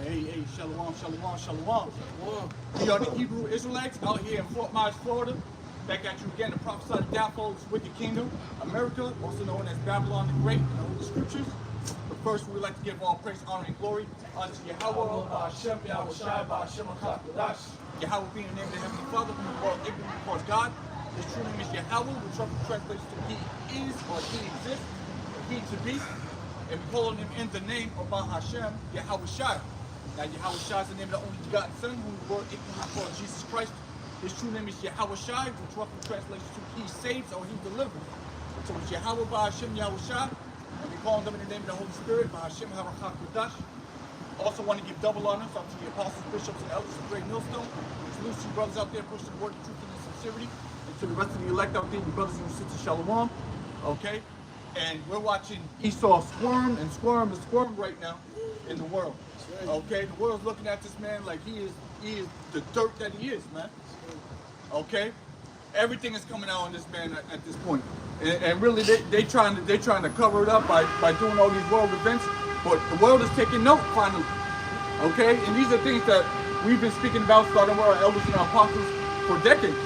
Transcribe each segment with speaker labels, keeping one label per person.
Speaker 1: Hey, shalom. We are the Hebrew Israelites out here in Fort Myers, Florida. Back at you again to prophesy the downfall of this wicked kingdom, America, also known as Babylon the Great in the Holy Scriptures. But first, we would like to give all praise, honor, and glory unto Yahweh, Hashem, Yahweh Shai, Hashem, Yahweh being the name of the Heavenly Father, whom the world ignorantly calls God. His true name is Yahweh, which roughly translates to He is, or He exists, or He to be. And we call on Him in the name of Hashem, Yahweh Shai. Now, Yahweh Shai is the name of the only begotten Son, whom the world ignorantly calls Jesus Christ. His true name is Yahweh Shai, which roughly translates to He saves or He delivers. So it's Yahweh Hashem, Yahweh Shai. And we call them in the name of the Holy Spirit, Hashem HaRachak. Also want to give double honors up to the apostles, bishops, and elders of Great Millstone. Salute to you brothers out there pushing the word of truth and sincerity. And to the rest of the elect out there, your brothers and your sisters, Shalom. Okay? And we're watching Esau squirm right now in the world. Okay? The world's looking at this man like he is the dirt that he is, man. Okay? Everything is coming out on this man at this point. And really, they trying to cover it up by doing all these world events. But the world is taking note finally. Okay? And these are things that we've been speaking about, starting with our elders and our apostles for decades.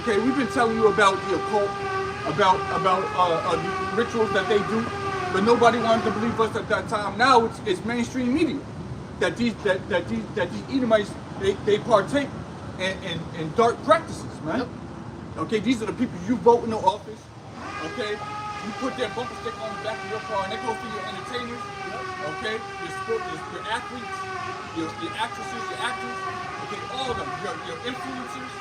Speaker 1: Okay? We've been telling you about the occult, about the rituals that they do, but nobody wanted to believe us at that time. Now it's mainstream media that these Edomites they partake in dark practices, man. Yep. Okay, these are the people you vote in the office. Okay, you put their bumper sticker on the back of your car, and they go for your entertainers. Yep. Okay, your athletes, your actresses, your actors. Okay, all of them. Your influencers.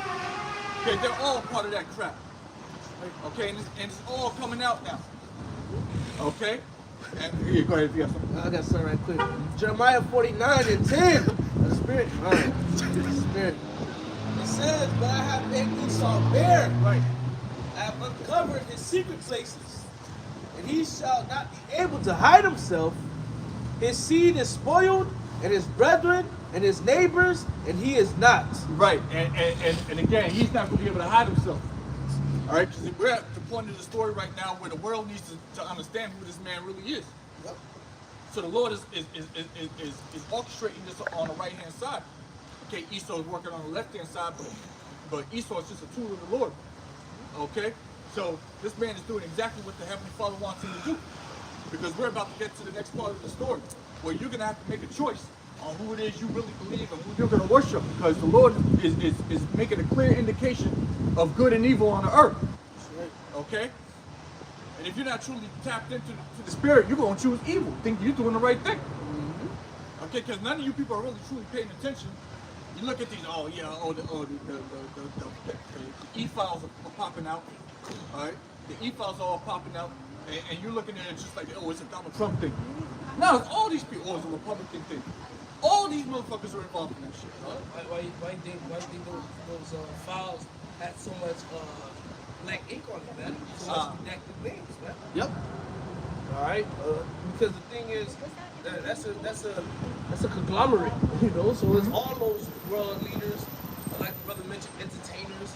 Speaker 1: Okay, they're all part of that crap. Okay, and it's all coming out now. Okay, and here, go ahead if you have something.
Speaker 2: I got something right quick. Jeremiah 49:10. The Spirit. All right. The Spirit. It says, but I have made Esau bare.
Speaker 1: Right.
Speaker 2: I have uncovered his secret places, and he shall not be able to hide himself. His seed is spoiled, and his brethren, and his neighbors, and he is not.
Speaker 1: Right, and again, he's not going to be able to hide himself. All right, because we're at the point of the story right now where the world needs to understand who this man really is.
Speaker 2: Yep.
Speaker 1: So the Lord is orchestrating this on the right hand side. Okay, Esau is working on the left hand side, but Esau is just a tool of the Lord. Okay, so this man is doing exactly what the Heavenly Father wants him to do, because we're about to get to the next part of the story where you're going to have to make a choice on who it is you really believe and who you're going to worship, because the Lord is making a clear indication of good and evil on the earth. Okay? And if you're not truly tapped into the Spirit, you're going to choose evil, think you're doing the right thing. Mm-hmm. Okay, because none of you people are really truly paying attention. You look at these, the e-files are popping out, all right? The e-files are all popping out, and you're looking at it just like, oh, it's a Donald Trump thing. No, it's all these people, it's a Republican thing. All these motherfuckers are involved in that shit.
Speaker 2: Why you think those files had so much black ink on it, man? So much redacted names, man. Yep. All right. Because the thing is, that's a conglomerate, you know. So it's all those world leaders, like the brother mentioned, entertainers.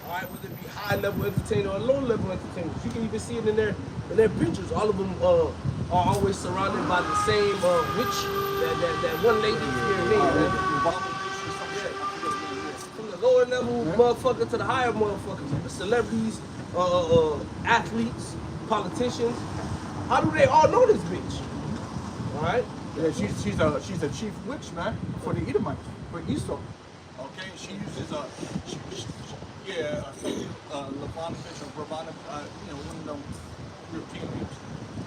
Speaker 2: All right, whether it be high-level entertainer or low-level entertainers, you can even see it in their pictures. All of them are always surrounded by the same witch, that one lady here and there. From the lower level motherfucker to the higher motherfuckers, the celebrities, athletes, politicians. How do they all know this bitch? All right.
Speaker 1: Yeah, she's a chief witch, man, for the Edomites, for Esau. Okay, she uses Lavanovich or Ravanov, one of them European names.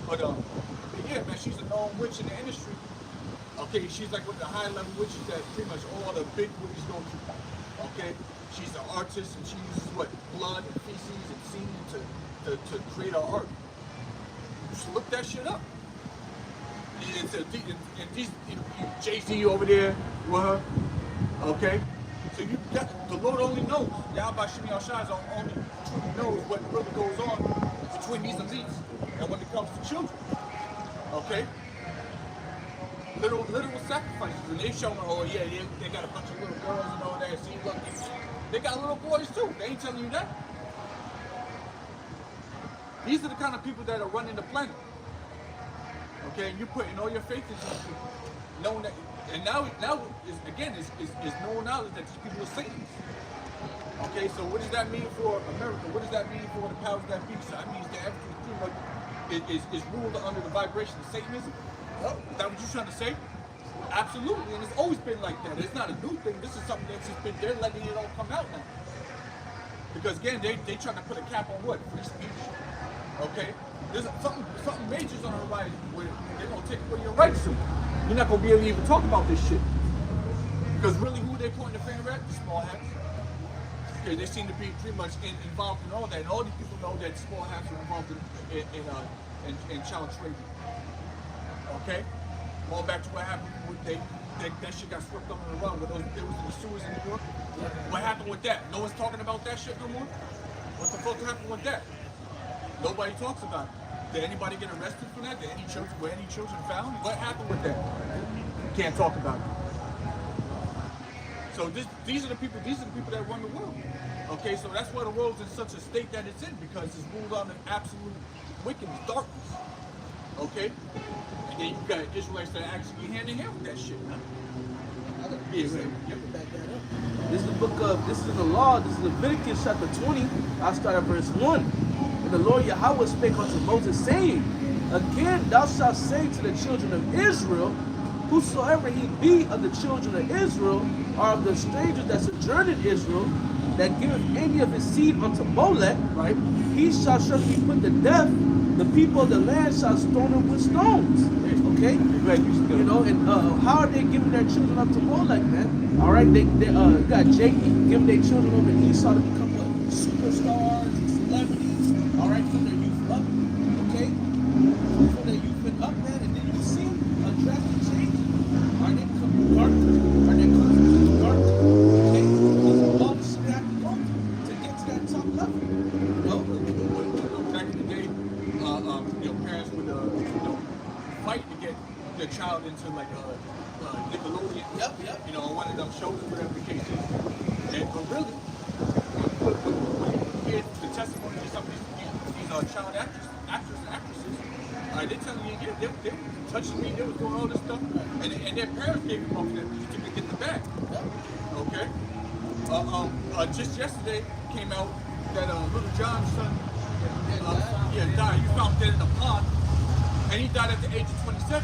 Speaker 1: But yeah, man, she's a known witch in the industry. Okay, she's like one of the high level witches that pretty much all the big witches go to. Okay, she's an artist and she uses blood and feces and semen to create her art. Just look that shit up. And these Jay-Z over there with her. Okay, so you got the Lord only knows. Yahweh Shemi Al-Shai only truly knows what really goes on between these elites and when it comes to children. Okay. Literal sacrifices, and they showing, oh yeah, they got a bunch of little girls and all that. See, look, they got little boys too. They ain't telling you that. These are the kind of people that are running the planet. Okay, and you're putting all your faith into these people, knowing that And now is again is known knowledge that these people are Satanists. Okay, so what does that mean for America? What does that mean for the powers that be? So that means that everything pretty much is ruled under the vibration of Satanism. Is that what you're trying to say? Absolutely, and it's always been like that. It's not a new thing. This is something that's just been, they're letting it all come out now. Because again, they trying to put a cap on what? Free speech. Okay? There's something major's on the horizon where they're gonna take away your rights soon. You're not gonna be able to even talk about this shit. Because really, who they pointing the finger at? The small hats. Okay, they seem to be pretty much involved in all that, and all these people know that small hats are involved in child trading. Okay, going back to what happened with that shit got swept under the rug with those bills in the sewers in New York. What happened with that? No one's talking about that shit no more. What the fuck happened with that? Nobody talks about it. Did anybody get arrested for that? Were any children found? What happened with that? Can't talk about it. So these are the people that run the world. Okay, so that's why the world's in such a state that it's in, because it's ruled on an absolute wickedness, darkness. Okay? And then you got Israelites that are actually hand in hand with that shit. Yeah,
Speaker 2: This is the book of, this is the law, this is Leviticus chapter 20. I'll start at verse 1. And the Lord Yahweh spake unto Moses, saying, Again thou shalt say to the children of Israel, whosoever he be of the children of Israel, or of the strangers that sojourn in Israel, that giveth any of his seed unto Molech, right, he shall surely be put to death. The people of the land shall stone him with stones. Okay? You know, and how are they giving their children up to Molech, man? All right, they got Jacob giving their children over to Esau to become what? Superstars and celebrities. All right, from their youth up. Okay? From their youth and up, man, and then you see a drastic change. Are they becoming dark? Are they becoming dark? Okay? All the shit they have to go through to get to that top level. You know?
Speaker 1: Back in the day, parents would fight to get their child into like Nickelodeon.
Speaker 2: Yep.
Speaker 1: You know, one of them shows, whatever the case is. But really, when you hear the testimony of some of these child actresses, they telling you, yeah, they were touching me, they was doing all this stuff, and their parents gave them up to them to get the bag. Okay? Just yesterday came out that Little John's son died. He found dead in a pond, and he died at the age of 27.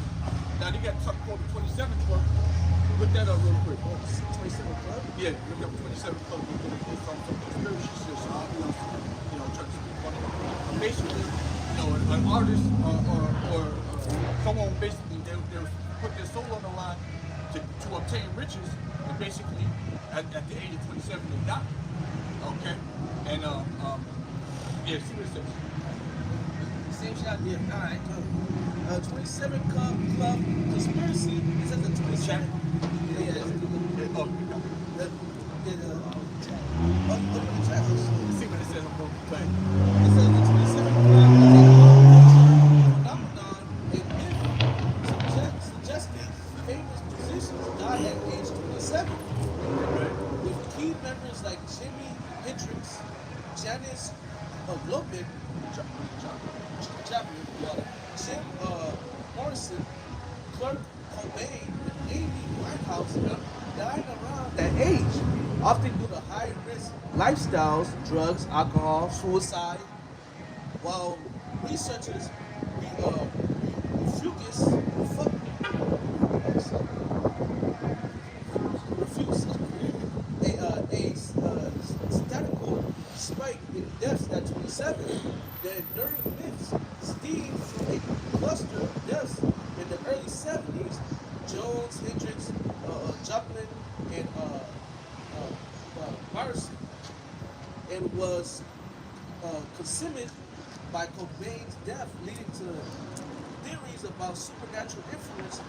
Speaker 1: Now they got something called the 27 Club. Look that up real quick.
Speaker 2: 27 Club?
Speaker 1: Yeah, look up 27 Club. It's some conspiracy shit, so I'll be trying to speak on it. Basically, an artist or someone basically they put their soul on the line to obtain riches, and basically at the age of 27 they die. Okay, and see what it says.
Speaker 2: Same shot, yeah. All right, 27 Club conspiracy is at the 27. Yeah.
Speaker 1: See what it says on both sides.
Speaker 2: It says the 27 Club is a phenomenon and myth suggesting famous musicians died at age 27. With key members like Jimi Hendrix, Janis Joplin, Jim Morrison, Kurt Cobain, and Amy Winehouse died around that age, often due to high-risk lifestyles, drugs, alcohol, suicide. While researchers refuse a statistical spike in deaths at 27, the enduring myths stem from a cluster of deaths in the early 70s. Jones, Hendrix, Joplin, and Morrison, and was consummated by Cobain's death, leading to theories about supernatural influences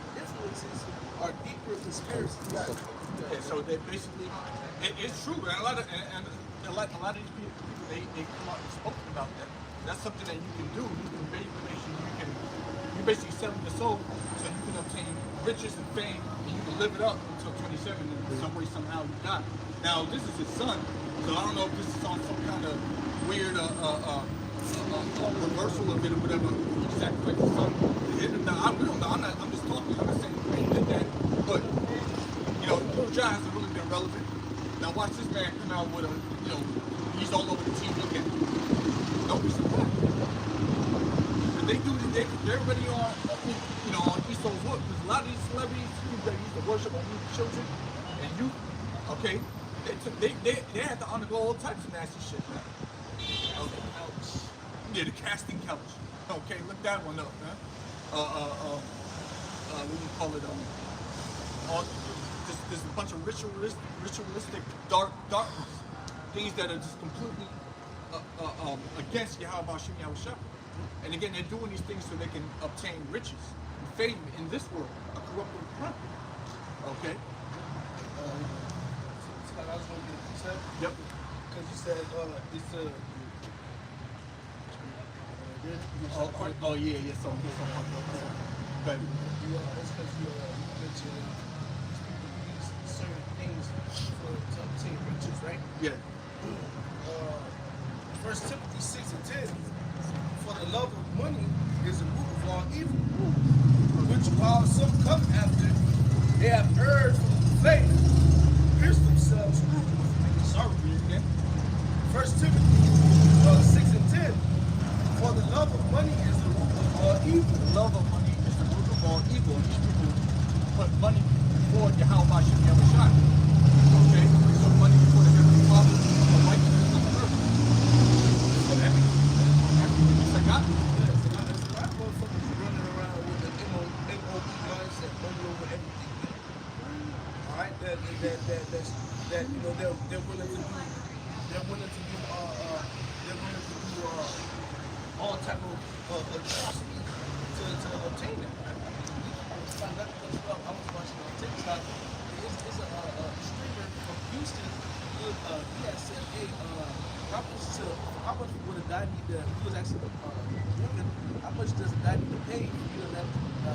Speaker 2: or deeper conspiracies.
Speaker 1: Yeah, so they basically, it's true, and a lot of these people they come out and spoken about that. That's something that you can do. You can basically sell your soul so you can obtain riches and fame, and you can live it up until 27, and some way somehow you die. Now this is his son, so I don't know if this is on some kind of weird reversal of it or whatever. He sacrificed his son. We don't know. I'm just talking. I'm not saying he did that, but irrelevant. Now watch this man come out with a, you know, he's all over the TV again. Don't be surprised. But they do this, everybody on, you know, on East Coast Wood, because a lot of these celebrities that used to worship on these children and youth, okay, they had to undergo all types of nasty shit, man. Okay. Yeah, the casting couch. Okay, look that one up, man. What do you call it? There's a bunch of ritualistic darkness, things that are just completely against Yahweh Shem Yahushua. And again, they're doing these things so they can obtain riches and fame in this world, a corruptible crown. Okay.
Speaker 2: I was going to get a precept.
Speaker 1: Yep.
Speaker 2: Because you said it's a.
Speaker 1: Oh yeah, so okay.
Speaker 2: It's because you mentioned these certain things to obtain riches, right?
Speaker 1: Yeah.
Speaker 2: First Timothy 6:10. For the love of money is the root of all evil, which while some come after, they have erred from the faith, pierced themselves through with many sorrows.
Speaker 1: Yeah.
Speaker 2: First Timothy 6:10. For the love of money is the root of all evil.
Speaker 1: The love of money is the root of all evil. And these people put money before Yahweh Shem Yahushua. Okay? So money before the Heavenly Father, the righteousness of the earth. So everything. It's like God.
Speaker 2: There's a lot of motherfuckers running around with the MOB mindset, money over everything. Alright? That you know they're willing to do all type of atrocity to obtain it. I was watching on TikTok. It's a streamer from Houston. He had said, "Hey, how much would a guy need to?" He was actually woman. How much does a guy need to pay for you to let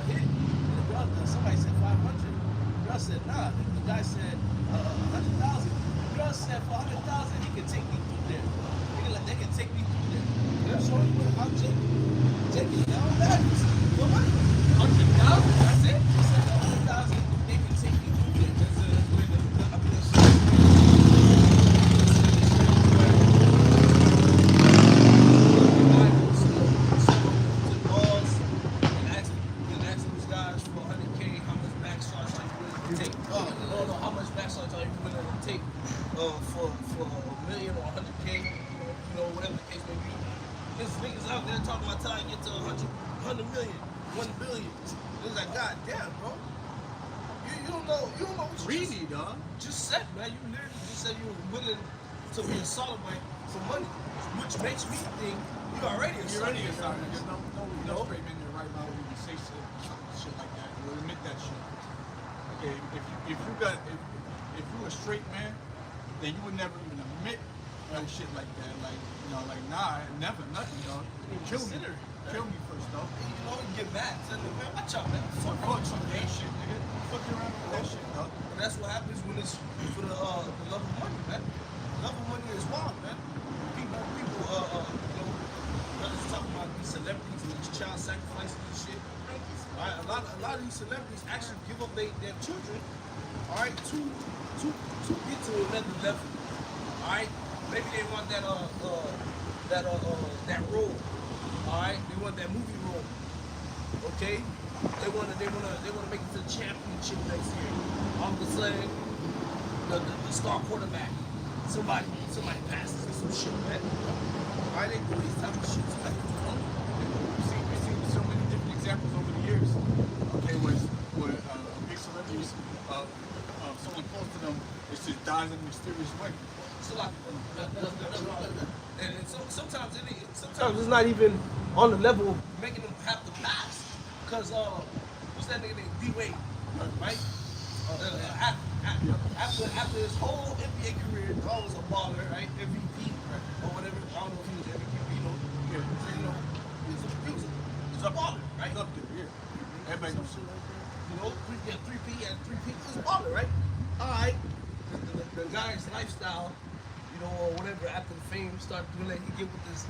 Speaker 2: hit? And the girl, somebody said 500. The girl said, "Nah." The guy said 100,000. The girl said for 100,000 he can take me through there. They can take me through there. Yeah. So I'm taking down that for money. 100,000. That's it. He said 100,000. They can take me through there. That's where the balls and asking these guys for 100K. How much back shots are you willing to take? No. How much back shots are you willing to take for $1 million or 100K? You know, whatever the case may be. There's niggas out there talking about till I get to 100 million, 1 billion. It's like, God damn, bro. You don't know what you
Speaker 1: Greedy, dog.
Speaker 2: just said, man. You literally just said you were willing to be a sodomite for money, which makes me think you're already a sodomite.
Speaker 1: There's no straight men in their right mind who can say shit like that. Will admit that shit. Okay, if you're a straight man, then you would never even admit no shit like that. Like, you know, like, nah, never, nothing, dog. Kill me. Kill me first, though.
Speaker 2: You know, you get mad. Tell me, man, watch out, man.
Speaker 1: Fuck some gay shit, nigga. Fuck you around with that shit, dog.
Speaker 2: And that's what happens when it's for the love of money, man. Love of money is wild, man. People, you know, brothers talking about these celebrities and these child sacrifices and shit. All right, a lot of these celebrities actually give up their children, all right, to get to another level. All right, maybe they want that role. All right, they want that movie role. Okay, they want to make it to the championship next year. All of a sudden, the star quarterback, somebody passes or some shit, man. All right, they do these type of shit, man.
Speaker 1: We've seen so many different examples over the years. Okay, where big celebrities, someone close to them, it just dies in a mysterious way.
Speaker 2: It's a lot. And sometimes it's not even on the level of making them have to pass. Because what's that nigga named D-Wade, right? After his whole NBA career, always a baller, right? MVP or whatever. I don't know if he was MVP, you know, he was a baller, right?
Speaker 1: Up there, yeah. Everybody knows.
Speaker 2: You know, he had 3P, he was a baller, right? All right. The guy's lifestyle, you know, or whatever, after the fame started doing that, he get with this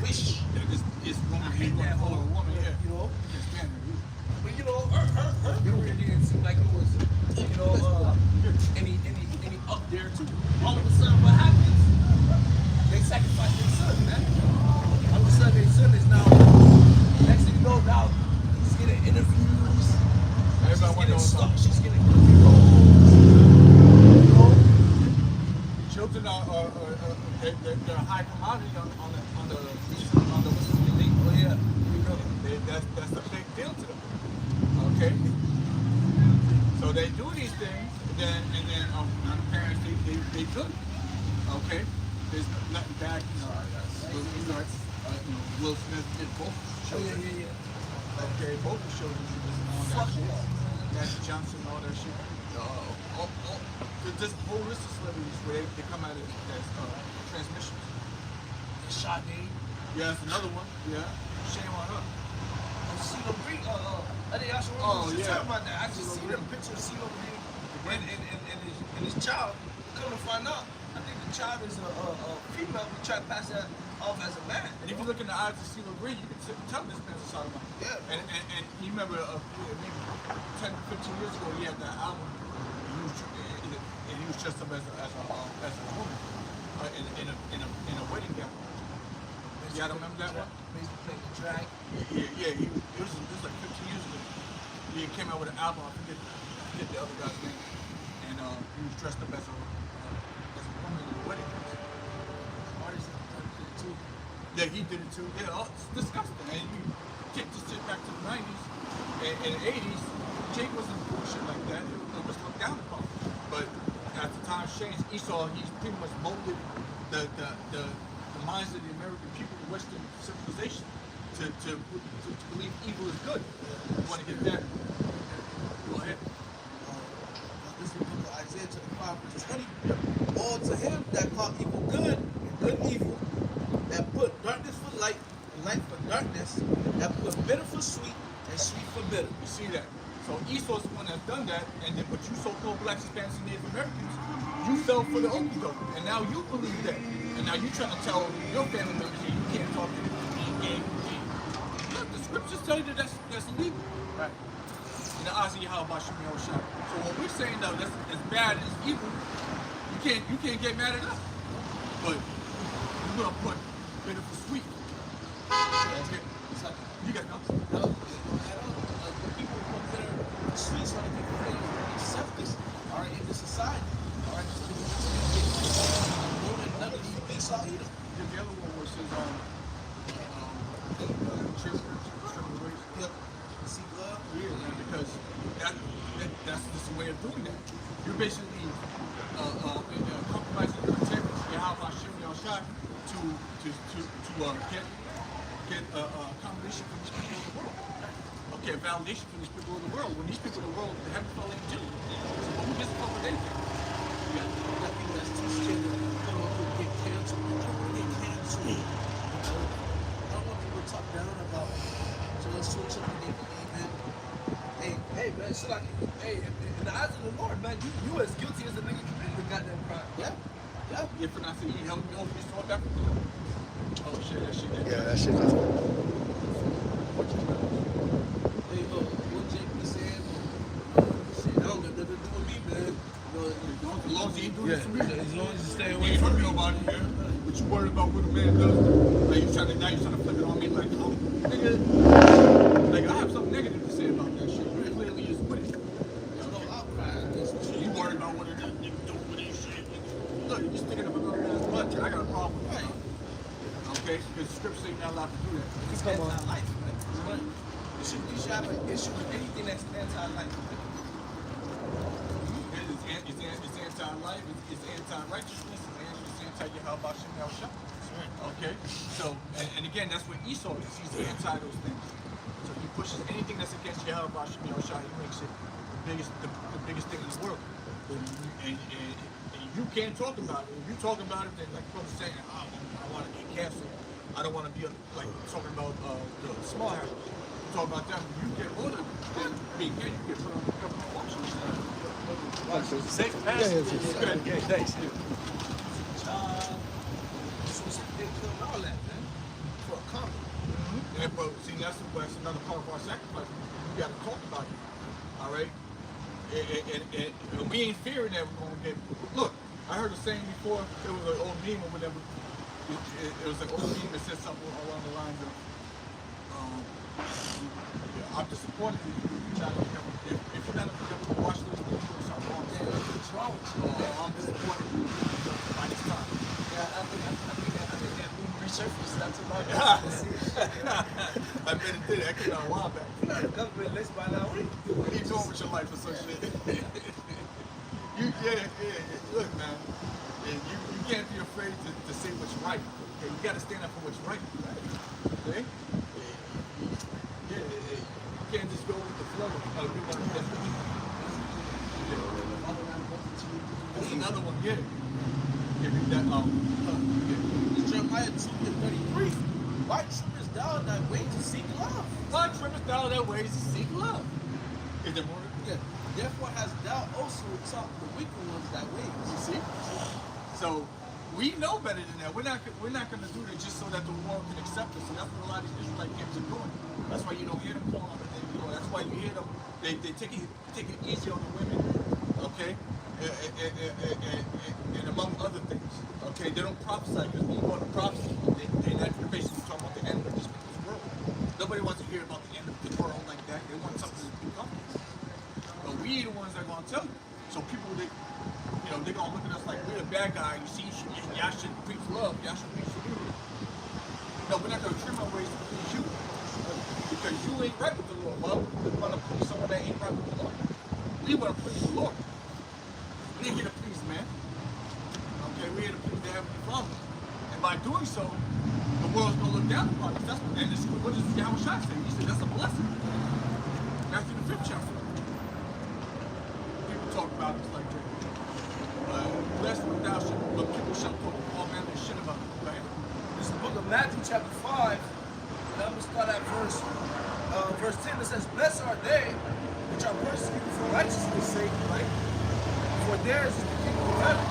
Speaker 2: wish.
Speaker 1: Yeah, this woman,
Speaker 2: I hate that whole
Speaker 1: woman, yeah.
Speaker 2: you know.
Speaker 1: You can't stand her,
Speaker 2: When you know, her career didn't seem like it was, you know, any up there too. All of a sudden, what happens? They sacrifice their son, man. All of a sudden, their son is now. Next thing you know, now he's getting interviews. She's getting movie roles. You know,
Speaker 1: Children are they're high commodity on the what's his name?
Speaker 2: oh yeah,
Speaker 1: That's a big deal to them. Okay, so they do these things, and then the parents they good. Okay, there's nothing bad. Will Smith did both children.
Speaker 2: yeah.
Speaker 1: Okay, both the children on that shit. Magic Johnson, all that shit. Just whole list of celebrities where they come out as transmissions.
Speaker 2: Sade.
Speaker 1: Yeah, that's another one. Yeah, shame on her.
Speaker 2: CeeLo Green, I think I should talk about that. I just seen a picture of CeeLo Green and his child. Come to find out, I think the child is a female. We try to pass that off as a man.
Speaker 1: And if you look in the eyes of CeeLo Green, you can tell this man's a sodomite.
Speaker 2: Yeah.
Speaker 1: And you remember maybe 10, 15 years ago, he had that album. And he was dressed up as a woman in a wedding gown. Yeah, I don't remember that one.
Speaker 2: Basically playing the drag.
Speaker 1: Yeah. It was like 15 years ago. He came out with an album. I forget the other guy's name. And he was dressed up as a woman in a wedding dress.
Speaker 2: Artists did it too.
Speaker 1: Yeah, he did it too. Yeah, it's disgusting. And you take this shit back to the 90s and the 80s. Jake wasn't doing shit like that. It was looked down upon. But as the times changed, Esau, he's pretty much molded the minds of the American people, the Western civilization, to believe evil is good. You want to get that? Go ahead.
Speaker 2: This is the book of Isaiah chapter 5, verse 20. All to him that called evil good and good evil, that put darkness for light and light for darkness, that put bitter for sweet and sweet for bitter.
Speaker 1: You see that? So Esau's the one that's done that, and then but you so-called blacks, Hispanics, and Native Americans, you fell for the okie doke, and now you believe that, and now you're trying to tell your family members that you can't talk to them. Look, the scriptures tell you that that's illegal. Right. In the eyes of Yahweh Shem Yahushua. So when we're saying no, that's as bad as evil, you can't get mad at us. But you're gonna put bitter for sweet. Okay. You got nothing.
Speaker 2: People put bitter for sweet so they can selfish, all right, in the society. All right, just none of these beasts are either.
Speaker 1: The other one was his
Speaker 2: Yep. See love?
Speaker 1: Yeah, man, because that's just a way of doing that. You're basically compromising your integrity, Yahweh Shem Yahushua, to get accommodation from these people in the world. Okay, a validation from these people in the world. When these people in the world, they haven't fallen into it. So who gets fucked with anything?
Speaker 2: You got people that's too scared to come up and get canceled. I don't want to get canceled. You know? I don't want people to talk down about just switching what they believe in. Hey, man, it's like, hey, in the eyes of the Lord, man, you as guilty as the nigga committed the goddamn crime. Yeah.
Speaker 1: If I say he helped me over this North Africa. Oh shit, that shit.
Speaker 3: Yeah, that shit. That's
Speaker 2: Hey, what Jake be saying? Shit, that don't got nothing to do with me, man.
Speaker 1: As long as he ain't doing this to me,
Speaker 2: As long as you stay
Speaker 1: you
Speaker 2: away
Speaker 1: ain't
Speaker 2: from
Speaker 1: hurt
Speaker 2: me.
Speaker 1: nobody, man. What you worried about what a man does? Like now you trying to flip it on me like, oh, nigga. Like I have something negative to say about that shit. You clearly is with it.
Speaker 2: There's no outcry.
Speaker 1: You worried about what a nigga doing with his shit. Look, you're sticking up another man's butt. I got a problem with that. Okay? Because the scripture say you're not allowed to do that.
Speaker 2: It's anti-life, man. You should have an issue with anything that's anti-life.
Speaker 1: It's anti-life, it's anti-righteousness, it's anti-Yahweh Shem Yahushua. Okay? So, and again, that's what Esau is. He's anti those things. So he pushes anything that's against Yahweh Shem Yahushua, he makes it the biggest thing in the world. And you can't talk about it. If you talk about it, then like brother saying, I want to get canceled. I don't want to be like talking about the small house. You talk about that. When you get older, then being gay, you get put on government watch.
Speaker 3: safe passage. Yeah, thanks.
Speaker 2: All that, man, for a comment.
Speaker 1: Yeah, but see, that's another part of our sacrifice. You got to talk about and we ain't fearing that we're gonna get. Look, I heard a saying before. It was an old meme or whatever. It was an old meme that said something along the lines of, yeah, I'm disappointed in you. You're not if you're not able to watch this, you're doing something wrong.
Speaker 2: What's wrong with you?
Speaker 1: I'm disappointed in you by this time.
Speaker 2: Yeah, I think that meme resurfaced. That's about it.
Speaker 1: I bet it did. That came out a while back.
Speaker 2: Government list by now. What
Speaker 1: What are you doing with your life or some shit? Look, man. You can't be afraid to say what's right. Okay? You gotta stand up for what's right. Okay? You can't just go with the flow. That's another one, yeah. Give me that,
Speaker 2: Jeremiah 2:33. Why trimmest thou thy way to seek love?
Speaker 1: why trimmest thou thy ways to seek love? Is there more?
Speaker 2: Yeah. Therefore hast thou also taught the wicked ones thy ways.
Speaker 1: You see? So we know better than that. We're not going to do that just so that the world can accept us. And that's what a lot of these Israelite camps are doing. That's why you don't hear them calling on the name. That's why you hear them. They take it easy on the women. Okay, and among other things. Okay, they don't prophesy because when you go into prophecy, they're basically talking about the end of this world. Nobody wants to hear about the end of the world like that. They want something to become. But we the ones that are going to tell you. So people, they're going to look at us like we're the bad guy. You see, y'all should preach love. Y'all should preach unity. No, we're not going to trim our ways to please you. Because you ain't right with the Lord. Well, we want to please someone that ain't right with the Lord. We want to please the Lord. We ain't here to please man. Okay, we're here to please the Heavenly Father. And by doing so, the world's going to look down upon us. That's what does Yahweh Shai say? He said that's a blessing. Matthew the 5th chapter. People talk about it like that. Blessed when thou shalt, but people shall talk all manner of shit about it. Right?
Speaker 2: This is the book of Matthew chapter 5. And I'm going to start at verse 10. It says, blessed are they which are persecuted for righteousness' sake, right? For theirs is the kingdom of heaven.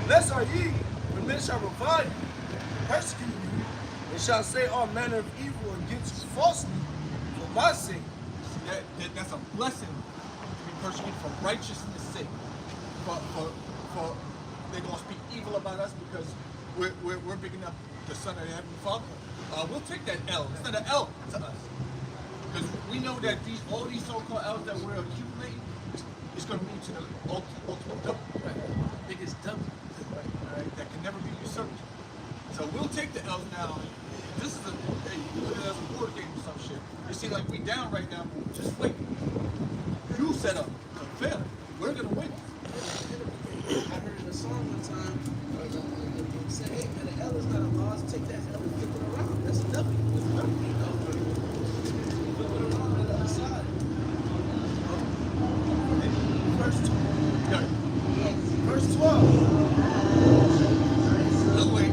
Speaker 2: Blessed are ye when men shall revile you, persecute you, and shall say all manner of evil against you falsely for my sake.
Speaker 1: See, that's a blessing to be persecuted for righteousness' sake. For they're gonna speak evil about us because we're picking up the Son of the Heavenly Father. We'll take that L. It's not an L to us because we know that all these so-called L's that we're accumulating is going to lead to the ultimate W, right? Biggest W, right? That can never be usurped. So we'll take the L's now. This is look at it as a board game or some shit. It seems like we down right now, but just wait. You set up to fail. We're gonna win.
Speaker 2: I heard in a song one time, it said, hey man, the L is not a loss, take that L and flip it around. That's a W. Flip it around on the other side. Verse 12.
Speaker 1: No way.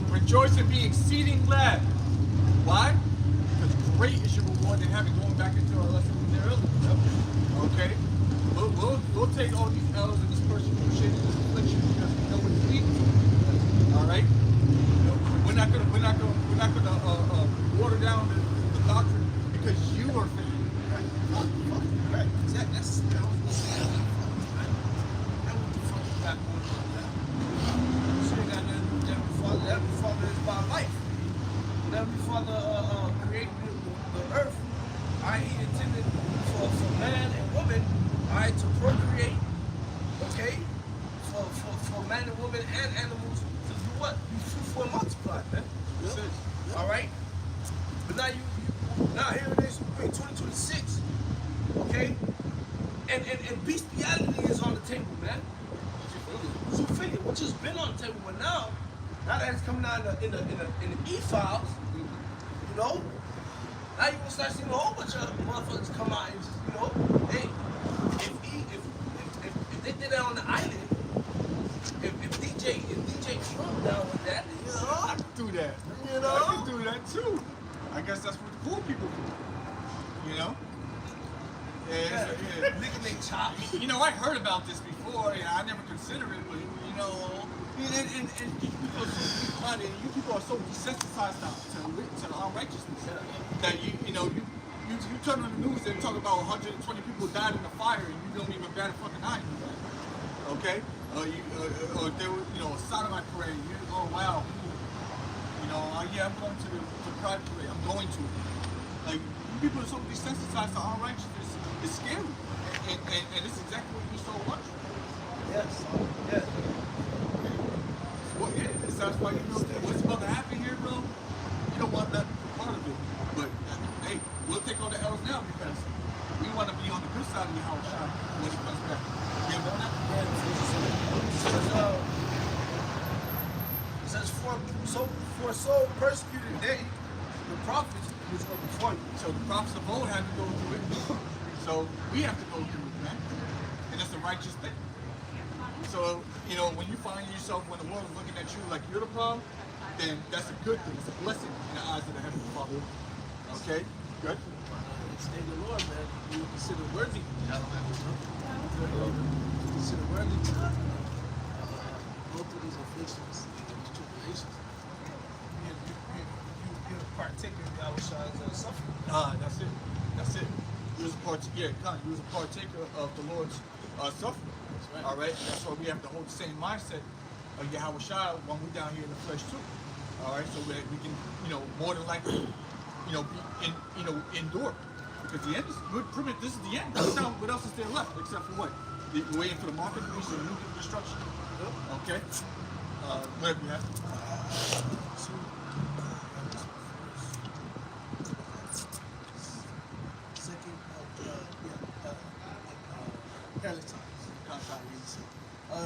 Speaker 1: Rejoice and be exceeding glad. Why? Because great is your reward in heaven. Going back into our lesson from there earlier. Okay? We'll take all these L's and this persecution and this affliction because we know what it's leading to. All right? We're not gonna water down the doctrine because you are failing.
Speaker 2: Right. Exactly. That's what I was saying. I want to fucking back on that. So you got the Heavenly Father. The Heavenly Father is my life. The Heavenly Father created the earth. He intended for man and woman, to procreate. Okay, for man and woman and animals to do what? Be fruitful and multiply, man. Yep. All right. But now here it is. We're in 2026. Okay, and bestiality is on the table, man. Zoophilia, which has been on the table, but now that it's coming out in the e-files, you know, now you can start seeing a whole bunch of motherfuckers come out and just, you know, hey, if they did that on the island, if DJ Trump down with that, you know,
Speaker 1: I can do that.
Speaker 2: You know?
Speaker 1: I can do that too. I guess
Speaker 2: Licking their chops.
Speaker 1: You know, I heard about this before, and I never considered it, but you know, and people are so weak-minded, and you people are so desensitized to unrighteousness that you turn on the news and talk about 120 people died in the fire, and you don't even bat a fucking eye. Okay? Or there was, a sodomite parade. Oh wow. Yeah, I'm going to the pride parade. I'm going to it. Like, you people are so desensitized to unrighteousness. It's scary, and it's exactly what you so much.
Speaker 2: Yes. Yes.
Speaker 1: Well, yeah, that's why what's about to happen here, bro. You don't want that part of it, but hey, we'll take all the L's now because we want to be on the good side of the house when it comes back. You know that?
Speaker 2: It says for so persecuted they, the prophets which were before you.
Speaker 1: So the prophets of old had to go through it. So we have to go through it, man. And it's a righteous thing. So, when you find yourself, when the world is looking at you like you're the problem, then that's a good thing. It's a blessing in the eyes of the Heavenly Father. Okay? Good?
Speaker 2: Stay the Lord, man. You consider worthy. Consider worthy to go through these afflictions, these tribulations. You're a partaker of Yahushua's suffering.
Speaker 1: That's it. That's it. You was a partaker of the Lord's suffering.
Speaker 2: Right.
Speaker 1: All right? That's why we have to hold the same mindset of Yahushua when we're down here in the flesh too. All right? So that we can, more than likely, endure. Because the end is pretty much, this is the end. What else is there left except for what? We're waiting for the market to reach the nuclear destruction. Okay? Whatever you have.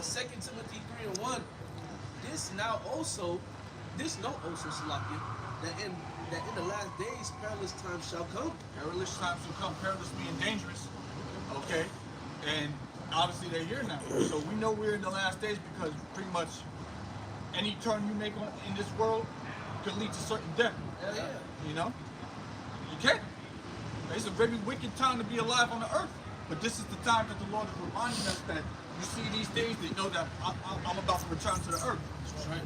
Speaker 2: Second Timothy 3:1. This know also, Salakia, that in the last days perilous times shall come.
Speaker 1: Perilous times will come. Perilous meaning dangerous. Okay? And obviously they're here now. So we know we're in the last days because pretty much any turn you make in this world can lead to certain death.
Speaker 2: Yeah.
Speaker 1: You can. It's a very wicked time to be alive on the earth. But this is the time that the Lord is reminding us that you see these days, they know that I'm about to return to the earth.
Speaker 2: Right.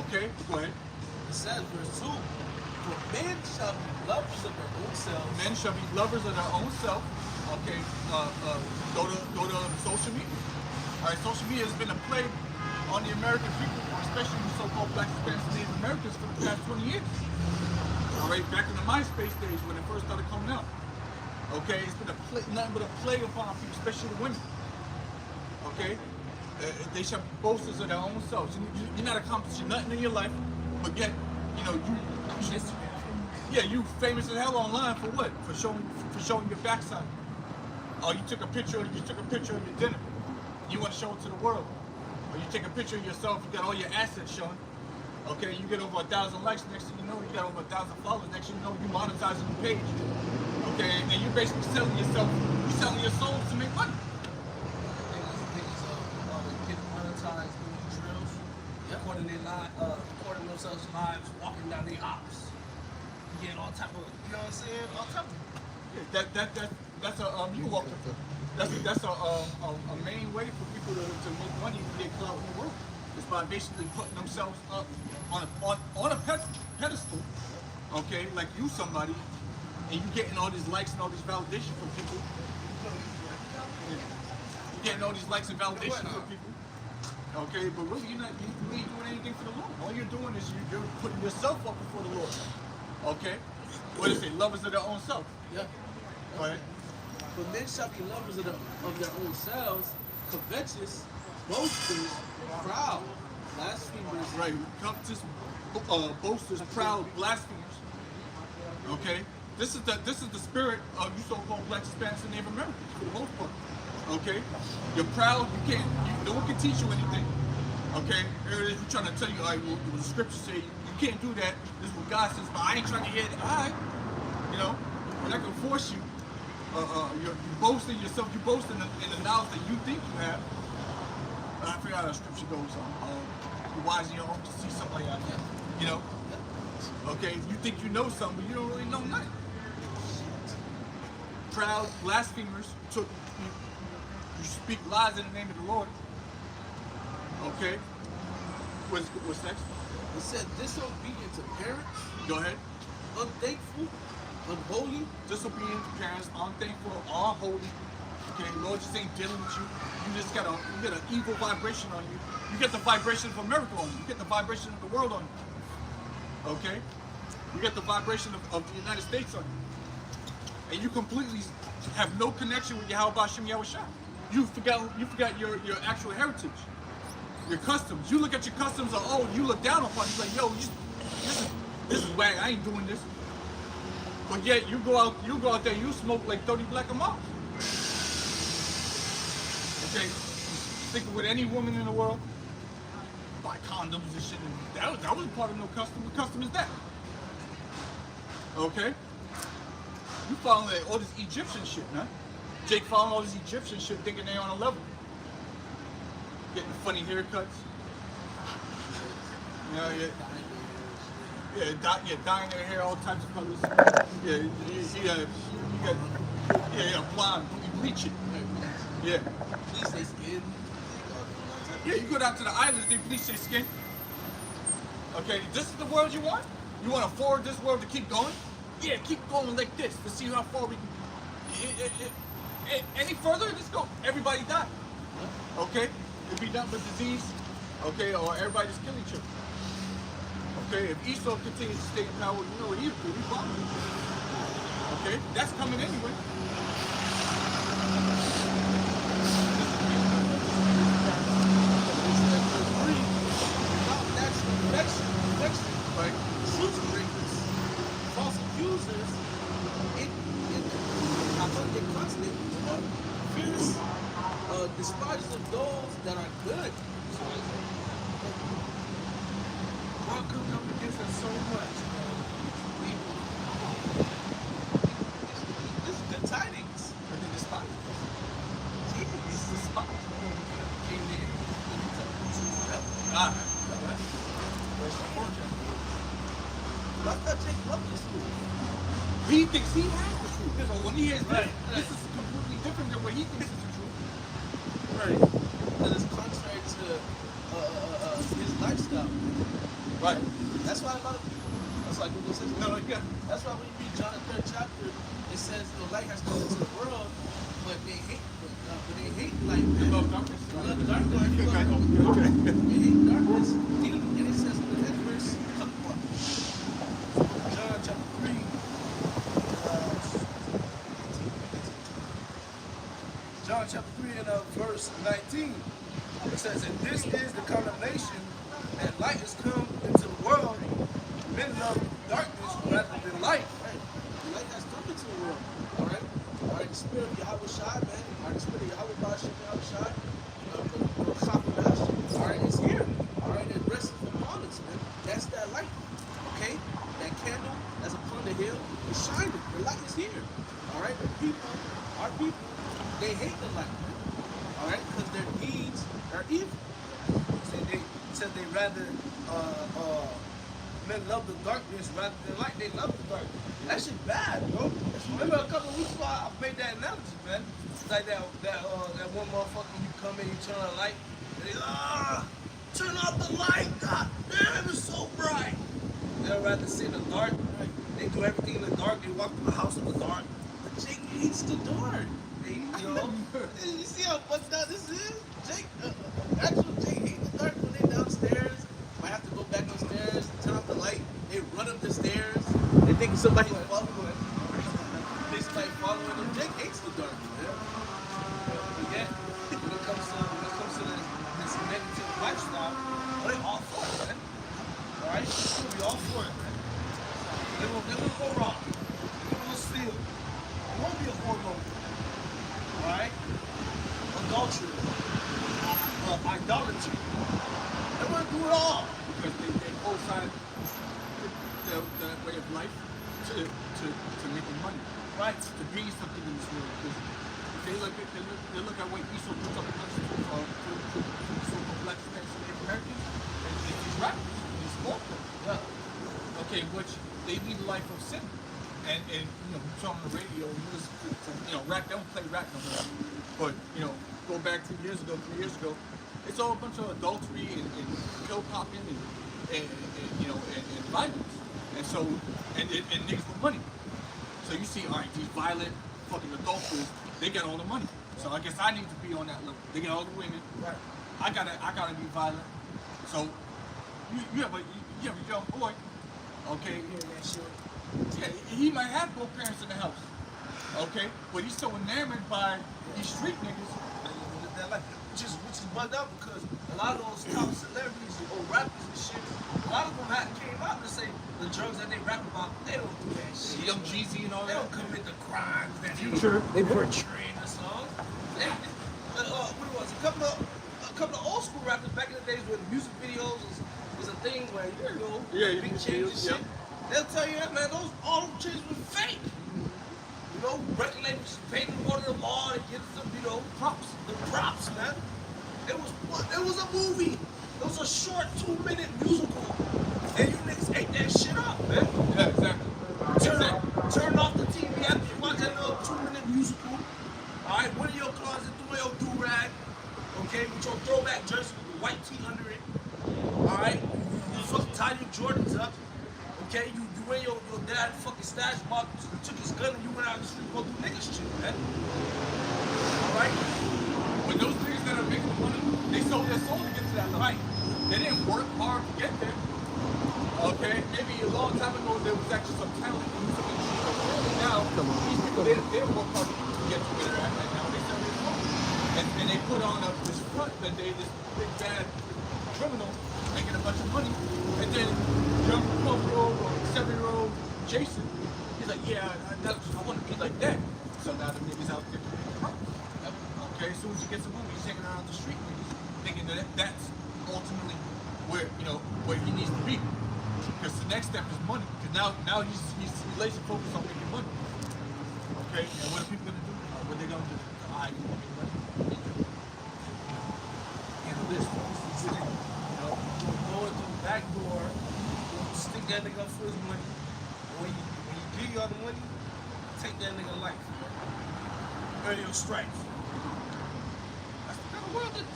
Speaker 1: Okay? Go ahead.
Speaker 2: It says, verse 2, for men shall be lovers of their own selves.
Speaker 1: Men shall be lovers of their own self. Okay? Go to social media. All right, social media has been a plague on the American people, especially the so-called Black, Hispanics, and Native Americans for the past 20 years. All right, back in the MySpace days when it first started coming out. Okay, it's been nothing but a plague upon people, especially the women. Okay, they shall be boasters of their own selves. You're not accomplishing nothing in your life, but yet, you famous as hell online for what? For showing your backside. Oh, you took a picture of your dinner. You want to show it to the world. Or you take a picture of yourself. You got all your assets showing. Okay, you get over 1,000 likes. Next thing you know, you got over 1,000 followers. Next thing you know, you monetizing the page. Okay, and you're basically selling yourself. You're selling your soul to make money.
Speaker 2: Getting monetized doing drills, recording themselves lives, walking down the ops, getting all type of, you know what I'm saying? All type of.
Speaker 1: Yeah, that's a main way for people to make money and get clout in the world. It's by basically putting themselves up on a pedestal, okay, like you somebody, and you getting all these likes and all this validation from people. You're getting all these likes and validation from people. Okay, but really you ain't doing anything for the Lord. All you're doing is you're putting yourself up before the Lord. Okay? What does it say? Lovers of their own self.
Speaker 2: Yeah.
Speaker 1: Go ahead.
Speaker 2: But men shall be lovers of their own selves, covetous, boasters, proud, blasphemers.
Speaker 1: Right. Covetous, boasters, proud, blasphemers. Okay? This is the spirit of you so-called Black, Hispanics, and Native Americans for the most part. Okay? You're proud, no one can teach you anything. Okay? Here it is, we're trying to tell you, all right, well, the scriptures say you can't do that. This is what God says, but I ain't trying to hear it. All right. We're not going to force you. You're boasting yourself, you boast in the knowledge that you think you have. I forget how the scripture goes on. You're wise in your own to see something like that. Okay? You think you know something, but you don't really know nothing. proud blasphemers. You speak lies in the name of the Lord. Okay. What's next?
Speaker 2: It said disobedient to parents,
Speaker 1: Go ahead.
Speaker 2: unthankful, unholy.
Speaker 1: Disobedient to parents, unthankful, unholy. Okay, Lord just ain't dealing with you. You just got an evil vibration on you. You get the vibration of America on you. You get the vibration of the world on you. Okay? You get the vibration of the United States on you. And you completely have no connection with Yahweh Bashem Yahushua. You forgot your actual heritage. Your customs. You look at your customs, you look down upon it. You're like, yo, this is whack. I ain't doing this. But yet you go out there, you smoke like 30 black a month. Okay, sticking with any woman in the world, buy condoms and shit. And that was part of no custom. What custom is that? Okay, you following all this Egyptian shit, man. Jake following all this Egyptian shit, thinking they on a level. Getting funny haircuts. Dyeing their hair all types of colors. Blonde. You bleach it. Yeah.
Speaker 2: Bleach their skin.
Speaker 1: Yeah, you go down to the islands, they bleach their skin. Okay, this is the world you want? You want to forward this world to keep going? Yeah, keep going like this to see how far we can. Any further, let's go. Everybody die. Okay? It'll be nothing but disease. Okay, or everybody just kill each other. Okay, if Esau continues to stay in power, you know what he'll do. He's bomb. Okay, that's coming anyway.
Speaker 2: Right? Truth breakers, false accusers, it constantly fierce despisers of those that are good. How come up against us so much? This is good tidings.
Speaker 1: But they despise it.
Speaker 2: Jeez.
Speaker 1: Despise it.
Speaker 2: Amen.
Speaker 1: Ah, where's the fortune?
Speaker 2: I thought Jake loved this movie.
Speaker 1: He thinks he has the truth. So when he hears this is completely different than what he thinks is the truth.
Speaker 2: Right. That is contrary to his lifestyle.
Speaker 1: Right.
Speaker 2: That's why a lot of people, that's like Google says,
Speaker 1: No, yeah.
Speaker 2: that's why when you read John the 3rd chapter, it says the light has come into the world, but they hate light.
Speaker 1: They love darkness.
Speaker 2: They love darkness.
Speaker 1: Okay.
Speaker 2: They hate darkness. And it says in that verse, John chapter 3, John chapter 3 and verse 19. It says, and this is the condemnation, that light has come into the world. Men love darkness rather than light. Right? The light has come into the world. Alright? Alright, the spirit of Yahweh Shai, man. Alright, the spirit of Yahweh Bashem Yahweh Shai. Alright, it's here. Alright, it rests upon us, man. That's that light. Okay? That candle that's upon the hill is shining. The light is here. Alright? The people, our people, they hate the light, man. Alright? Because their deeds are evil. They said they rather men love the darkness rather than light. They love the darkness. That shit bad, bro. Remember a couple of weeks ago I made that analogy, man. It's like that one motherfucker, you come in, you turn on the light, and they turn off the light. God damn, it's so bright. They'd rather sit in the dark. They do everything in the dark. They walk through the house in the dark. But Jake hates the dark. You see how fucked up this is? Jake hates the dark when they downstairs. Might have to go back upstairs, turn off the light. They run up the stairs. They think somebody's following them. They start following them. Jake hates the dark, man. But yet, when it comes to this negative lifestyle, they all for it, man. Alright? We all for it, man. They won't go wrong. They won't steal. It won't be a hormone. Alright? Adultery. Idolatry. They want to do it all.
Speaker 1: Because they co-sign the way of life to making money.
Speaker 2: Right.
Speaker 1: To be something in this world. Because they look at what Esau puts up against the so-called black Native Americans, and these rappers, these smoke. Okay, which they lead a life of sin. And you know, we turn on the radio, we listen to rap no more. But you know, go back 2 years ago, 3 years ago, it's all a bunch of adultery and pill popping and you know and violence. And so and niggas with money. So you see, all right, these violent fucking adulterers, they got all the money. So I guess I need to be on that level. They got all the women.
Speaker 2: Right.
Speaker 1: I gotta be violent. So you have a young boy, okay? Yeah, he might have both parents in the house, okay? But he's so enamored by these street niggas.
Speaker 2: Which is bugged out because a lot of those top celebrities or rappers and shit, a lot of them came out to say the drugs that they rap about, they don't do that shit.
Speaker 1: Young Jeezy and all
Speaker 2: They
Speaker 1: that.
Speaker 2: don't commit the crimes that
Speaker 1: Future.
Speaker 2: they portray in the songs. What it was, a couple of old school rappers back in the days when music videos was a thing where you know,
Speaker 1: Yeah,
Speaker 2: big
Speaker 1: music
Speaker 2: changes
Speaker 1: videos,
Speaker 2: shit. They'll tell you that, man, all those changes were fake. You know, record labels paid them more than the law to get some, you know, the props, man. It was a movie. It was a short 2-minute musical. And you niggas ate that shit up, man.
Speaker 1: Yeah, exactly.
Speaker 2: Turn off the TV after you watch that little 2-minute musical. Alright, went in your closet, threw your do-rag. Okay, with your throwback jersey with the white tee under it. Alright, you fucking tied your Jordans up. Okay, you wear your dad fucking stash box, took his gun and you went out in the street to go do nigga shit, man. Alright?
Speaker 1: But those niggas that are making money, they sold their soul to get to that level.
Speaker 2: Right.
Speaker 1: They didn't work hard to get there. Okay, maybe a long time ago there was actually some talent in some of the shit. But really now, these people they didn't work hard to get to where they're at right now. They sell their soul. And they put on this front that they this big bad criminal making a bunch of money. And then young 12-year-old or 7-year-old Jason, he's like, yeah, I want to be like that. So now the niggas out there doing crime. Okay, as soon as he gets some money, he's hanging around the street niggas, thinking that that's ultimately where where he needs to be. Because the next step is money. Because now he's laser focused on making money. Okay, and what are people gonna do? What they gonna do? I need to make money.
Speaker 2: Handle this. You know, go into the back door, stick that nigga up for his money. When you give you all the money, take that nigga life. Earn your stripes.
Speaker 1: That's the kind of world that's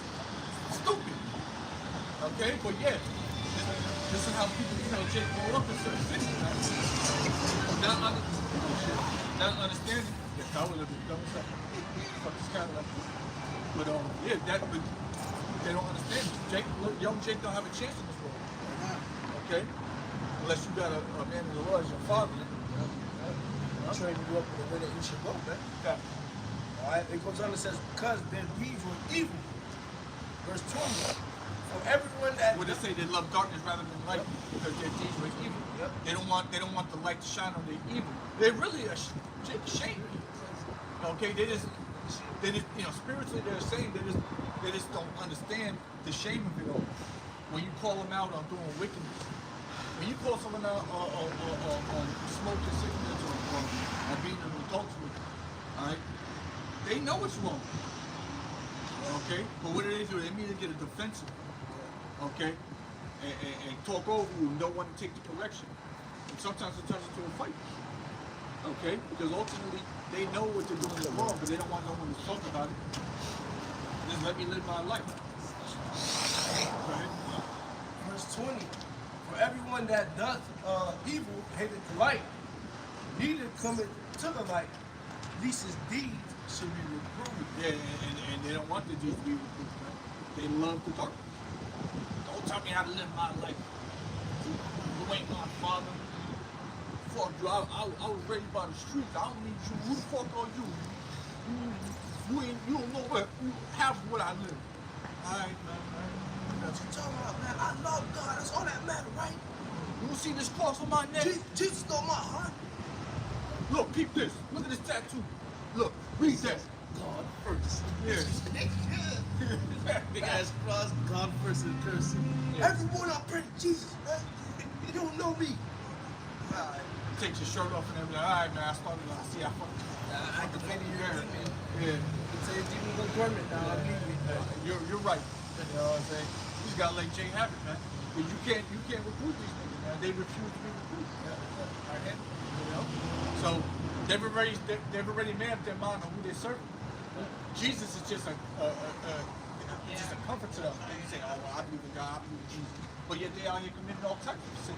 Speaker 1: stupid. Okay, but yeah, this is how people, Jake grow up in certain cities, man. Not understanding. Yeah, I would have been dumb as hell. Fuck this kind of but yeah, but they don't understand. Young Jake don't have a chance in this world. Okay, unless you got a man in the law as your father.
Speaker 2: Train you up in the way that you should go, man.
Speaker 1: Yeah.
Speaker 2: Alright, it goes on and says, because their deeds were evil. Verse 20. For everyone that
Speaker 1: Would they say they love darkness rather than light because their deeds were evil?
Speaker 2: Yep.
Speaker 1: They don't want the light to shine on their evil. They're really ashamed. Okay, they just spiritually they're ashamed. They just don't understand the shame of it all. When you call them out on doing wickedness, when you call someone out on smoking cigarettes or on being an adulterer, all right, they know it's wrong. Okay, but what do? They immediately get a defensive. Okay, and talk over you and don't want to take the correction. And sometimes it turns into a fight. Okay, because ultimately they know what they're doing is wrong, but they don't want no one to talk about it. Just let me live my life. Okay.
Speaker 2: Verse 20. For everyone that doth evil hateth the light, neither cometh to the light, lest his deeds should be reproved.
Speaker 1: Yeah, and they don't want the deeds to be reproved. Man. They love the dark. Don't tell me how to live my life. You ain't my father. Fuck you. I was raised by the streets. I don't need you. Who the fuck are you? You don't know half of what I live. Alright, man.
Speaker 2: What you talking about, man? I love God. That's all that matters, right?
Speaker 1: You see this cross on my neck?
Speaker 2: Jesus stole my heart.
Speaker 1: Look, peep this. Look at this tattoo. Look, read that.
Speaker 2: God first.
Speaker 1: Yeah.
Speaker 2: Big ass cross, God first in cursive.
Speaker 1: Yeah.
Speaker 2: Everyone I pray to Jesus, man. You don't know me. Alright.
Speaker 1: Takes your shirt off and everything. Alright, man. I started to see how fucking.
Speaker 2: I activated your demon.
Speaker 1: Yeah.
Speaker 2: It says demon go dormant now. I believe it.
Speaker 1: You're right. You know what I'm saying? You just gotta let Jane have it, man. But you can't recruit these niggas, man. They refuse to be recruited. You know? So they've already made up their mind on who they're serving. Jesus is just just a comfort to them. And you say, oh, well, I believe in God, I believe in Jesus. But yet they out here committing all types of sin.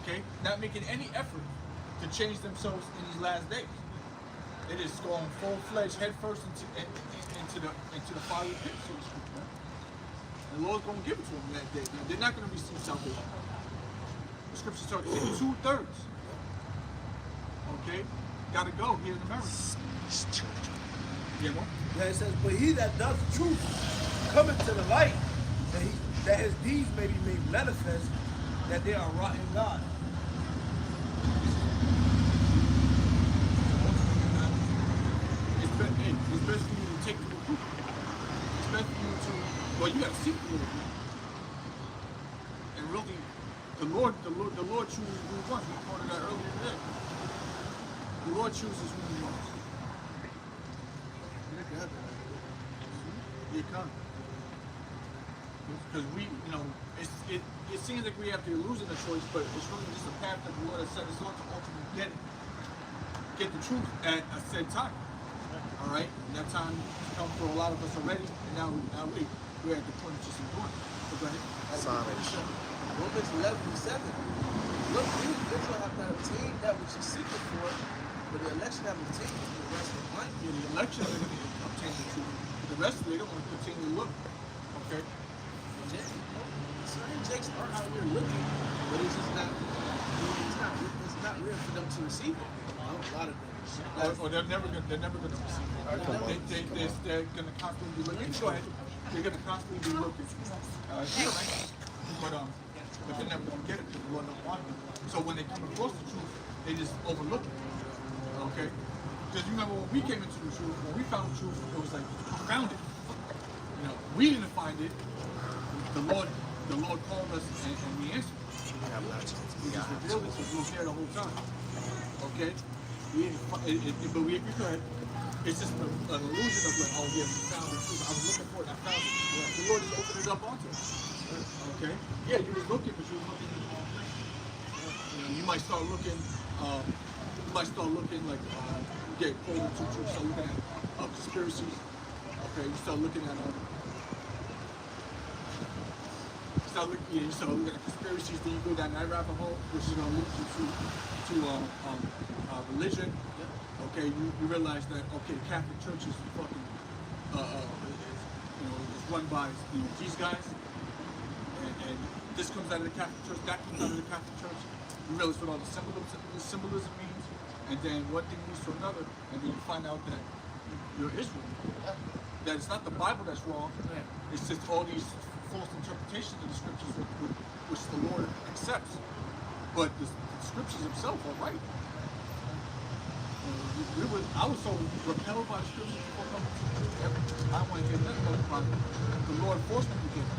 Speaker 1: Okay? Not making any effort to change themselves in these last days. It is going full-fledged headfirst into the fire pit, so to speak, man. And the Lord's going to give it to them that day. They're not going to receive salvation. The scripture starts saying 2/3. Okay? Gotta go here in America. Yeah, what?
Speaker 2: Yeah, it says, but he that does the truth cometh to the light, that his deeds may be made manifest, that they are wrought in God.
Speaker 1: It's best for you to take the truth. It's best for you to, well, you gotta seek the Lord. And really, the Lord chooses who he wants. We quoted that earlier today. The Lord chooses who he wants. You come. Because we, it seems like we have the illusion of choice, but it's really just a path that the Lord has set us on to ultimately get the truth at a set time. All right, and that time has come for a lot of us already, and now we're at the point of just enduring. So go ahead.
Speaker 2: Romans 11:7. Look, you Israel have not obtained that which is seeking for, but the election have obtained it, the rest of life.
Speaker 1: Yeah, the election is going to obtain the truth. The rest of it, they're going to continue to look. Okay.
Speaker 2: Certain jakes are out here looking, but it's just not. It's not real for them to receive it. A lot of them.
Speaker 1: Or they're never going to receive it. They're going to constantly be looking. Go ahead. They're going to constantly be looking. But they're never going to get it because the Lord don't want it. So when they come across the truth, they just overlook it. Okay? Because you remember when we came into the truth, when we found the truth, it was like, we found it. We didn't find it. The Lord called us and we answered. We just revealed it to we were there the whole time. Okay? But we could. It's just an illusion of like, oh yeah, we found the truth. I was looking for it, I found it. Yeah. The Lord just opened it up onto us. Okay? Yeah, you was looking, but you was looking in the wrong place. You might start looking, like, you get pulled into truth, start looking at conspiracies. Okay, you start looking at conspiracies, then you go down that rabbit hole, which is going to lead you to religion. Okay, you realize that, okay, Catholic Church is fucking, is run by these guys, and this comes out of the Catholic Church, that comes out of the Catholic Church. You realize what all the symbolism means, and then one thing leads to another, and then you find out that you're Israel. That it's not the Bible that's wrong, it's just all these false interpretations of the scriptures which the Lord accepts. But the scriptures themselves are right. I was so repelled by the scriptures before coming to the truth. I don't want to hear nothing about it. The Lord forced me to get it.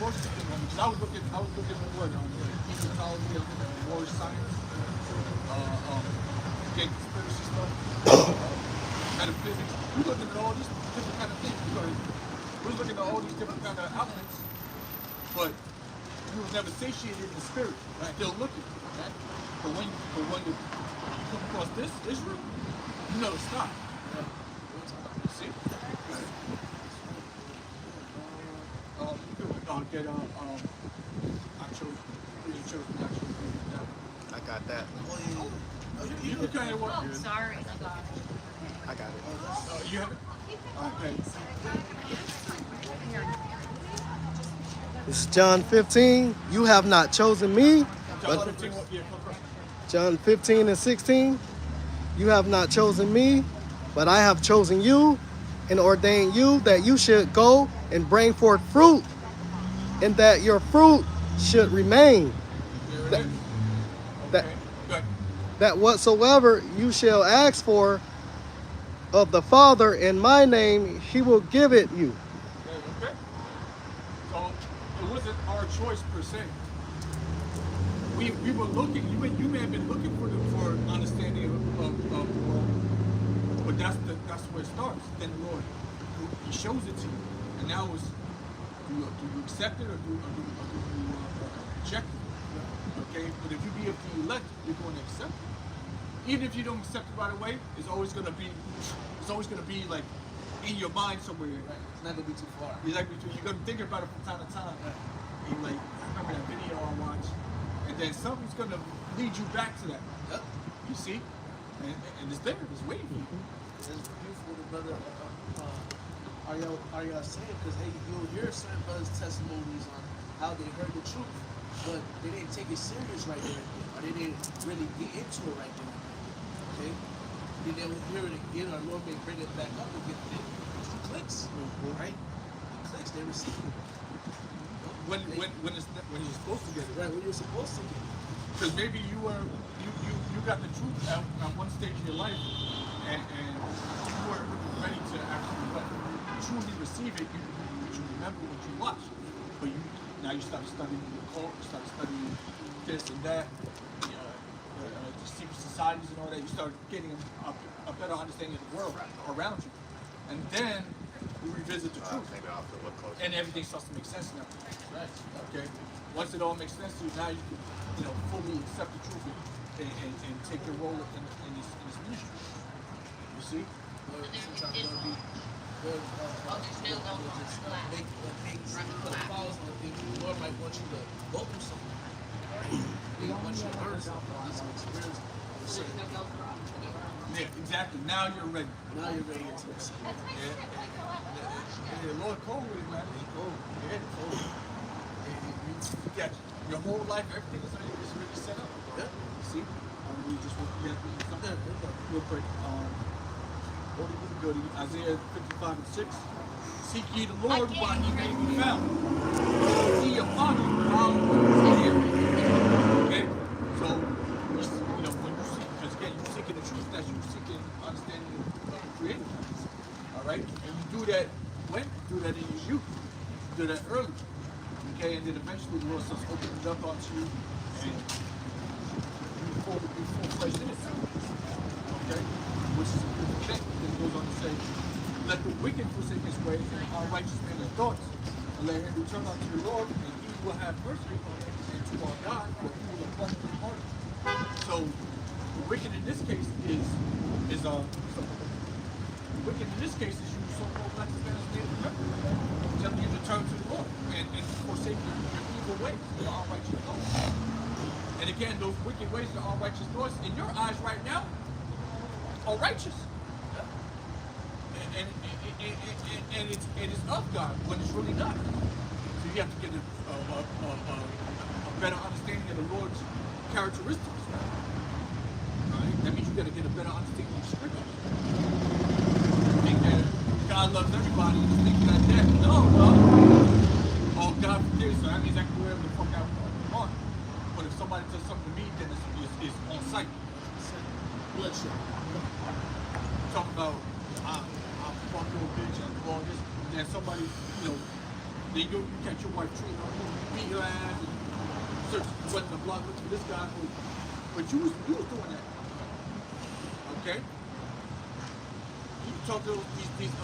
Speaker 1: Forced me to get it. Because I was looking at what? Egyptology, war science, getting conspiracy stuff, metaphysics. We looking at all these different kind of things. We're looking at all these different kind of outlets, but we was never satiated in the spirit. Right? Still looking. Right? But when you come across this Israel, you know to stop. You see? You could
Speaker 4: I got that.
Speaker 1: You can kind of work.
Speaker 5: Oh, sorry.
Speaker 4: I got it.
Speaker 1: You have it? Okay.
Speaker 6: This is John 15. You have not chosen me.
Speaker 1: John 15, yeah,
Speaker 6: John 15 and 16. You have not chosen me, but I have chosen you and ordained you that you should go and bring forth fruit, and that your fruit should remain.
Speaker 1: There it is.
Speaker 6: That,
Speaker 1: Okay, good.
Speaker 6: that whatsoever you shall ask for of the Father in my name, he will give it you.
Speaker 1: Okay. So it wasn't our choice per se. We were looking. You may have been looking for understanding of the world, but that's where it starts. Then the Lord, He shows it to you, and now it's do you accept it or do you reject it? Okay. But if you be of the elect, you're going to accept it. Even if you don't accept it right away, it's always going to be It's always gonna be like in your mind somewhere.
Speaker 2: It's not gonna be too far.
Speaker 1: Exactly. You're gonna think about it from time to time. And you're like, I remember that video I watched, and then something's gonna lead you back to that.
Speaker 2: Yep.
Speaker 1: You see, and it's there. It's waiting for you.
Speaker 2: It's beautiful, the brother. Are y'all saying? Because hey, you'll hear certain brothers' testimonies on how they heard the truth, but they didn't take it serious right there, or they didn't really get into it right there. Okay. Then they will hear it again, or Lord may bring it back up again. It clicks, right? It clicks. They receive it.
Speaker 1: When you're supposed to get it.
Speaker 2: Right, when you're supposed to get it.
Speaker 1: Because maybe you got the truth at one stage in your life, and you weren't ready to actually truly receive it. You remember what you watched, but now you start studying the cult, you start studying this and that, the secret societies and all that. You start getting a better understanding of the world around you, and then you revisit the truth,
Speaker 4: Maybe I'll have to look closer.
Speaker 1: and everything starts to make sense now.
Speaker 2: Right.
Speaker 1: Okay. Once it all makes sense to you, now you can, fully accept the truth and take your role in this ministry. You see?
Speaker 2: Or sometimes it'll be good. Just make things put a pause on things. The Lord might want you to go through something. He wants you to learn something, get some experience.
Speaker 1: Yeah, exactly. Now you're ready.
Speaker 2: Now you're ready to receive.
Speaker 1: Yeah, the Lord called with it, man.
Speaker 2: He cold.
Speaker 1: Yeah, cold. You got your whole life, everything is already set up.
Speaker 2: Yeah.
Speaker 1: You see? We just want to get something real quick. Go to Isaiah 55 and 6. Seek ye the Lord while he may be found. Seek ye upon him while he is near. Okay? So, when you seek, because again, you're seeking the truth, that's you seeking understanding of the Creator. All right? And you do that when? You do that in your youth. You do that early. Okay? And then eventually the Lord starts opening it up onto you, and you full-fledged in it. Okay? Which is a good thing. Then it goes on to say, let the wicked forsake his ways, and our righteous man his thoughts. And let him return unto the Lord, and he will have mercy on him, and to our God, for he will apply his heart. So, the wicked in this case is the wicked in this case is you so-called righteous man his thoughts. Telling you to turn to the Lord, and forsake your evil ways, your unrighteous thoughts. And again, those wicked ways, the unrighteous thoughts, in your eyes right now, are righteous. And it's of God when it's really not. So you have to get a better understanding of the Lord's characteristics. Right? That means you got to get a better understanding of Scripture. You think that God loves everybody and just think like that. No. Oh, God forgives, so that means I can do whatever the fuck I want. But if somebody does something to me, then it's on sight.
Speaker 2: Bloodshed.
Speaker 1: Talk about I'll fuck your bitch and do all this, and then somebody, you catch your wife treating her, you beat her ass, and search the block, look for this guy, but you was doing that. Okay? You can talk to these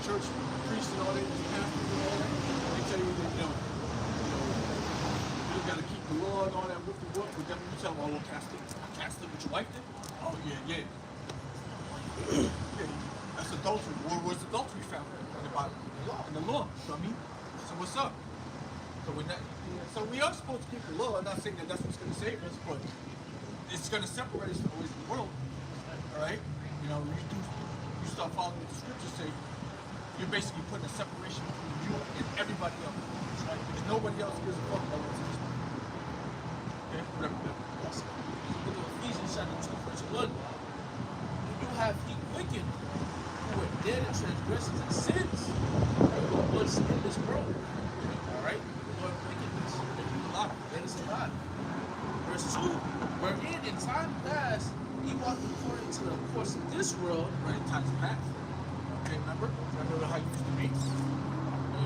Speaker 1: church priests and all that, these pastors and all that. They tell you that you gotta keep the law and all that with the book, but then you tell them, oh, well, can't sleep with your wife then? Oh yeah. That's adultery. Where was adultery found in the Bible? In the law. So what's up? So we are supposed to keep the law. I'm not saying that that's what's going to save us, but it's going to separate us from the world. All right? You start following what the scriptures say. You're basically putting a separation between you and everybody else. Right? Because nobody else gives a fuck about what's in this book. Okay? Whatever.
Speaker 2: Yes. Look at Ephesians chapter 2, verse 1. You have he wicked who were dead in transgressions and sins once in this world. Alright? Lord wickedness. That is a lot. Verse 2. Wherein in time past he walked according to the course of this world.
Speaker 1: Right, in times past. Okay, remember how you used to be?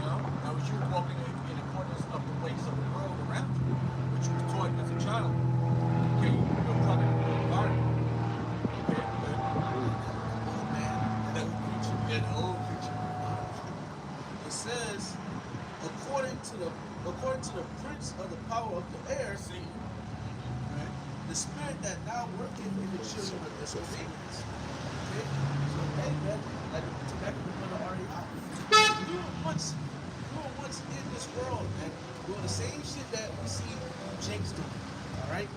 Speaker 1: Now was you walking in accordance of the ways of the world around you, which you were taught as a child. Okay, you're probably in the environment. An old preacher.
Speaker 2: It says, according to the prince of the power of the air,
Speaker 1: See, right?
Speaker 2: the spirit that now worketh in the children of disobedience. Okay? So, hey, man, like to back up with already out. You were once in this world, man, doing the same shit that we see Jake's doing. All right?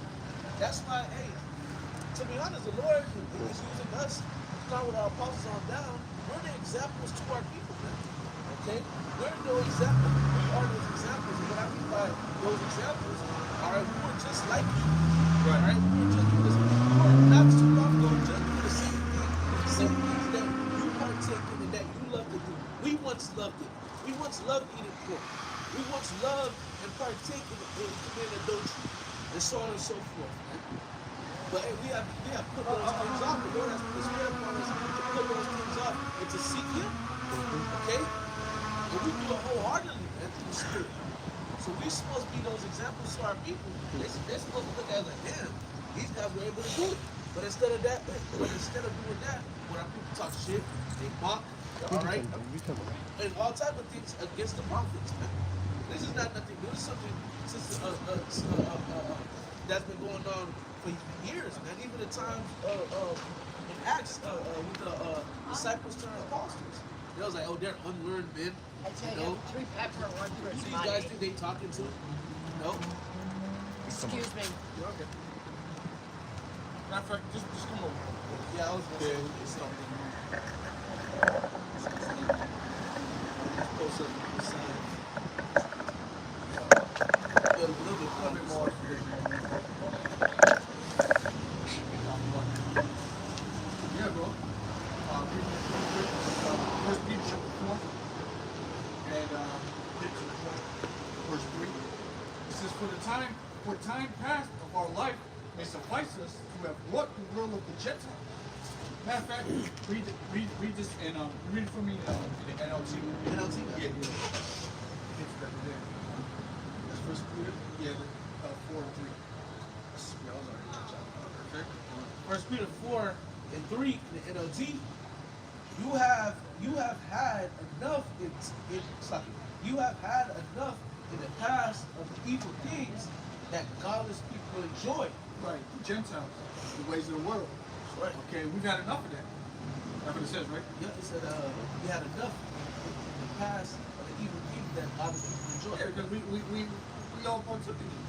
Speaker 2: That's why, hey, to be honest, the Lord is using us, start with our apostles on down. We're the examples to our people, man. Okay? We're no example. We are those examples. And what I mean by those examples, all right, we were just like you. Right. All right? We were just doing this. We were not too long ago just doing the same thing. The same things that you partake in and that you love to do. We once loved it. We once loved eating pork. We once loved and partake in committing adultery. And so on and so forth, man. But hey, we have put those things off. The Lord has put His Spirit upon us to put those things off and to seek Him. Okay? And we do it wholeheartedly, man, through the Spirit. So we're supposed to be those examples to our people. They're supposed to look at it like, damn, these guys were able to do it. But instead of doing that, when our people talk shit, they mock, all right? And all type of things against the prophets, man. This is not nothing new. This is something that's been going on for years, man. Even the times in Acts with the disciples turned apostles. They was like, oh, they're unlearned men.
Speaker 5: I tell you, 3 pepper, 1
Speaker 2: Who
Speaker 5: for
Speaker 2: these
Speaker 5: money.
Speaker 2: guys think they talking to? No.
Speaker 5: Excuse me.
Speaker 1: You're okay. Matter of fact, just come over.
Speaker 2: Yeah, I was gonna say
Speaker 1: It's something.
Speaker 2: close up to the side. A little bit more.
Speaker 1: Yeah, bro. First Peter chapter 4, and get to the point, verse 3. It says, for time past of our life may suffice us to have wrought the will of the Gentiles. Matter of fact, read this and read it for me in the NLT.
Speaker 2: NLT?
Speaker 1: Yeah. It's right there. That's First Peter. Yeah, 4 and 3. Yeah, I was already in that chapter. Okay.
Speaker 2: First Peter 4 and 3 in the NLT. You have had enough you have had enough in the past of the evil things that godless people enjoy.
Speaker 1: Right, the Gentiles, the ways of the world.
Speaker 2: Right.
Speaker 1: Okay, we've had enough of that. That's what it says, right?
Speaker 2: Yeah, it said we had enough in the past of the evil things that godless people enjoy.
Speaker 1: Yeah, because we all partook in it.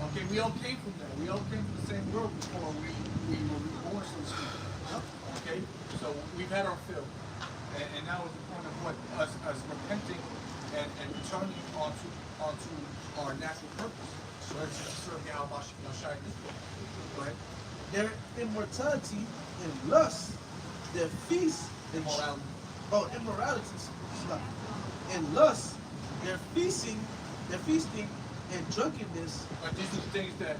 Speaker 1: Okay, we all came from that. We all came from the same world before we were born, so to speak. Okay, so we've had our fill. And now is the point of what us repenting and returning onto our natural purpose. So it's to serve Yahweh Shai this way. Go ahead.
Speaker 2: Their immortality and lust, their feast and immorality, and lust, their feasting and drunkenness.
Speaker 1: But these are the things that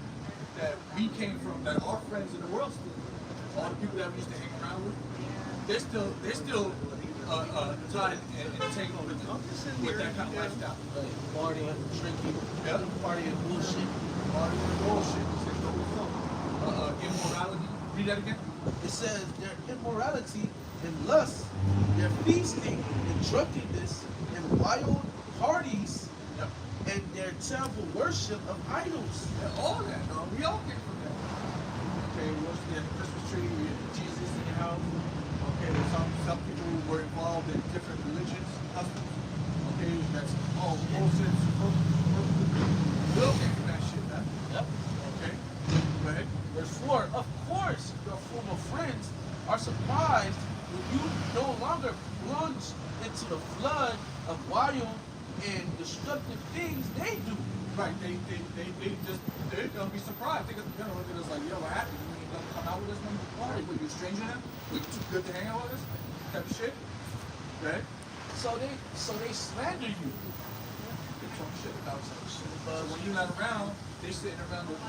Speaker 1: we came from, that our friends in the world still, all the people that we used to hang around with, they're still tied and tangled with that kind of lifestyle.
Speaker 2: Partying, drinking,
Speaker 1: Yeah.
Speaker 2: partying, bullshit.
Speaker 1: Bullshit. Immorality. Read that again.
Speaker 2: It says their immorality and lust, their feasting and drunkenness and wild parties,
Speaker 1: Yep.
Speaker 2: and their terrible worship of idols.
Speaker 1: Yeah, all that, dog. We all came from that. Okay, we also had the Christmas tree, we had Jesus in your house. Okay, there's some people who were involved in different religions, customs. Okay, that's all bullshit. We all came from that shit, man.
Speaker 2: Yep.
Speaker 1: Okay, go ahead.
Speaker 2: Verse 4, of course, your former friends are surprised when you no longer plunge into the flood of wild and destructive things they do.
Speaker 1: Right, they're gonna be surprised. They're gonna look at us like, yo, what happened? You ain't gonna come out with us no more? What, you a stranger now? We too good to hang out with us? Type of shit. Right?
Speaker 2: So they slander you.
Speaker 1: They talk shit about some shit. But when you're not around, they sitting around the long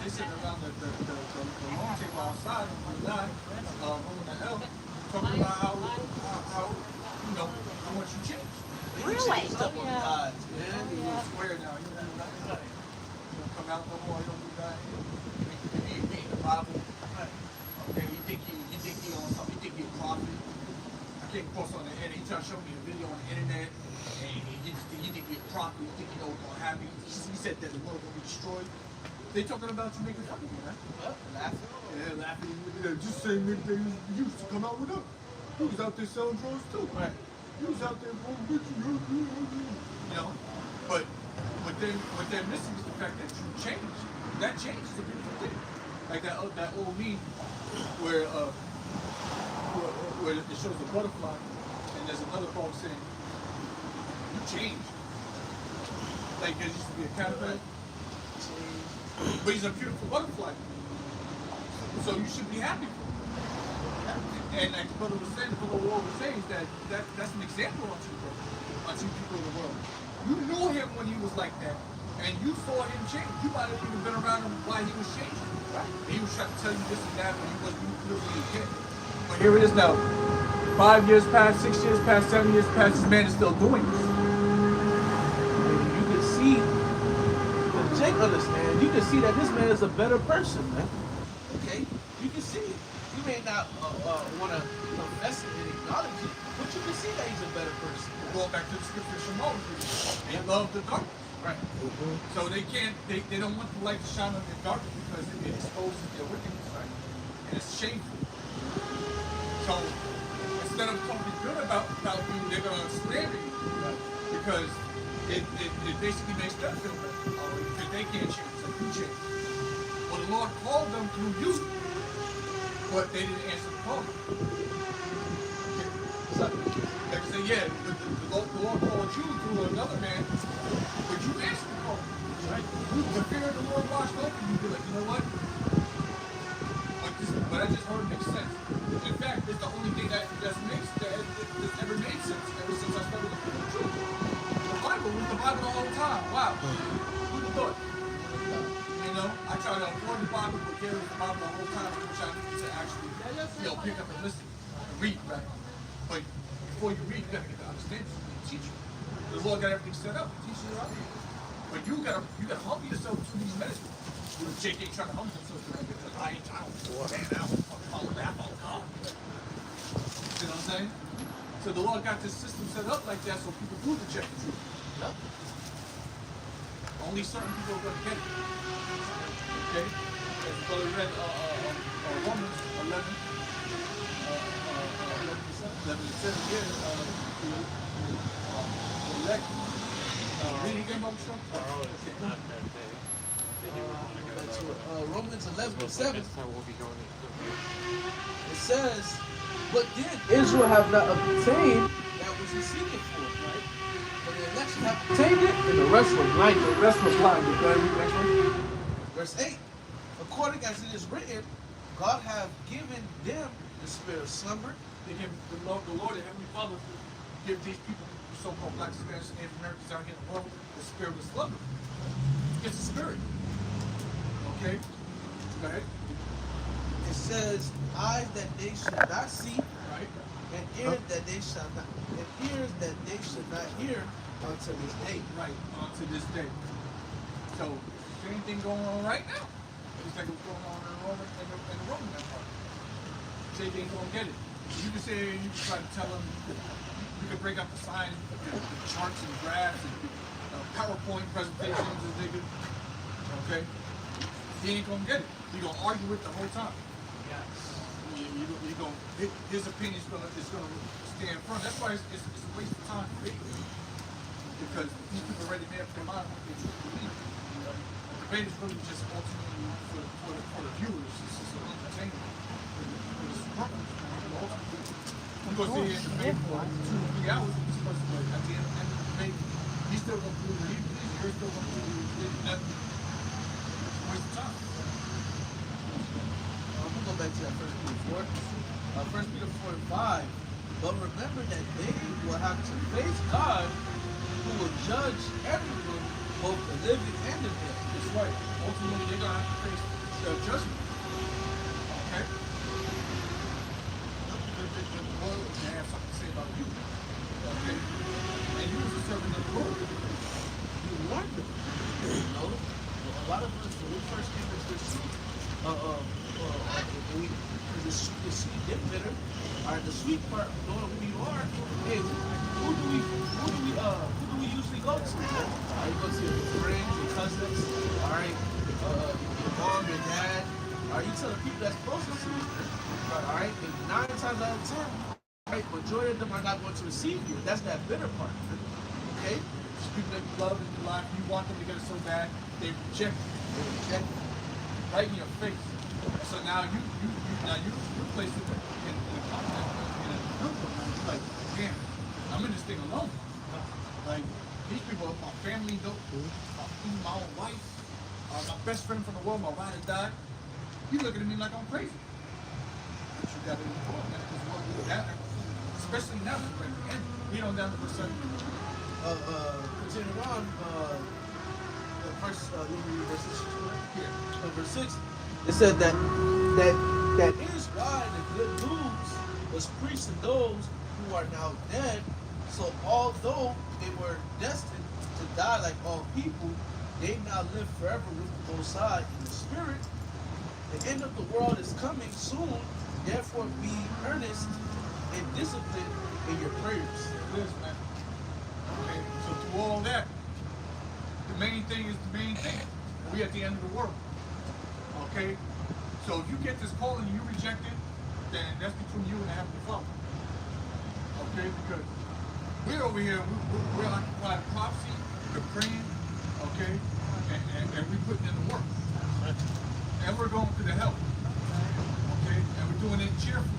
Speaker 1: table outside on the line, rolling the hell, talking about how how much you changed.
Speaker 5: Really?
Speaker 2: Step on God's, man.
Speaker 1: You swear now, you don't do nothing. You don't come out no more, you don't do nothing. You read the Bible. Okay, you think you on something, you think you're a prophet. I came across on the internet, he tried to show me a video on the internet, and you think you're a prophet, you think you know what's gonna happen. He said that the world will be destroyed. They talking about you making fun of you, man.
Speaker 2: Well, laughing.
Speaker 1: Yeah, laughing. Just saying they used to come out with us. You was out there selling drugs too.
Speaker 2: Right.
Speaker 1: You was out there going, you know. But what they're missing is the fact that you change. That change is a beautiful thing. Like that old meme where it shows a butterfly and there's another poem saying, "You changed." Like there used to be a caterpillar, but he's a beautiful butterfly. So you should be happy for him. And like the brother was saying, the brother Ward was saying, is that's an example onto people in the world. You knew him when he was like that, and you saw him change. You might have even been around him while he was changing. Right? And he was trying to tell you this and that, but he wasn't really getting it. But here it is now. 5 years passed, 6 years passed, 7 years passed. This man is still doing this.
Speaker 2: You can see, but Jake understand. You can see that this man is a better person, man. Okay, you can see it. You may not want to confess it and acknowledge it, but you can see that he's a better person.
Speaker 1: Going back to the scripture of Shimon, they love the darkness.
Speaker 2: Right.
Speaker 1: So they don't want the light to shine on their darkness because it exposes their wickedness, right? And it's shameful. So instead of talking good about you, they're gonna slander you, right? Because it basically makes them feel better. Because they can't change, like you change. Well, the Lord called them through you, but they didn't answer the call. So, like I said, yeah, the Lord called you through another man, but you answered the call, right? The fear of the Lord washed over you. You're like, you know what? But I just heard it makes sense. In fact, it's the only thing that's ever made sense ever since I started looking at the truth. The Bible was the Bible the whole time. Wow. Who'd have thought? You know, I try to avoid the Bible, but carry the Bible the whole time, which I need to actually, pick up and listen and read, right? But before you read, you gotta get the understanding. Teach you. The Lord got everything set up. Teach you out here. But you gotta humble yourself to these ministries. You know, Jake ain't trying to humble himself to that because I ain't trying to follow that, follow God. You know what I'm saying? So the Lord got this system set up like that so people do reject the truth. Yep. Only certain people are gonna get it. Okay? As the brother read Romans 11. 11 to 7 years, elect. Read again, Brother Trump.
Speaker 2: Romans 11:7. It says, "But did Israel have not obtained that which he seeking for?" Right? But the election have obtained it, and the rest were blinded.
Speaker 1: The rest was blind. Go ahead, read the next one.
Speaker 2: Verse 8. According as it is written, God hath given them the spirit of slumber.
Speaker 1: They give the Lord, the Heavenly Father, give these people, so-called Black, Spanish, and Native Americans out here in the world, the spirit of slumber. It's a spirit. Okay? Go ahead.
Speaker 2: It says, eyes that they should not see,
Speaker 1: Right?
Speaker 2: and ears that they shall not, and ears that they should not hear unto this day.
Speaker 1: Right, on to this day. So, is there anything going on right now? It's like what's going on in the Roman Empire. Say they ain't gonna get it. You can say, you can try to tell them, you can break up the signs, the charts and graphs and PowerPoint presentations as they do. Okay? He ain't gonna get it. You're gonna argue with the whole time. You gonna, his opinion is gonna stand in front. That's why it's a waste of time for me. Because these people are already made up their mind what they truly believe. The debate is really just ultimately for the viewers. It's just an entertainment. It's purpose. I'm going to sit here and debate for 2 or 3 hours with this person, but at the end of the debate, he's still going to believe what he believes, you're still going to believe what you believe. That's a waste of time.
Speaker 2: We'll go back to that 1 Peter 4. 1 Peter 4 and 5. But remember that they will have to face God, who will judge everyone, both the living and the dead.
Speaker 1: That's right. Ultimately, they're going to have to face judgment. Okay? The Lord may have something to say about you. Okay? And you was a servant of the Lord.
Speaker 2: You learned it. You know? A lot of us, when we first came into this truth, the sweet get bitter. Alright, the sweet part, knowing who you are, is who do we usually go to? Alright, you go to your friends, your cousins, alright, your mom, your dad. Alright, you tell the people that's closest to you. Alright, and 9 times out of 10, right, majority of them are not going to receive you. That's that bitter part. Okay?
Speaker 1: These people that you love in your life, you want them to get it so bad, they reject you.
Speaker 2: They reject you.
Speaker 1: Right in your face. So now you place it in a context, in a group of them. Like, damn, I'm in this thing alone. Like, these people, my family, my own wife, my best friend from the world, my ride or die. You looking at me like I'm crazy. But you got to report, man, because what we have, especially now, right? And we don't down to percent.
Speaker 2: Continue on. Verse 6.
Speaker 1: Yeah.
Speaker 2: Verse 6. It said that is why the good news was preached to those who are now dead. So although they were destined to die like all people, they now live forever with the Most High in the Spirit. The end of the world is coming soon. Therefore, be earnest and disciplined in your prayers.
Speaker 1: It is, man. Okay, so through all that, the main thing is the main thing. We at the end of the world. Okay? So if you get this call and you reject it, then that's between you and the Heavenly Father. Okay? Because we're over here, we're occupying prophecy, we're praying, okay? And we're putting in the work. And we're going to the help. Okay? And we're doing it cheerfully.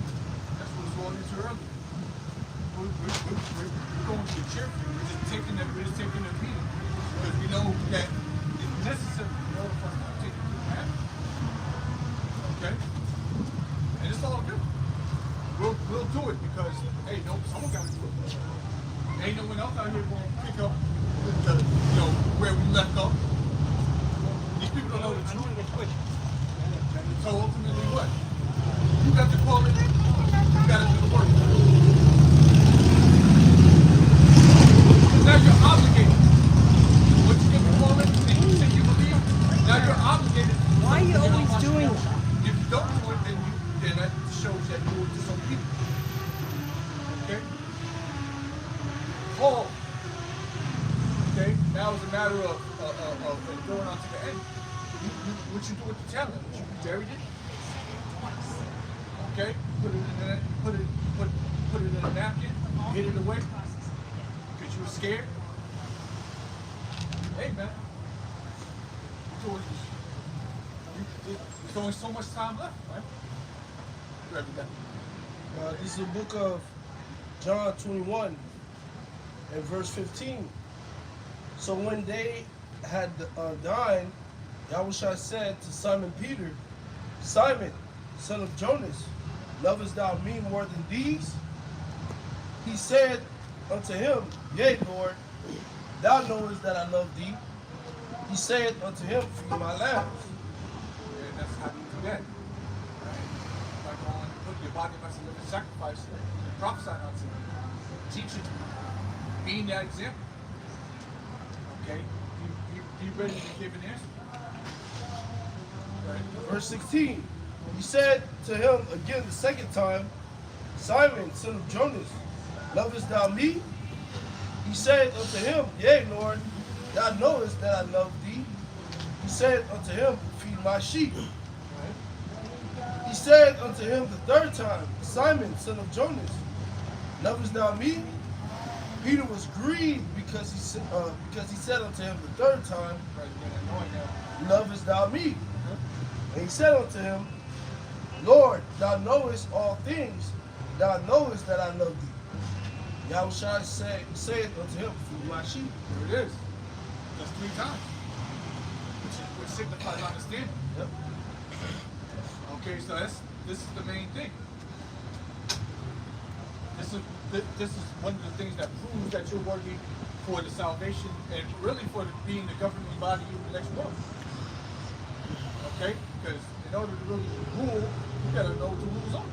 Speaker 1: That's what it's all into earlier. We're going to it cheerfully. We're just taking the beating. Because we know that it's necessary in order for us to take it to the man. Okay? And it's all good. We'll do it because, hey, no, someone got to do it. Ain't no one else out here going to pick up the, where we left off. These people don't know the truth. So ultimately what? You got to call it in. You got to do the work. Now you're obligated. What you get before it, and you say you believe, now you're obligated.
Speaker 7: Why are you always doing that?
Speaker 1: If you don't do it, then that shows that you were disobedient. Okay? Paul. Okay? Now it's a matter of going on to the end. What you do with the talent? You buried it. Okay? Put it in a napkin, hid it away. Because you were scared. Hey man. There's only so much time left, right? You're ready to
Speaker 2: This is the book of John 21 and verse 15. So when they had dined, Yahushua said to Simon Peter, Simon, son of Jonas, lovest thou me more than these? He said unto him, Yea, Lord, thou knowest that I love thee. He said unto him, Feed my lambs.
Speaker 1: And that's how you do that. Right? Like on put your body as a living sacrifice and prophesying unto you. Teaching you. Being that example. Okay? Be ready to give an answer. Right?
Speaker 2: Verse 16. He said to him again the second time, Simon, son of Jonas, lovest thou me? He said unto him, Yea, Lord, thou knowest that I love thee. He said unto him, Feed my sheep. He said unto him the third time, Simon, son of Jonas, lovest thou me? Peter was grieved because he said unto him the third time, Lovest thou me? And he said unto him, Lord, thou knowest all things, thou knowest that I love thee. Yahushua said unto him, Feed my sheep.
Speaker 1: There it is. That's 3 times. Which signifies understanding.
Speaker 2: Yep.
Speaker 1: Okay, so this is the main thing. This is one of the things that proves that you're worthy for the salvation and really for being the governing body of the next world. Okay? Because in order to really rule, you gotta know what the rules are.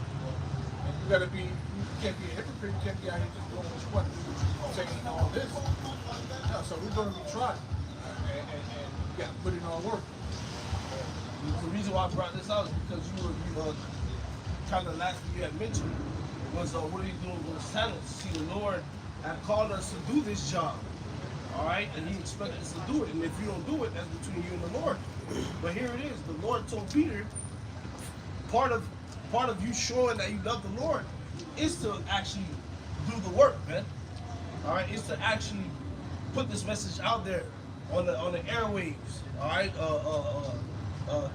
Speaker 1: And you can't be a hypocrite, you can't be out here just doing what you want to do, saying all this. No, so we're gonna be tried. And you gotta put in our work.
Speaker 2: The reason why I brought this out is because you kind of last thing you had mentioned was what are you doing with those talents? See, the Lord had called us to do this job, all right, and He expects us to do it. And if you don't do it, that's between you and the Lord. But here it is. The Lord told Peter, part of you showing that you love the Lord is to actually do the work, man. All right, it's to actually put this message out there on the airwaves. All right,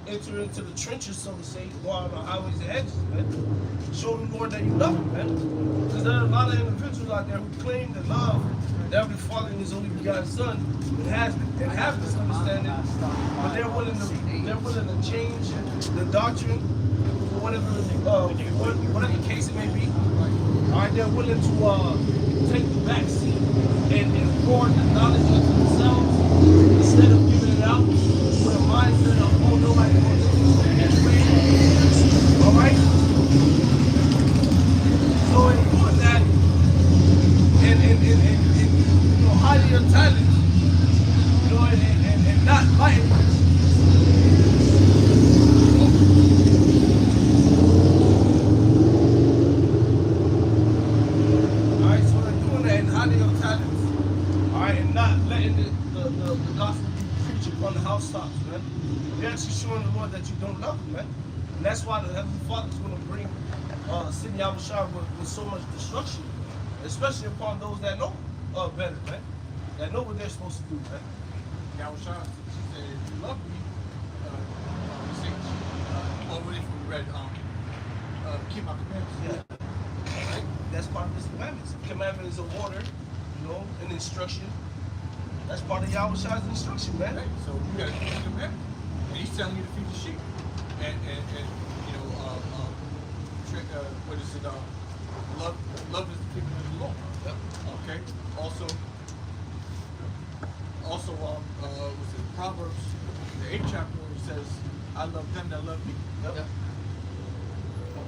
Speaker 2: enter into the trenches, so to say, go out on the highways and hedges, man. Show the Lord that you love him, man. Because there are a lot of individuals out there who claim to love the Heavenly Father and His only begotten Son, and have this understanding, but they're willing to change the doctrine for whatever the case it may be. All right, they're willing to take the back seat and pour the knowledge into themselves instead of giving it out with a mindset of, oh, nobody wants to anyway. All right? So in doing that, and hiding your talents, and not fighting. Alright, so in doing that and hiding your talents, alright, and not letting the gospel be preached upon the housetops, man. You're actually showing the Lord that you don't love him, man. And that's why the Heavenly Father is going to bring Sydney Abishai with so much destruction, especially upon those that know better, man. That know what they're supposed to do, man.
Speaker 1: Yahusha, she said, if you love me, already we read, keep my commandments.
Speaker 2: Yeah. Right? That's part of his commandments. Commandment is a order, an instruction. That's part of Yahushua's instruction, man.
Speaker 1: Right. So you got to keep the commandment. And he's telling you to feed the sheep. And what is it? Love is the keeping of the law.
Speaker 2: Yep.
Speaker 1: Okay. Also, was it Proverbs, the 8th chapter, where he says, "I love them that love me."
Speaker 2: Yep.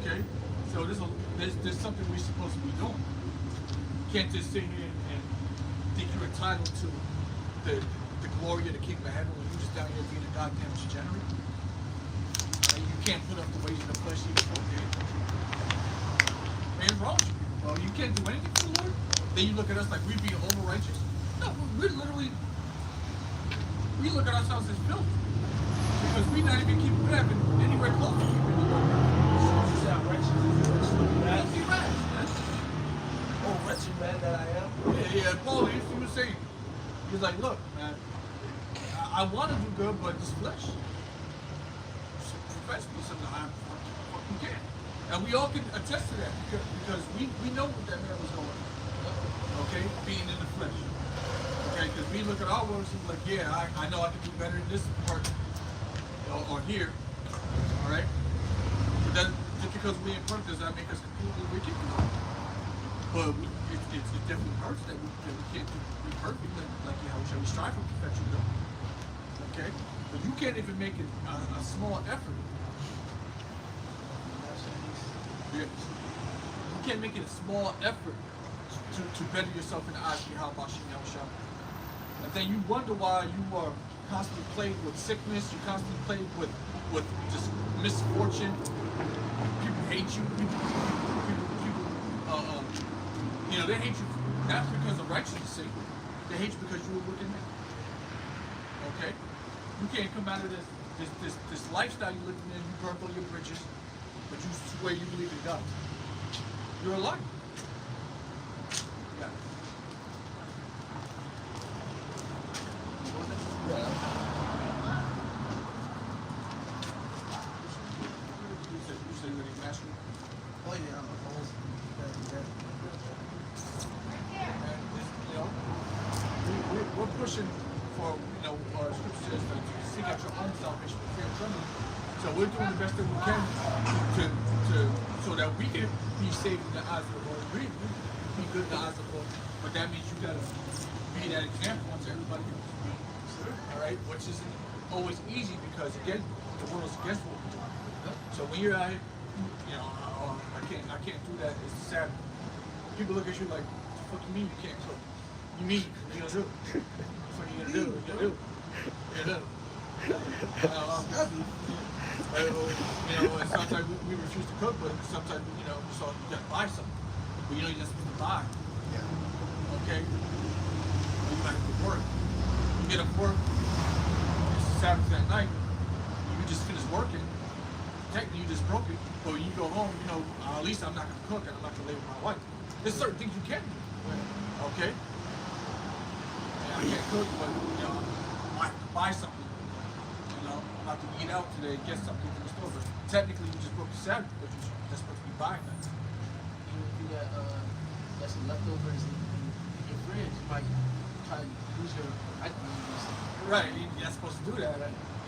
Speaker 1: Okay. So there's something we're supposed to be doing. You can't just sit here and think you're entitled to the glory of the kingdom of heaven when you're just down here being a goddamn degenerate. You can't put up the ways of the flesh even for a day. Man, wrong. Well, you can't do anything for the Lord. Then you look at us like we're being over righteous. No, we look at ourselves as filth because we're not even keeping heaven anywhere close to keeping the Lord. Filthy rags, man.
Speaker 2: Oh, wretched man that I am.
Speaker 1: Yeah. Paul, he was saying, he's like, look, man, I want to do good, but this flesh profess me something I fucking can't. And we all can attest to that because we know what that man was going. Okay, being in the flesh. Okay, because we look at our works and be like, yeah, I know I can do better in this part or here. All right, but that, just because we're imperfect does not make us completely wicked. But it definitely hurts that we can't be perfect like how we strive for perfection. Okay, but you can't even make it a small effort. You can't make it a small effort to better yourself in the eyes of Yahweh Shah. And then you wonder why you are constantly plagued with sickness, you're constantly plagued with just misfortune. People hate you. They hate you not because of righteousness' sake. They hate you because you're a wicked man. Okay? You can't come out of this lifestyle you're living in, you burn all your bridges, but you swear you believe in God. You're a liar. Yeah. You said you're a master?
Speaker 4: Oh yeah, I'm almost.
Speaker 1: We're pushing for, scripture says to seek out your own salvation with fear and trembling. So we're doing the best that we can so that we can be saved in the eyes of the Lord. We be good in the eyes of the Lord. But that means you gotta be that example unto everybody else. All right, which isn't always easy because again, the world is against what we're doing. So when you're out here, I can't do that. It's sad. People look at you like, what the fuck you mean you can't cook? You mean you gonna do? What are you gonna do? What you gonna do? And sometimes we refuse to cook, but sometimes so you gotta buy something. But you're just supposed to buy.
Speaker 4: Yeah.
Speaker 1: Okay? You might have to work. You get up work, it's Saturday that night, you just finished working, technically you just broke it, but when you go home, at least I'm not gonna cook and I'm not gonna lay with my wife. There's certain things you can do. Okay? And I can't cook, but you know, I have to buy something. You know, I'm about to eat out today, get something from the store. But technically, you just broke the Sabbath, but you're supposed to be buying that.
Speaker 2: Even if you got some leftovers in your fridge, you might try to use your microwave.
Speaker 1: Right, you're not supposed to do that.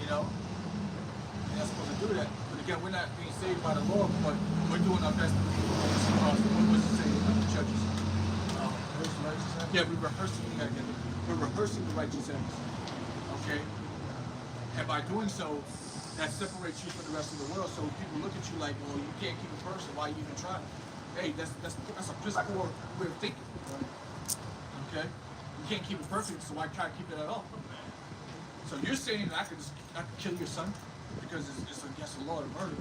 Speaker 1: You know, you're not supposed to do that. But again, we're not being saved by the law, but we're doing our best to be. What was it say about the judges? Yeah, we're rehearsing. We're rehearsing the righteous acts. Okay, and by doing so, that separates you from the rest of the world. So people look at you like, well, you can't keep a person. Why you even try? Hey, that's a piss poor way of thinking. Okay, you can't keep it perfect, so why try to keep it at all? So you're saying that I could kill your son because it's against the law to murder?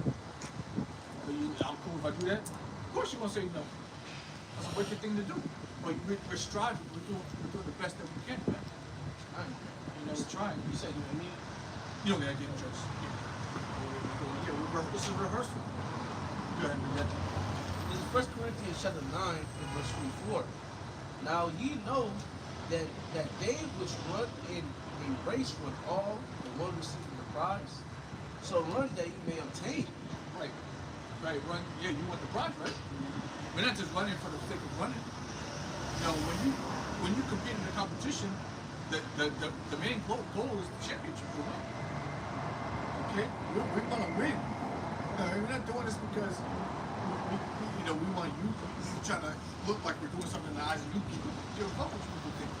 Speaker 1: But I'm cool if I do that? Of course you're gonna say no. That's a wicked thing to do. But we're striving. We're doing the best that we can, man. You know, we're trying.
Speaker 2: You said you know me.
Speaker 1: You don't gotta get in church. This is rehearsal. Go ahead and do that.
Speaker 2: This is 1 Corinthians chapter 9 and verse 24. Now ye know that they which run in a race run all, the one receiving the prize. So run that you may obtain.
Speaker 1: Right. Right, run. Yeah, you want the prize, right? We're not just running for the sake of running. No, when you compete in the competition, the main goal is the championship to win. Okay? We're gonna win. We're not doing this because we want you trying to look like we're doing something in the eyes of you people. You're a couple people think.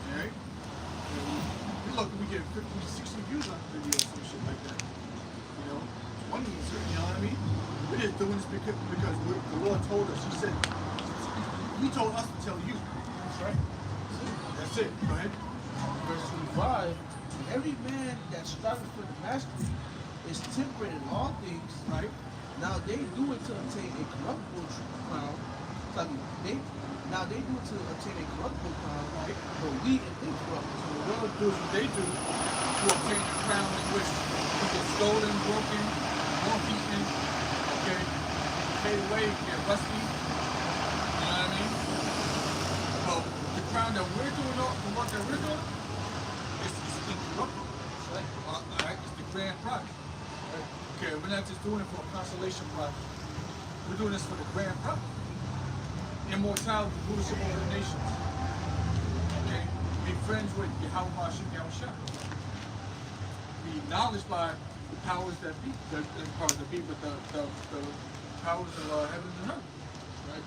Speaker 1: Alright? We look, we get 50, 60 views on the video or some shit like that. You know? 20, you know what I mean? We're just doing this because the Lord told us. He told us to tell you. That's right. That's it. Go ahead.
Speaker 2: Verse 25. Every man that striveth for the mastery is temperate in all things.
Speaker 1: Right.
Speaker 2: Now they do it to obtain a corruptible crown. Now they do it to obtain a corruptible crown,
Speaker 1: Right.
Speaker 2: but we an incorruptible.
Speaker 1: So the world does what they do to obtain the crown in which you get stolen, broken, more beaten, okay, fade away, get rusty. You know what I mean? Well, the crown that we're doing, the work that we're doing, is incorruptible. Right? Alright, it's the grand prize. Right? Okay, we're not just doing it for a consolation prize. We're doing this for the grand prize. Immortality, rulership over the nations. Okay? Be friends with Yahweh Hashem Yahushua. Be acknowledged by the powers that be, but the powers of heaven and earth. Right?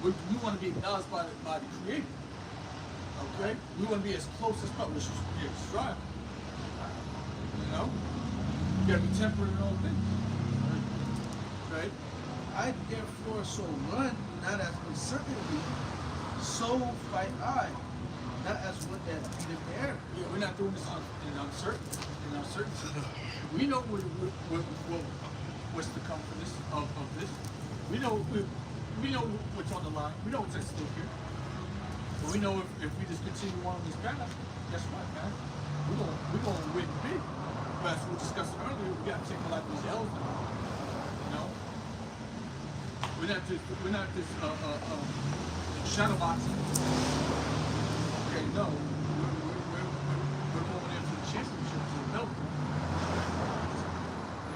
Speaker 1: We want to be acknowledged by the Creator. Okay? We want to be as close as possible. We should strive. You know? You gotta be temperate in all things. Right?
Speaker 2: I therefore so run, not as uncertainly, so fight I, not as one that beateth the air.
Speaker 1: Yeah, we're not doing this in uncertainty. We know what's to come for this of this. We know what's on the line. We know what's at stake here. But we know if we just continue on this path, guess what, man? We're gonna win big. But as we were discussing earlier, we gotta take a lot of these L's now. You know? We're not just shadow boxing. Okay, no. We're going in for the championship, for the belt.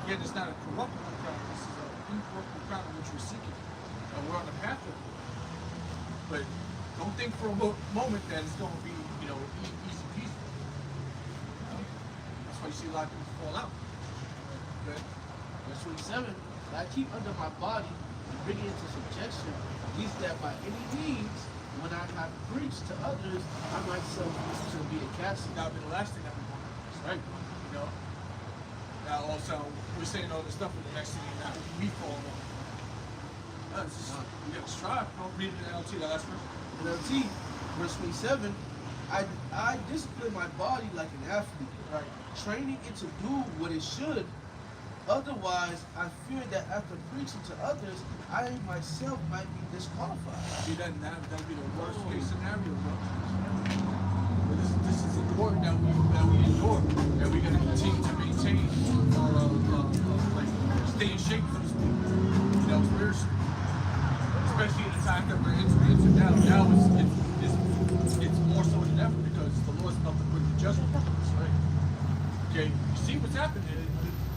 Speaker 1: Again, it's not a corruptible crown. This is an incorruptible crown which we're seeking. And we're on the path of it. But don't think for a moment that it's going to be, easy peasy. That's why you see a lot of people fall out. Okay?
Speaker 2: Verse 27, I keep under my body and bring it into subjection, least that by any means, when I have preached to others, I myself shall be a casting.
Speaker 1: That'll be the last thing that we want. That's right. You know? Now also, we're saying all this stuff, but the next thing now we fall on. We gotta strive. Don't read it in LT, the last verse.
Speaker 2: In LT, verse 27, I discipline my body like an athlete,
Speaker 1: Right.
Speaker 2: training it to do what it should. Otherwise, I fear that after preaching to others, I myself might be disqualified.
Speaker 1: See, that'd be the worst case scenario, bro. But this is important that we endure, that we gotta continue to maintain like stay in shape, so to speak. Spiritually. Especially in the time times that we're into now it's more so than ever because the Lord's about to bring the judgment. Right? Okay, you see what's happening.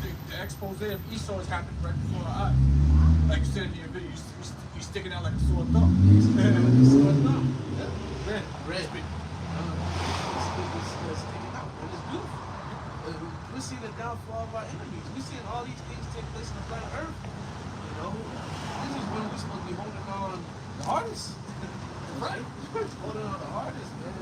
Speaker 1: The expose of Esau is happening right before our eyes. Like you said in your video, he's sticking out like a sore thumb.
Speaker 2: He's like a sore thumb.
Speaker 1: Red.
Speaker 2: Red. It's sticking out. And it's beautiful. We're seeing the downfall of our enemies. We're seeing all these things take place on the planet Earth. You know, this is when we're supposed to be holding on the hardest. Right? Holding on the hardest, man.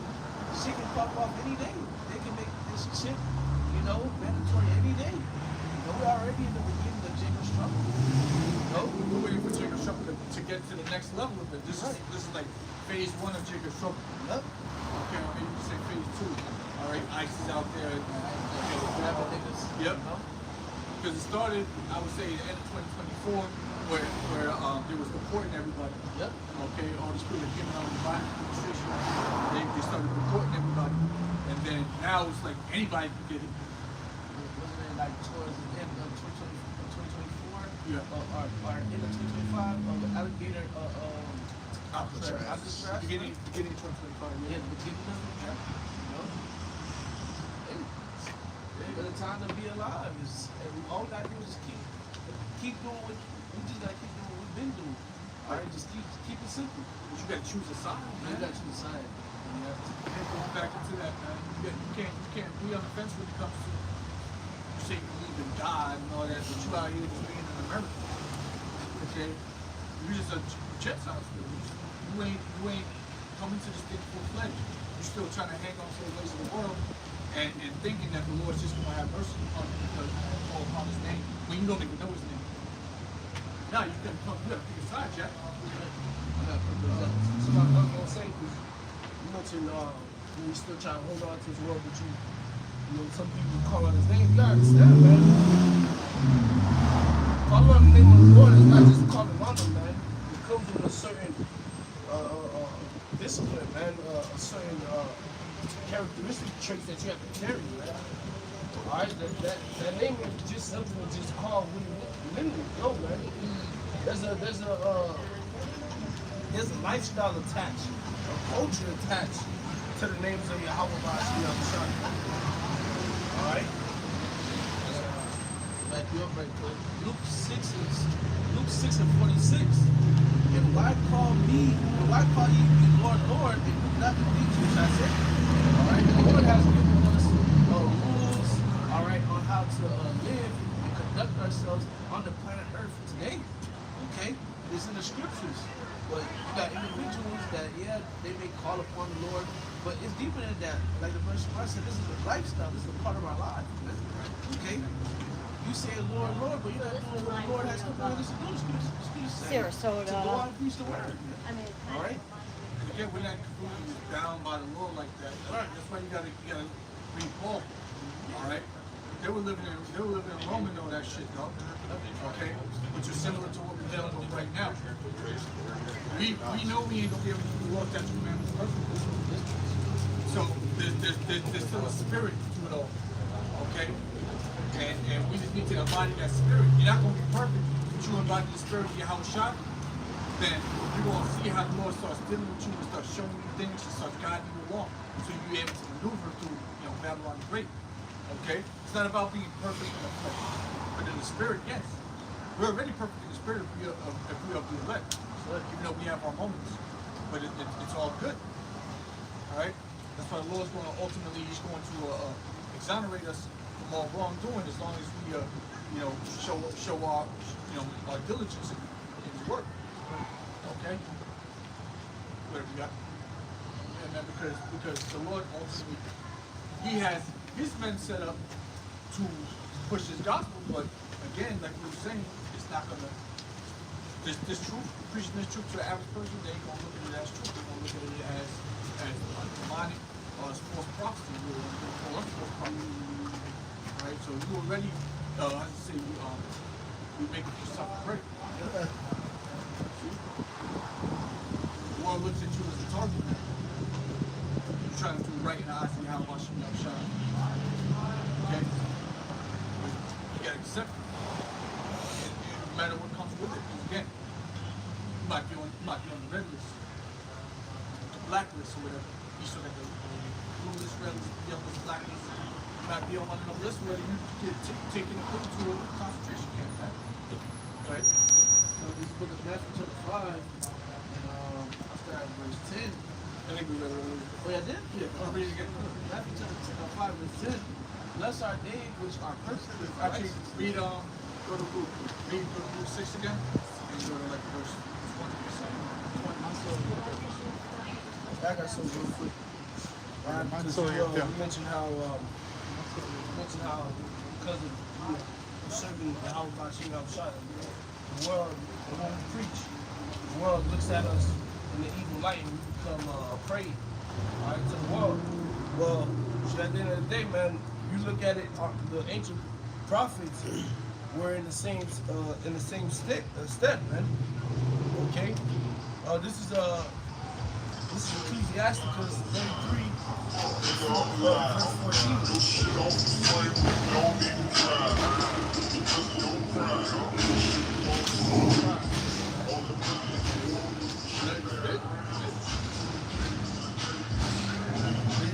Speaker 2: Shit can pop off any day. They can make this shit, you know, mandatory any day. You know, we're already in the beginning of Jacob's trouble. You know?
Speaker 1: We're waiting for Jacob's trouble to get to the next level of it. This is like phase 1 of Jacob's trouble.
Speaker 2: Yep.
Speaker 1: Okay, or maybe you say phase 2. All right, ICE is out there.
Speaker 2: Grabbing niggas.
Speaker 1: Yep. Because it started, I would say, the end of 2024, where they was reporting everybody.
Speaker 2: Yep.
Speaker 1: Okay, all these people that came out of the Biden administration, they started reporting everybody. And then now it's like anybody can get it.
Speaker 2: Wasn't it like towards the end of 2024?
Speaker 1: Yeah.
Speaker 2: Or end of 2025? The alligator, Alcatraz.
Speaker 1: Beginning of 2025.
Speaker 2: Yeah, the beginning of it. Yeah. You know? But the time to be alive is, and all we gotta do is just keep doing what we just gotta keep doing what we've been doing. All right, just keep it simple.
Speaker 1: But you gotta choose a side, man.
Speaker 2: You gotta choose a side.
Speaker 1: You can't go back into that, man. You can't be on the fence when it comes to you say you believe in God and all that, but you out here just being an American. Okay? You're just a Gentile still. You ain't coming to this thing full-fledged. You're still trying to hang on to the ways of the world and thinking that the Lord's just gonna have mercy upon you because you call upon his name when you don't even know his name. Now you gotta pick a side, Jack.
Speaker 2: So I'm gonna say, you mentioned when you still trying to hold on to his word, but you know, some people call on his name. You gotta understand, man. Calling on the name of the Lord is not just calling on him, man. It comes with a certain discipline, man. A certain characteristic traits that you have to carry, man. All right, that name is just something to just call when you go, man. There's a lifestyle attached, a culture attached to the names of Yahweh Ba'ashiyah. All right. Like Luke 6:46. And why call ye me Lord, Lord, and do not the things which I say? All right. The Lord has given us rules, all right, on how to live and conduct ourselves on the planet Earth today. Okay, it's in the scriptures. But you got individuals that, yeah, they may call upon the Lord, but it's deeper than that. Like the verse 1 said, this is a lifestyle. This is a part of our life. Okay. You say Lord, Lord, but you're not doing what the Lord has commanded us to do.
Speaker 7: Sarasota.
Speaker 2: To go out and preach the word.
Speaker 5: I mean,
Speaker 2: All right?
Speaker 1: Again, we're not completely bound by the law like that. That's why you gotta read Paul. All right? They were living in Rome and all that shit, though. Okay? Which is similar to what we're dealing with right now. We know we ain't gonna be able to do the law, statutes, and commandments perfectly. So there's still a spirit to it all. Okay? And we just need to embody that spirit. You're not gonna be perfect, but you embody the spirit of Yahweh Shah, then you're gonna see how the Lord starts dealing with you and starts showing you things and starts guiding you along. So you're able to maneuver through, Babylon the Great. Okay? It's not about being perfect in the flesh, but in the spirit, yes. We're already perfect in the spirit if we are the elect. Even though we have our moments. But it's all good. Alright? That's why the Lord's going to ultimately, he's going to exonerate us from all wrongdoing as long as we show our our diligence in his work. Okay? What have we got? And then because the Lord ultimately, he has his men set up to push his gospel, but again, like we were saying, it's not gonna this truth, preaching this truth to the average person, they ain't gonna look at it as truth, they're gonna look at it as demonic or as false prophecy, false prophecy. Right? So you already I say we making yourself great. The world looks at you as a target. You're trying to do right in the eyes of how much you shine. Okay? You gotta accept it. And no matter what comes with it, because again, you might be on the red list. blacklist or whatever. You should have the blue list, red list, yellow list, black list. You might be on one of the lists where you get taken and put into a concentration camp, man. Right?
Speaker 4: So this book of Matthew chapter 5, and I started at verse 10.
Speaker 1: I think we read it earlier.
Speaker 4: Oh, yeah, I did?
Speaker 1: Yeah, I'll read it again.
Speaker 4: Matthew chapter 5, verse 10. Blessed are they which are persecuted for
Speaker 1: Actually,
Speaker 4: righteousness.
Speaker 1: go to Luke 6 again, and go to like verse 20 or something.
Speaker 2: I got something real quick.
Speaker 6: So, yeah.
Speaker 2: We mentioned how because of serving the Al Bashir outside, the world, when we preach, the world looks at us in the evil light and we become a prey, all right, to the world. Well, so at the end of the day, man, you look at it, the ancient prophets were in the same stead, man. Okay, this is Ecclesiasticus 33, verse 14.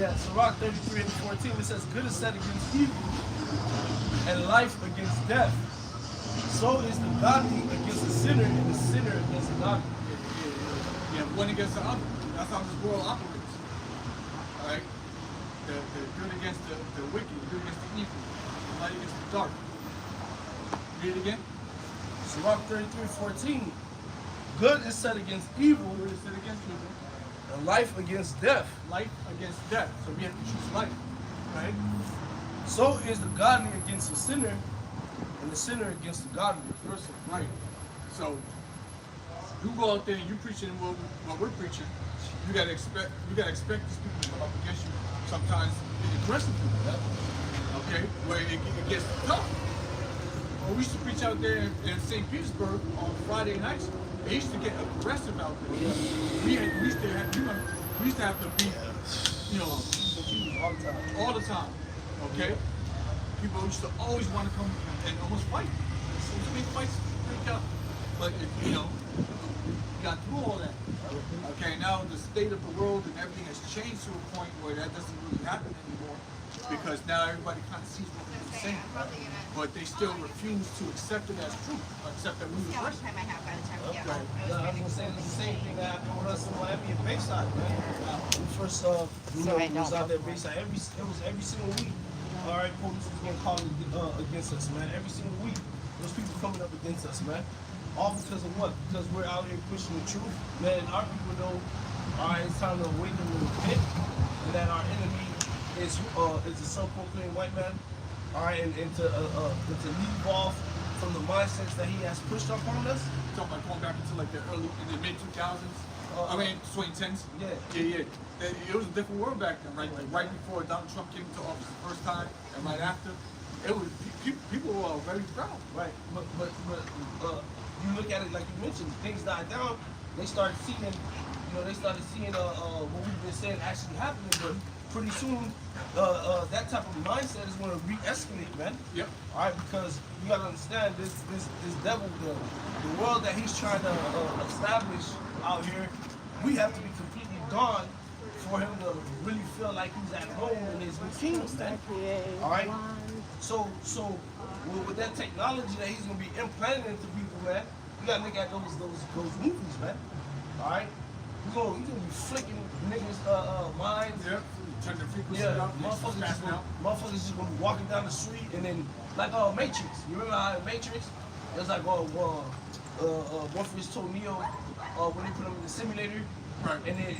Speaker 2: Yeah, Sirach 33 and 14, it says, good is set against evil, and life against death. So is the godly against the sinner, and the sinner against the godly.
Speaker 1: Yeah, one against the other. That's how this world operates. Alright? The good against the wicked, the good against the evil, the light against the dark. Read it again.
Speaker 2: Sirach 33:14. Good is set against evil,
Speaker 1: Good is set against evil,
Speaker 2: and life against death.
Speaker 1: life against death. So we have to choose life. Right?
Speaker 2: So is the godly against the sinner, and the sinner against the godly.
Speaker 1: Versa. Right. So you go out there and you preaching what we're preaching, you gotta expect these people to go up against you sometimes aggressively. Okay? Where it gets tough. Well, we used to preach out there in St. Petersburg on Friday nights. They used to get aggressive out there. We used to have to be, all the time. Okay? People used to always want to come and almost fight. So big fights break out. But got through all that. Okay, now the state of the world and everything has changed to a point where that doesn't really happen anymore. Because now everybody kind of sees what we're saying. But they still refuse to accept it as truth, accept that we were right.
Speaker 5: Time I have by the time we get home.
Speaker 2: I was gonna say it's the same thing that happened with us in Miami and Bayside, man. We first was out there Bayside. It was every single week. All right, police was gonna call against us, man. Every single week, there's people coming up against us, man. All because of what? Because we're out here pushing the truth. Man, our people know, all right, it's time to awaken to repent, and that our enemy is the self-proclaimed white man. All right, and to leave off from the mindsets that he has pushed upon us.
Speaker 1: Talking about going back into like in the mid 2000s. I mean, 2010s.
Speaker 2: Yeah.
Speaker 1: It was a different world back then, right? Like right before Donald Trump came into office the first time, and right after, it was people were very proud.
Speaker 2: Right, but you look at it like you mentioned, things died down. They started seeing, what we've been saying actually happening. But pretty soon, that type of mindset is going to re-escalate, man.
Speaker 1: Yep.
Speaker 2: All right, because you got to understand this devil, the world that he's trying to establish out here, we have to be completely gone for him to really feel like he's at home in his kingdom, man. All right. So with that technology that he's gonna be implanting into people, man, you gotta look at those movies, man. All right. He's gonna be flicking niggas' minds.
Speaker 1: Yep. Turn the frequency
Speaker 2: Yeah,
Speaker 1: up.
Speaker 2: motherfuckers just gonna be walking down the street and then like Matrix. You remember how in Matrix? There's like Morpheus told Neo when they put him in the simulator,
Speaker 1: Right.
Speaker 2: and then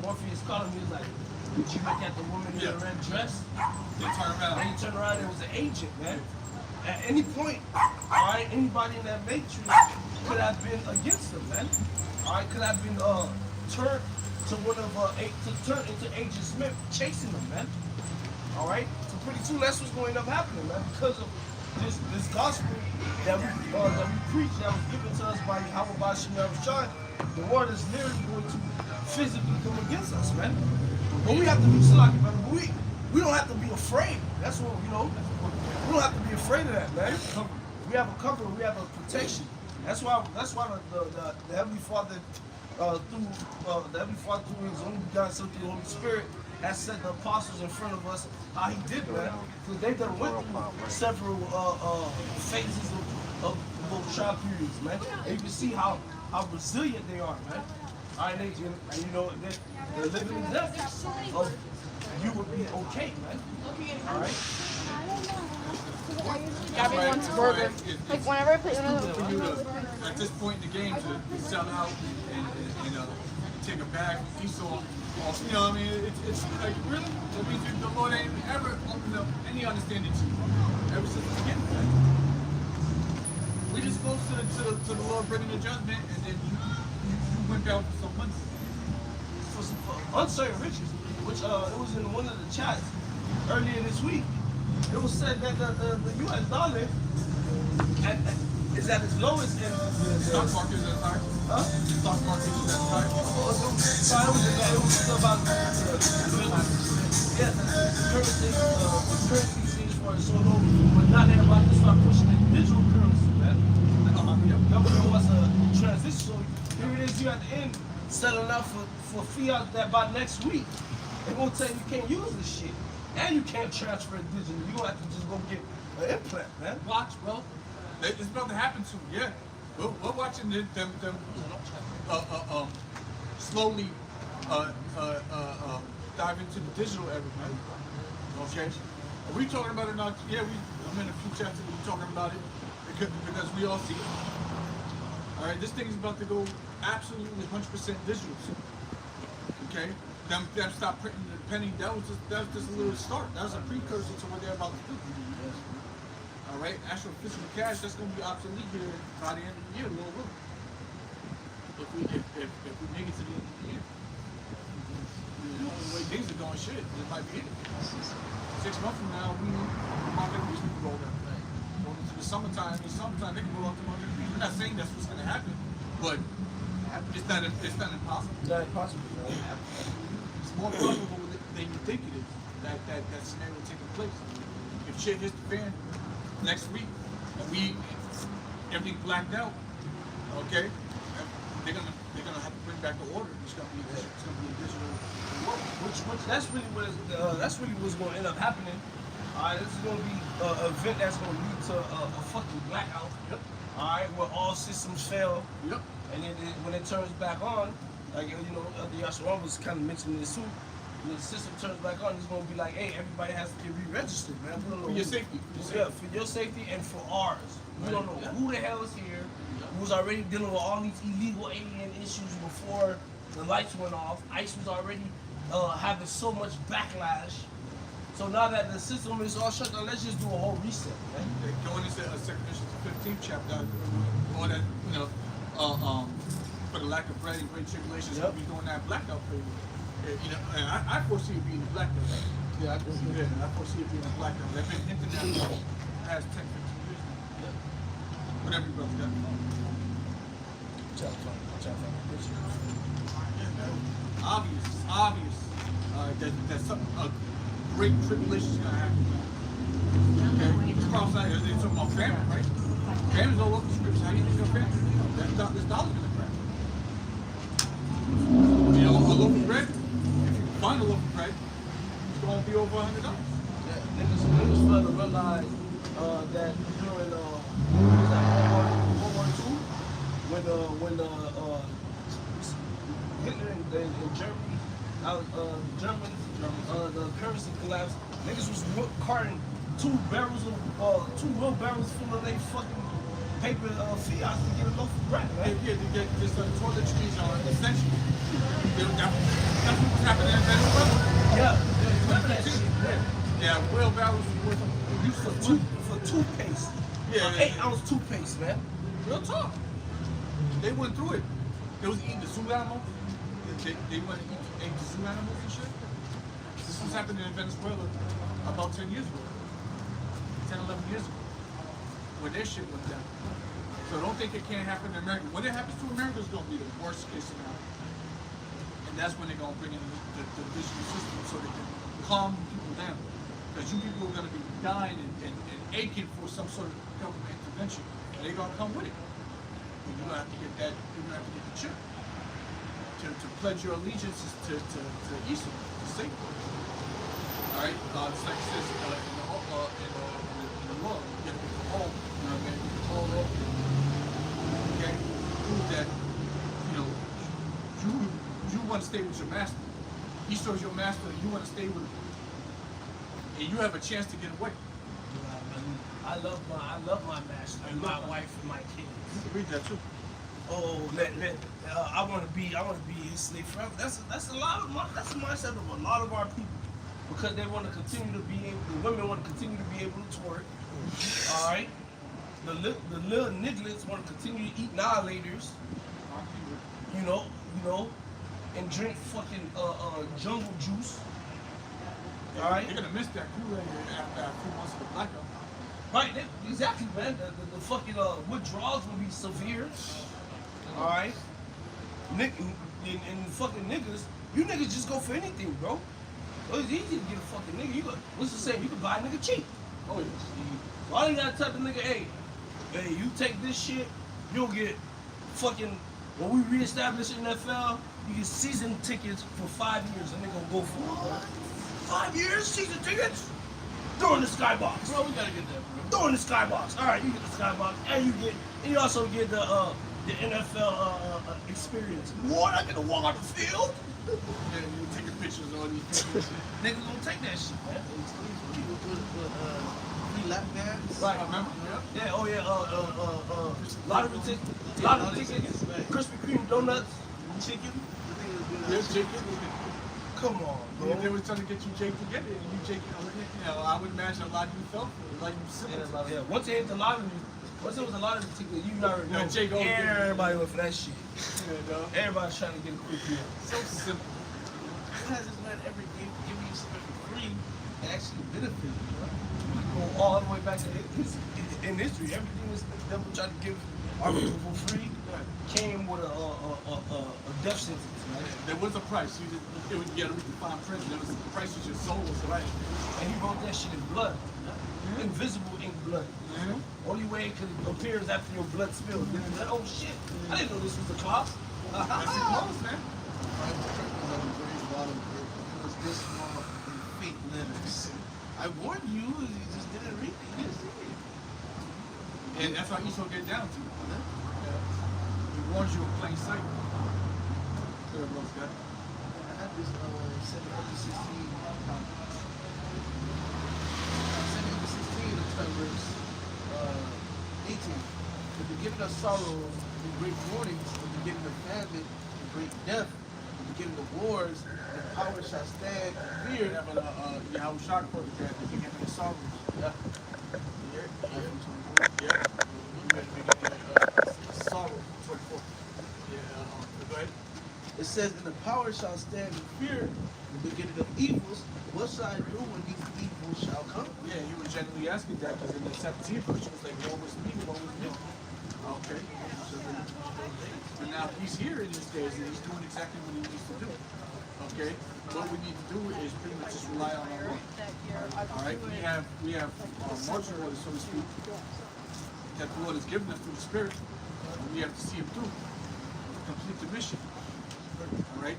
Speaker 2: Morpheus called him. He was like, "Did you look at the woman in the red dress?"
Speaker 1: They turn around.
Speaker 2: And he turned around and it was an agent, man. At any point, all right, anybody in that Matrix could have been against him, man. All right, could have been turned to turn into Agent Smith chasing him, man. All right, so pretty soon that's what's going to end up happening, man, because of this gospel that we preach that was given to us by Yahweh Bashim Yahushua. The world is literally going to physically come against us, man. But we have to be slacking, man. We don't have to be afraid. That's what we don't have to be afraid of that, man. We have a cover. We have a protection. That's why the Heavenly Father the Heavenly Father through His only begotten Son through the Holy Spirit has set the apostles in front of us how He did that. Because they done went through several phases of those trial periods, man. And you can see how resilient they are, man. All right, and you know they're living examples of you would be okay, man. All right.
Speaker 5: Everyone's burger. Like whenever I put
Speaker 1: For you to, at this point in the game, to sell out and take a bag from Esau, you know what I mean? It's like, really? That means the Lord ain't ever opened up any understanding to you ever since the beginning, right? We just close to the Lord bringing the judgment, and then you went down for some money.
Speaker 2: For some uncertain riches, which it was in one of the chats earlier this week. It was said that the U.S. dollar is at its lowest in
Speaker 1: Stock market is at high.
Speaker 2: huh?
Speaker 1: Stock market is at high.
Speaker 2: It was about yeah, the currency seems for it so low, but now they're about to start pushing the digital currency, man. Government wants a transition, so here it is, you at the end selling out for fiat that by next week they're gonna tell you can't use this shit. And you can't transfer it digitally. You gonna have to just go get an implant, man.
Speaker 1: Watch, well, it's about to happen soon. Yeah, we're watching them slowly dive into the digital era, man. Okay, are we talking about it now? Yeah, I'm in a few chapters. We're talking about it because we all see it. All right, this thing is about to go absolutely 100% digital soon. Okay, them stop printing the penny. That was just a little start. That was a precursor to what they're about to do. All right, actual physical cash, that's going to be obsolete here by the end of the year, Lord willing. If we make it to the end of the year. You know, the way things are going, shit, it might be it. 6 months from now, we might get a reason to roll that thing. Going into the summertime, they can roll out the market. We're not saying that's what's going to happen, but it's not impossible.
Speaker 2: Not impossible, man.
Speaker 1: It's more probable than you think it is that scenario taking place. If shit hits the fan next week and everything blacked out, okay, they're gonna have to bring back the order. It's gonna be a digital world.
Speaker 2: Which that's really what's going to end up happening. This is going to be an event that's going to lead to a fucking blackout.
Speaker 1: Yep.
Speaker 2: All right, where all systems fail.
Speaker 1: Yep.
Speaker 2: And then when it turns back on, like the Yasharon was kind of mentioning this too. When the system turns back on, it's going to be like, hey, everybody has to get re-registered, man. We don't know
Speaker 1: For your
Speaker 2: who-
Speaker 1: safety.
Speaker 2: Yeah, for your safety and for ours. We don't know who the hell is here. Who's already dealing with all these illegal alien issues before the lights went off. ICE was already having so much backlash. So now that the system is all shut down, let's just do a whole reset, man.
Speaker 1: Going into 2 Corinthians 15th chapter, all that, for the lack of bread and great tribulations, we'll be doing that blackout period. And I foresee it being a blackout.
Speaker 2: Yeah, I agree.
Speaker 1: Yeah, I foresee it being a blackout. They've been hinting at it for the past 10, 15 years now. Whatever you brothers got. It's obvious that something, a great tribulation is going to happen. Okay? It's prophesied, they're talking about famine, right? Famine's all over the scriptures. How do you think of famine? This dollar's going to crash. A loaf of bread, if you can find a loaf of bread, it's going to be over $100.
Speaker 2: Niggas fail to realize that during World War II, when Hitler in Germany, the currency collapsed, niggas was carting two wheelbarrows full of they fucking paper fiats to get a loaf of bread, right?
Speaker 1: Yeah, to get this toiletries are essential. That's what's happening in Venezuela.
Speaker 2: Yeah, remember that shit?
Speaker 1: Yeah, wheelbarrows worth
Speaker 2: For toothpaste.
Speaker 1: Yeah,
Speaker 2: 8-ounce toothpaste, man.
Speaker 1: real talk. They went through it. They was eating the zoo animals. They went and ate the zoo animals and shit. This was happening in Venezuela about 10 years ago. 10, 11 years ago. When their shit went down. So don't think it can't happen in America. When it happens to America, it's going to be the worst case scenario. And that's when they're going to bring in the digital system so they can calm people down. Because you people are going to be dying and aching for some sort of government intervention. And they're going to come with it. And you're going to have to get that, you're going to have to get the chip. to pledge your allegiance to Esau, to Satan. All right, it's like it says in the law, you get the whole, you know what I mean? The whole law. Okay, prove that you want to stay with your master. Esau's your master, and you want to stay with him, and you have a chance to get away.
Speaker 2: I love my master, my wife, and my kids.
Speaker 1: You can read that too.
Speaker 2: Oh, I want to be his slave forever. That's a lot of that's the mindset of a lot of our people, because they want to continue to be able. The women want to continue to be able to twerk. All right, the little nigglets want to continue to eat annihilators. You know, and drink fucking jungle juice. All right,
Speaker 1: You're gonna miss that Kool-Aid after a few months of the blackout.
Speaker 2: right? Exactly, man. The fucking withdrawals will be severe. All right, and fucking niggas, you niggas just go for anything, bro. Oh, it's easy to get a fucking nigga. What's the saying? You can buy a nigga cheap. Oh, yeah. All you gotta tell the nigga, hey, you take this shit, you'll get fucking, when we reestablish NFL, you get season tickets for 5 years. And they gonna go for what? 5 years? Season tickets? Throw in the skybox.
Speaker 4: Bro, we gotta get that, bro.
Speaker 2: Throw in the skybox. All right, you get the skybox, and you also get the NFL experience. What? I get to walk on the field?
Speaker 1: And you taking pictures of all these people.
Speaker 2: Niggas gonna take that shit, man.
Speaker 4: People put free lap bands.
Speaker 1: Right, I remember.
Speaker 2: Yeah, oh yeah, lottery tickets, Krispy Kreme donuts, chicken.
Speaker 1: Yeah, chicken.
Speaker 2: Come on,
Speaker 1: Yeah, they
Speaker 2: bro.
Speaker 1: were trying to get you Jake to get it, and you Jake, I would imagine a lot of you felt for it, like you simple.
Speaker 2: Yeah, once it hit the lottery, once it was a lottery ticket, you already know.
Speaker 1: Jake Owen.
Speaker 2: Everybody went for that shit.
Speaker 1: Yeah, dog.
Speaker 2: Everybody's trying to get a quick deal.
Speaker 1: So simple.
Speaker 4: Who has this man ever give you something for free and actually benefit you, bro?
Speaker 2: Go all the way back to in history. Everything was the devil tried to give our people for free came with a death sentence. Right?
Speaker 1: There was a price. You had to read the fine print. There was the price was your soul was right.
Speaker 2: And he wrote that shit in blood. Invisible ink blood. Only way it could appear is after your blood spilled. Then it's like, oh shit, I didn't know this was a cloth.
Speaker 1: That's it close, man.
Speaker 4: It was this small in fake letters. I warned you, you just didn't read it. You didn't see it.
Speaker 1: And that's how Esau get down to. He warns you in plain sight. Good, looks good.
Speaker 4: I had this 7 over 16. 7 over 16 of verse 18. The beginning of sorrow and great mournings, the beginning of famine and great death, the beginning of wars, the power shall stand in fear.
Speaker 1: Yahweh Shah quoted that at the beginning of sorrows.
Speaker 4: Yeah.
Speaker 1: Yeah. Sorrow. 24. Yeah, go ahead.
Speaker 4: It says, and the power shall stand in fear, the beginning of evils. What shall I do when these evils shall come?
Speaker 1: Yeah, you were generally asking that because in the 17th verse, it was like, woe is me, woe is me. Okay. And now he's here in these days and he's doing exactly what he needs to do. Okay. What we need to do is pretty much just rely on our Lord. All right. We have marching orders, so to speak, that the Lord has given us through the Spirit. And we have to see him through, complete the mission. All right.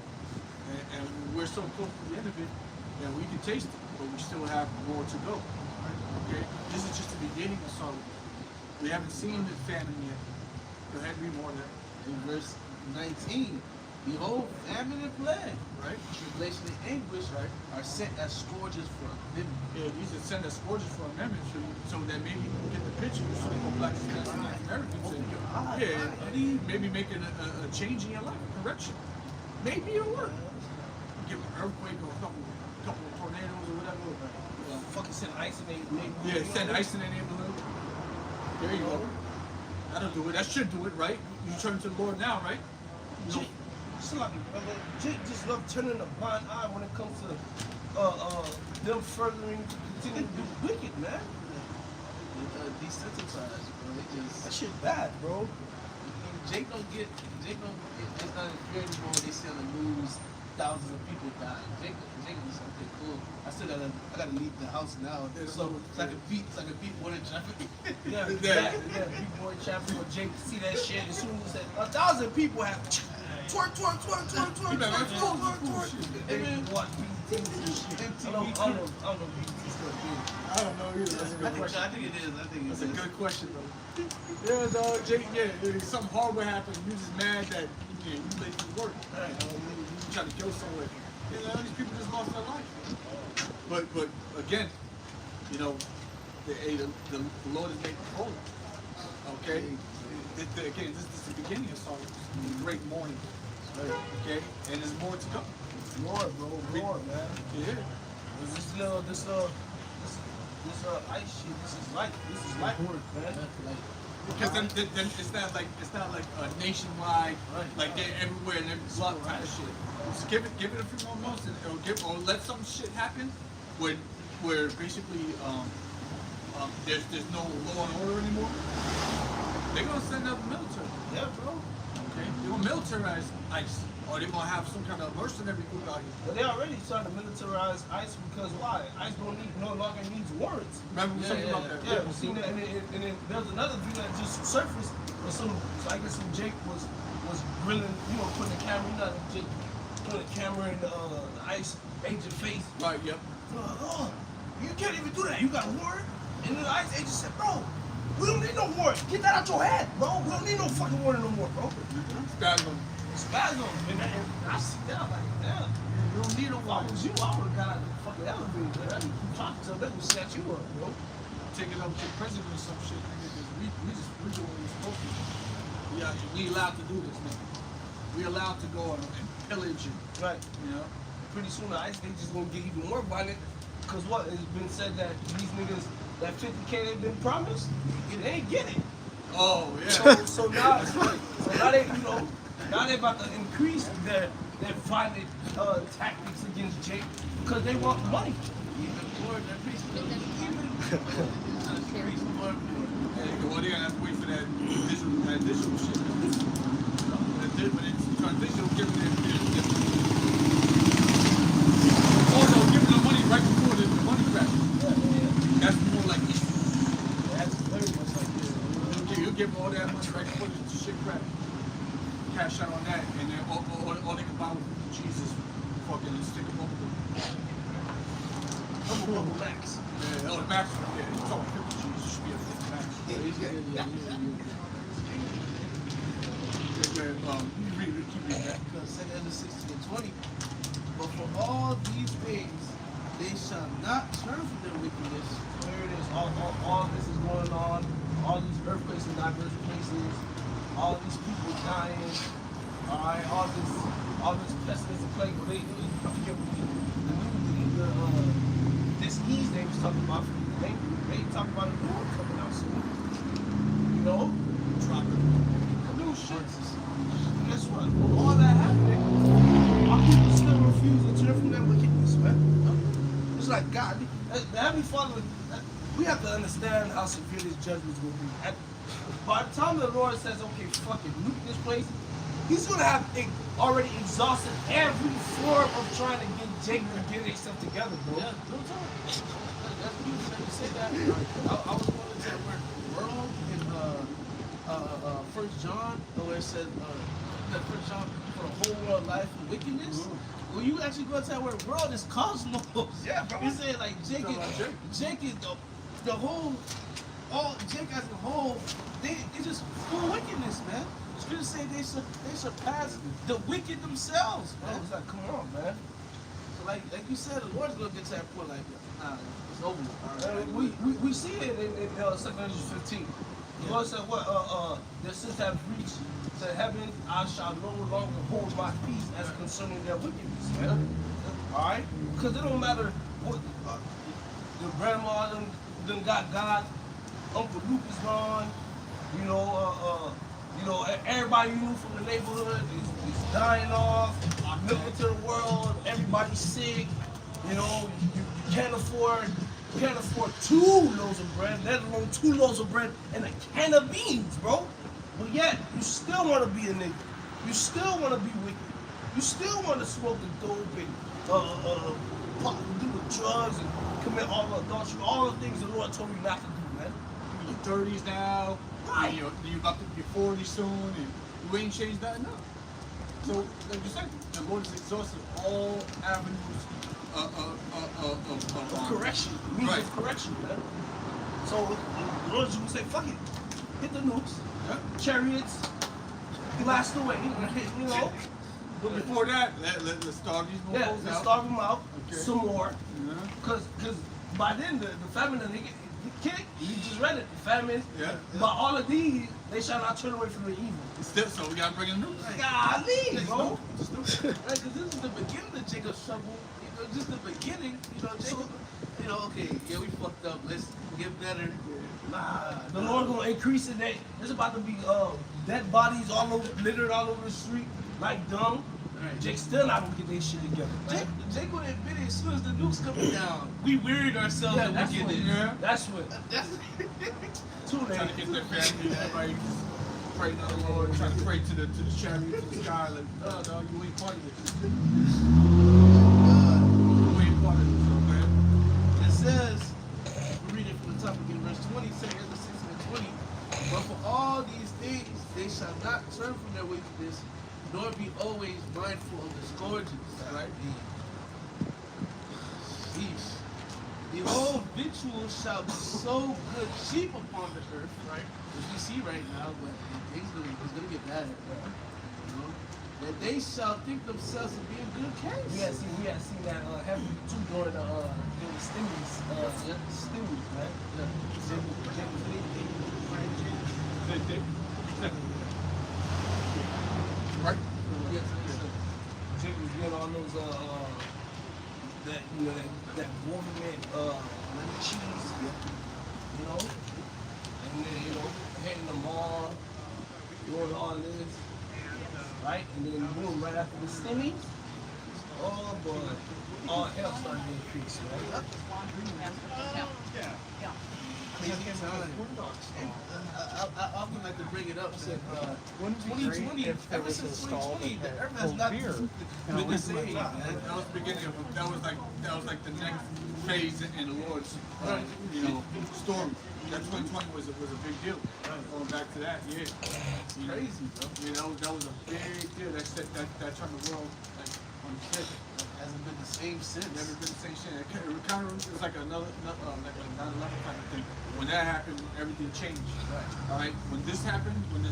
Speaker 1: And we're so close to the end of it that we can taste it, but we still have more to go. Okay. This is just the beginning of sorrow. We haven't seen the famine yet. Go ahead, read more of that.
Speaker 4: In verse 19, behold, famine and plague,
Speaker 1: Right?
Speaker 4: tribulation and anguish are sent as scourges for a minute.
Speaker 1: Yeah, these are send us scourges for amendment so that maybe you can get the picture so people black Americans and maybe making a change in your life, a correction. Maybe it'll work. Give an earthquake or a couple of tornadoes or whatever.
Speaker 2: Fucking send ice in their neighborhood.
Speaker 1: Yeah, send ice in their neighborhood. There you go. That'll do it. That should do it, right? You turn to the Lord now, right? You know,
Speaker 2: Jake just love turning a blind eye when it comes to them furthering to continue to do wicked, man.
Speaker 4: Desensitized, bro.
Speaker 2: That shit bad, bro.
Speaker 4: Jake don't get, it's not fair anymore when they see on the news thousands of people dying. Jake is something cool. I gotta leave the house now. So I can beat one in traffic.
Speaker 2: Yeah, big boy traffic with Jake see that shit as soon as that 1,000 people have
Speaker 4: twerk, twerk, twerk, twerk, twerk,
Speaker 1: You better
Speaker 4: twerk,
Speaker 1: watch
Speaker 4: twerk,
Speaker 1: old
Speaker 4: twerk,
Speaker 1: school shit.
Speaker 2: They watch BT and shit. I don't know BT stuff.
Speaker 1: I don't know either. That's a good question.
Speaker 4: I think it is. I think it
Speaker 1: That's
Speaker 4: is.
Speaker 1: a good question, though. Yeah, dog. Jake, something horrible happened. You just mad that you late for work. You try to go somewhere. You know, these people just lost their life. But again, you know, the Lord is making whole. Okay? Again, this is the beginning of sorrows. The great morning. Okay? And there's more to come.
Speaker 2: Lord, bro, Lord, man.
Speaker 1: Yeah.
Speaker 2: This ice shit. This is light. This is light work, man.
Speaker 1: Because then it's not like a nationwide, like they're everywhere and every block kind of shit. Just give it a few more months and or let some shit happen where basically there's no law and order anymore. They're gonna send out the military.
Speaker 2: Yeah, bro.
Speaker 1: Okay, they're gonna militarize ICE, or they're gonna have some kind of mercenary group out here.
Speaker 2: But they already started to militarize ICE because why? ICE no longer needs warrants.
Speaker 1: Remember we talking about that?
Speaker 2: Yeah, seen that, and then there's another video that just surfaced where I guess some Jake was grilling, putting the camera, Jake putting the camera in the ICE agent face.
Speaker 1: Right. Yep.
Speaker 2: Oh, you can't even do that. You got a warrant? And then the ICE agent said, bro, we don't need no warrant. Get that out your head, bro. We don't need no fucking warrant no more, bro.
Speaker 1: Spasm.
Speaker 2: Spasm. And I see that, I'm like, damn. You don't need no warrant. I would have got out of the fucking elevator, man. You talking to them, they would set you up, bro.
Speaker 1: Take it up to the president or some shit, nigga, because we doing what we're supposed to do. We allowed to do this, man. We allowed to go and pillage and,
Speaker 2: Right.
Speaker 1: you know.
Speaker 2: Pretty soon the ICE they just gonna get even more violent. Cause what? It's been said that these niggas, that 50K they've been promised, they ain't get it.
Speaker 1: Oh, yeah.
Speaker 2: So now they, now they about to increase their violent tactics against Jake because they want money.
Speaker 4: Even more than peace.
Speaker 1: Well, they're gonna have to wait for that digital shit. When it's transitional, giving them money right before the money crash. That's more like Easter.
Speaker 2: That's very much like this.
Speaker 1: You give all that money right before the shit crash. Cash out on that, and then all they can buy with Jesus fucking stick them up.
Speaker 2: Double max.
Speaker 1: Yeah, the max. Yeah, it's all 50 G's. It should be a 50 max. Keep reading that.
Speaker 4: Because 2 16 and 20. But for all these things, they shall not turn from their wickedness.
Speaker 2: There it is. All this is going on. All these earthquakes in diverse places. All these people dying. All right. All this pestilence and plague. I forget what this ease they was talking about. They talking about a new one coming out soon. You know, dropping new shit. Guess what? All that happening, our people still refuse to turn from their wickedness, man. It's like God, the Heavenly Father. We have to understand how severe this judgment is going to be. By the time the Lord says, "Okay, fuck it, nuke this place," He's going to have already exhausted every form of trying to get Jake to get himself together, bro.
Speaker 4: Yeah, no time. That's beautiful that you say that. I was going to that word world in 1 John, where it said that 1 John for the whole world life and wickedness. When you actually go to that word world, it's cosmos.
Speaker 2: Yeah, bro.
Speaker 4: You say like Jake is the whole, Jake as a whole, it's just full of wickedness, man. Scripture say they surpass the wicked themselves,
Speaker 2: Bro,
Speaker 4: man.
Speaker 2: it's like, come on, man.
Speaker 4: So like you said, the Lord's gonna get to that point like, nah, it's over.
Speaker 2: We see it in 2 Corinthians 15. The Lord said, "What? That since have reached to heaven, I shall no longer hold my peace as concerning their wickedness." Man. All right, because it don't matter what your grandma done got God, Uncle Luke is gone. Everybody you knew from the neighborhood is dying off. Looking to the world, everybody's sick. You can't afford 2 loaves of bread, let alone 2 loaves of bread and a can of beans, bro. But yet, you still want to be a nigga. You still want to be wicked. You still want to smoke the dope and do the drugs and commit all the adultery, all the things the Lord told you not to do, man.
Speaker 1: You're in your 30s now.
Speaker 2: Right.
Speaker 1: You're about to be 40 soon, and you ain't changed that enough. So, like you said, the Lord has exhausted all avenues of
Speaker 2: correction. Means
Speaker 1: Right.
Speaker 2: of correction, man. So the Lord just would say, fuck it. Hit the nukes,
Speaker 1: Yeah.
Speaker 2: chariots, blast away, you know.
Speaker 1: But before that, let's starve these
Speaker 2: Yeah,
Speaker 1: mofos
Speaker 2: let's
Speaker 1: out.
Speaker 2: starve them out
Speaker 1: Okay.
Speaker 2: some more.
Speaker 1: Yeah.
Speaker 2: Cause by then the famine and they get kicked. You just read it. The famine.
Speaker 1: Yeah.
Speaker 2: By all of these, they shall not turn away from the evil.
Speaker 1: Still, so we gotta bring in the news.
Speaker 2: Golly, bro.
Speaker 4: Right, because this is the beginning of Jacob's trouble. You know, just the beginning. You know, Jacob. You know, okay, yeah, we fucked up. Let's get better.
Speaker 2: Nah, the Lord gonna increase it. There's about to be dead bodies all over, littered all over the street like dung.
Speaker 4: Right.
Speaker 2: Jake's still not gonna get their shit together.
Speaker 4: Jake would admit it as soon as the nukes coming down. We wearied ourselves
Speaker 2: Yeah,
Speaker 4: and
Speaker 2: that's
Speaker 4: we get
Speaker 2: what.
Speaker 4: it.
Speaker 1: Yeah.
Speaker 2: That's what.
Speaker 4: That's
Speaker 2: Too
Speaker 1: Trying
Speaker 2: late.
Speaker 1: to get their family, everybody just praying to the Lord, trying to pray to the chariot, to the sky, like, no, you ain't part of this. You ain't part of this, so man.
Speaker 4: It says, we read it from the top again, verse 20, saying the 6 and 20. But for all these things, they shall not turn from their wickedness, nor be always mindful of the scourges.
Speaker 1: Right?
Speaker 4: Peace. The whole victual shall be so good cheap upon the earth, right? As we see right now, but things it's gonna get bad, you know? That they shall think themselves to be in good case.
Speaker 2: We had seen that heavy too during the stimulus, stimulus, right?
Speaker 1: Right?
Speaker 4: Yes,
Speaker 2: Jake was getting all those that you know that government cheese, you know, and then you know hitting the mall, doing all this, right? And then boom, right after the stimmies, oh boy, all hell started to increase, right?
Speaker 4: I often like to bring it up that
Speaker 6: Wouldn't it be great
Speaker 4: 2020,
Speaker 6: if there
Speaker 4: ever
Speaker 6: was
Speaker 4: since
Speaker 6: a stall
Speaker 4: 2020,
Speaker 6: that
Speaker 4: the
Speaker 6: had
Speaker 4: earth has not
Speaker 6: cold beer?
Speaker 4: been the same, man.
Speaker 1: That was the beginning of that was like the next phase in the Lord's story. That 2020 was a big deal. Going back to that, yeah.
Speaker 4: It's crazy, bro.
Speaker 1: You know, that was a big deal. That turned the world like on its head.
Speaker 4: Hasn't been the same since.
Speaker 1: Never been the same shit. It was like another like a 9/11 type of thing. When that happened, everything changed.
Speaker 4: Right.
Speaker 1: All right. When this happened, when this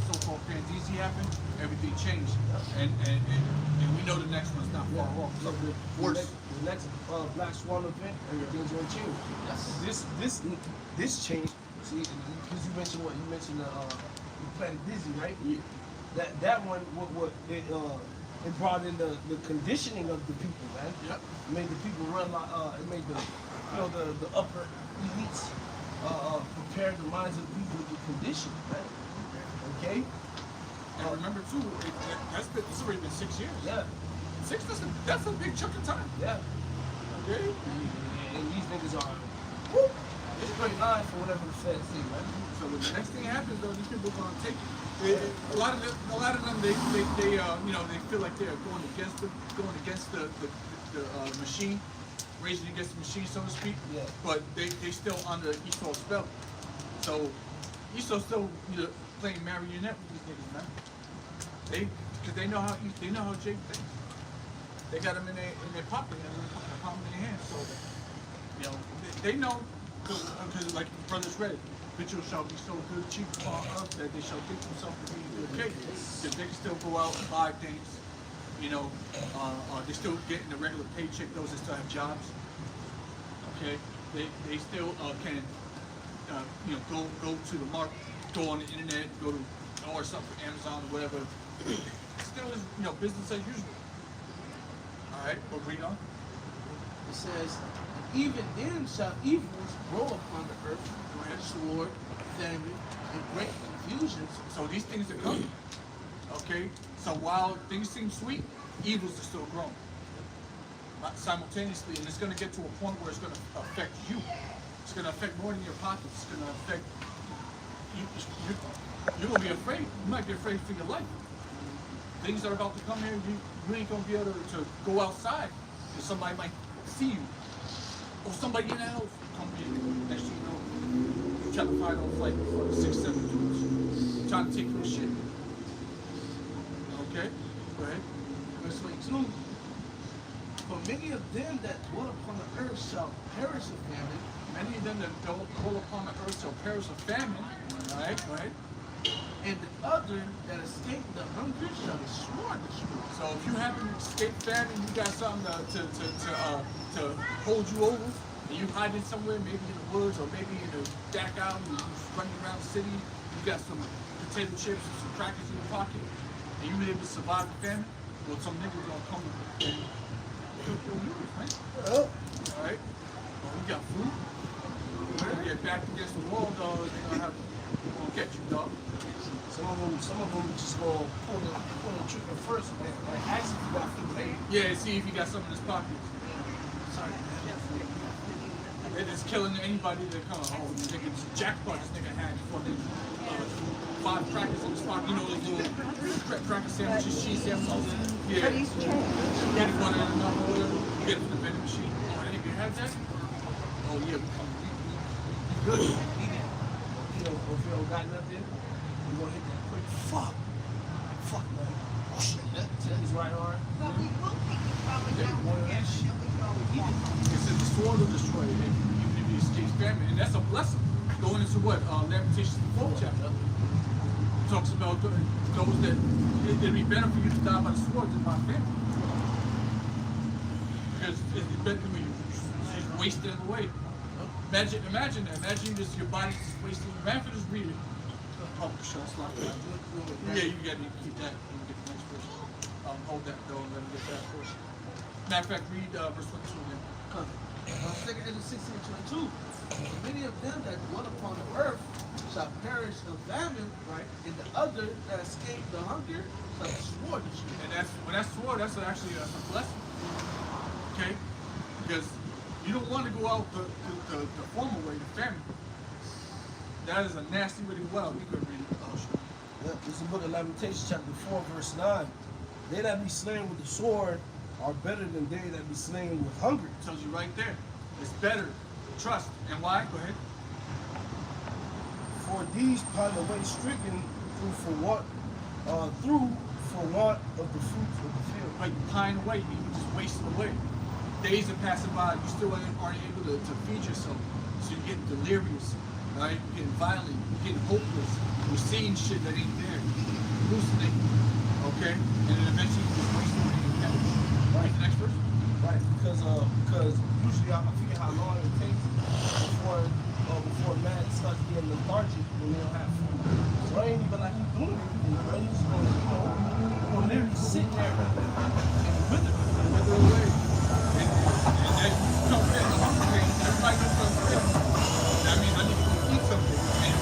Speaker 1: so-called pandemic happened, everything changed. And we know the next one's not far off.
Speaker 2: So
Speaker 1: Worse.
Speaker 2: the next Black Swan event, everything's gonna change.
Speaker 4: Yes.
Speaker 2: This change. See, because you mentioned you planted Dizzy, right?
Speaker 1: Yeah.
Speaker 2: That one, it brought in the conditioning of the people, man.
Speaker 1: Yep.
Speaker 2: It made the people run like it made the upper elites prepare the minds of the people to be conditioned, man. Okay?
Speaker 1: And remember too, it's already been 6 years.
Speaker 2: Yeah.
Speaker 1: That's a big chunk of time.
Speaker 2: Yeah.
Speaker 1: Okay.
Speaker 2: And these niggas are whoop, it's straight line for whatever the feds say, man.
Speaker 1: So when the next thing happens, though, these people are gonna take it. A lot of them, they feel like they're going against the machine, raging against the machine, so to speak.
Speaker 2: Yeah.
Speaker 1: But they still under Esau's spell. So Esau's still playing marionette with these niggas, man. Because they know how Jake thinks. They got him in their pocket, and palm in their hand. So they know because like brothers read. Victual shall be so good, cheap upon earth, that they shall think themselves to be in good case. Because they can still go out and buy things, they're still getting a regular paycheck, those that still have jobs. Okay? They still can, go to the market, go on the internet, go to order something from Amazon or whatever. Still is, business as usual. Alright, but read on.
Speaker 4: It says, even then shall evils grow upon the earth, sword, famine, and great confusions.
Speaker 1: So these things are coming. Okay? So while things seem sweet, evils are still growing. Simultaneously, and it's going to get to a point where it's going to affect you. It's going to affect more than your pockets. It's going to affect you. You're going to be afraid. You might be afraid for your life. Things that are about to come here, you ain't going to be able to go outside because somebody might see you. Or somebody in the house come in. Next thing you know, you're trying to fight off like 6, 7 dudes. Trying to take your shit. Okay? Go ahead.
Speaker 4: Verse 22. For many of them that dwell upon the earth shall perish of famine,
Speaker 1: Many of them that don't dwell upon the earth shall perish of famine. All right, go ahead.
Speaker 4: and the other that escape the hunger shall the sword destroy.
Speaker 1: So if you happen to escape famine, you got something to hold you over, and you hiding somewhere, maybe in the woods or maybe in a back alley, you just running around the city. You got some potato chips and some crackers in your pocket, and you been able to survive the famine. Well, some niggas gonna come and kill you, right? All right. Well, we got food. We're gonna get back against the wall, dog. They're gonna catch you, dog.
Speaker 2: Some of them just gonna pull the trigger first, man. Like, ask if you got food, right?
Speaker 1: Yeah, see if he got something in his pocket.
Speaker 4: Sorry.
Speaker 1: They're just killing anybody that comes. Oh, this nigga, jackpot, this nigga had fucking 5 crackers in his pocket. You know, those little cracker sandwiches, cheese sandwiches. Yeah. You get one in another order. You get it from the vending machine. Oh, that nigga had that? Oh, yeah, we good.
Speaker 2: You know, if you don't got nothing, you gonna hit that quick. Fuck, man. Oh shit, that is right arm.
Speaker 8: But we will pick it probably down again until we go again.
Speaker 1: It says the sword will destroy it, even if you escape famine. And that's a blessing. Going into what? Lamentations, the 4th chapter. It talks about those that it'd be better for you to die by the sword than by famine. Because it's better for you. It's wasting it away. Imagine that. Imagine just your body's just wasting. Man, for just read it. Oh, sure, it's not that. Yeah, you gotta keep that. You get the next verse. Hold that though, and let me get that first. Matter of fact, read verse 22 again.
Speaker 4: 2 Ezra 16:22. For many of them that dwell upon the earth shall perish of famine, right? And the other that escape the hunger shall the sword destroy.
Speaker 1: And that's when that sword, that's a blessing. Okay? Because you don't want to go out the former way, the famine. That is a nasty way to go out. We could read it. Oh, shit.
Speaker 2: Yeah, this is the book of Lamentations, chapter 4, verse 9. They that be slain with the sword are better than they that be slain with hunger.
Speaker 1: It tells you right there. It's better. Trust. And why? Go ahead.
Speaker 2: For these pine away stricken for want of the fruits of the field.
Speaker 1: Like you pine away, you just wasting away. Days are passing by, you still aren't able to feed yourself. So you're getting delirious, right? You're getting violent, you're getting hopeless. You're seeing shit that ain't there. Hallucinating. Okay? And then eventually you just waste away and perish. Right, the next verse?
Speaker 2: Right, because usually I forget how long it takes before man starts getting lethargic when they don't have food. So it ain't even like you doing anything, right? You just gonna literally sit there and wither
Speaker 1: away. And then you come in, I'm hungry, everybody gets hungry. That means I need to go eat something. And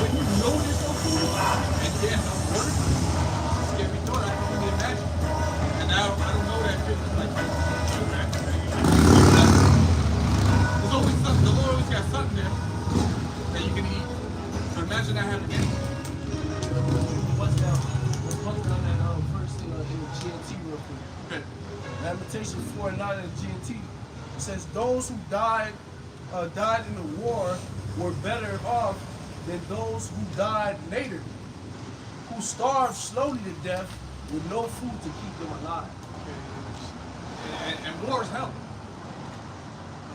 Speaker 1: when you know there's no food, and there's no water, it scared me thought I can only imagine. And now I don't know that feeling like there's always something, the Lord always got something there that you can eat. So imagine that happening again.
Speaker 2: What's that? Let's talk about that first thing in the GNT real quick.
Speaker 1: Okay.
Speaker 2: Lamentation 4 and 9 in the GNT. It says, those who died in the war were better off than those who died later, who starved slowly to death with no food to keep them alive.
Speaker 1: And war is hell.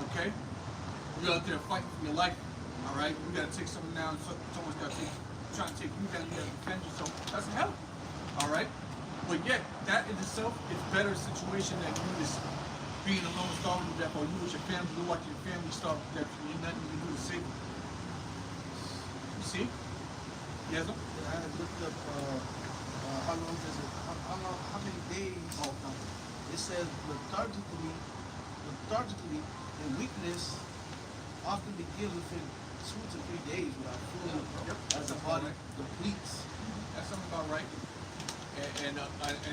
Speaker 1: Okay? You out there fighting for your life. All right? You gotta take someone down. Someone's gotta try to take you down. You gotta defend yourself. That's hell. All right? But yet, that in itself is a better situation than you just being alone, starving to death, or you with your family, you watching your family starve to death, and you nothing you can do to save them. You see? Yes, sir?
Speaker 4: I looked up how long does it, how many days.
Speaker 1: Oh, no.
Speaker 4: It says lethargically, and weakness often begins within 2 to 3 days without food.
Speaker 1: Yep.
Speaker 4: As the body depletes.
Speaker 1: That sounds about right. And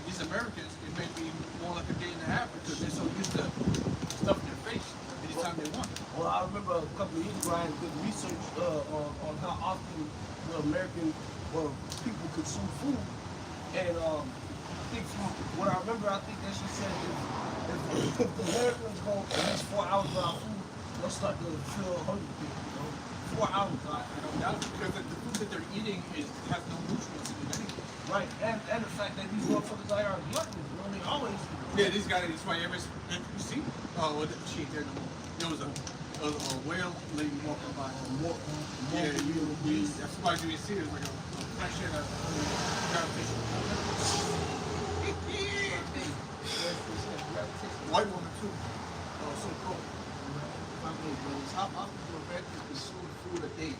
Speaker 1: these Americans, it may be more like a day and a half because they're so used to stuff in their face anytime they want.
Speaker 2: Well, I remember a couple of years ago I did research on how often the American people consume food. And I think from what I remember, I think that she said if the Americans go at least 4 hours without food, they'll start to feel hungry. You know? 4 hours.
Speaker 1: That's because the food that they're eating has no nutrients in it anyway.
Speaker 2: Right, and the fact that these motherfuckers out here are gluttons, you know, they always.
Speaker 1: Yeah, these guys, that's why every, you see, oh, she ain't there no more. There was a whale lady walking by. Yeah, that's why you didn't see it. It was like a reflection of gravitation. White woman too. Oh, so cool.
Speaker 4: How often do Americans consume food a day?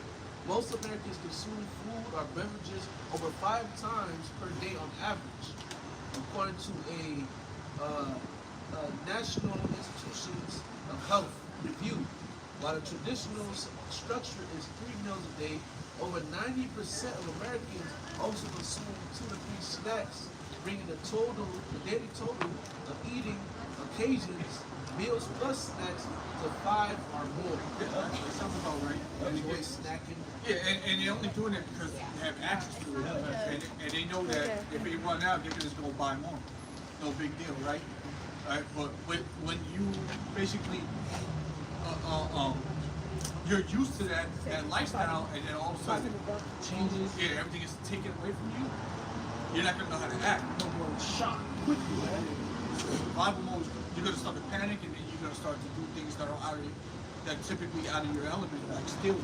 Speaker 4: Most Americans consume food or beverages over 5 times per day on average, according to a National Institutions of Health review. While the traditional structure is 3 meals a day, over 90% of Americans also consume 2 to 3 snacks, bringing the daily total of eating occasions, meals plus snacks, to 5 or more.
Speaker 1: Yeah, that sounds about right. And
Speaker 4: Enjoy
Speaker 1: again,
Speaker 4: snacking.
Speaker 1: yeah, and they're only doing it because they have access to it, and they know that if they run out, they're gonna just go buy more. No big deal, right? Right. But when you basically you're used to that lifestyle, and then all of a sudden
Speaker 2: Changes.
Speaker 1: yeah, everything is taken away from you. You're not gonna know how to act.
Speaker 2: Shock quickly, man.
Speaker 1: Survival mode, you're gonna start to panic, and then you're gonna start to do things that are that typically out of your element, like stealing.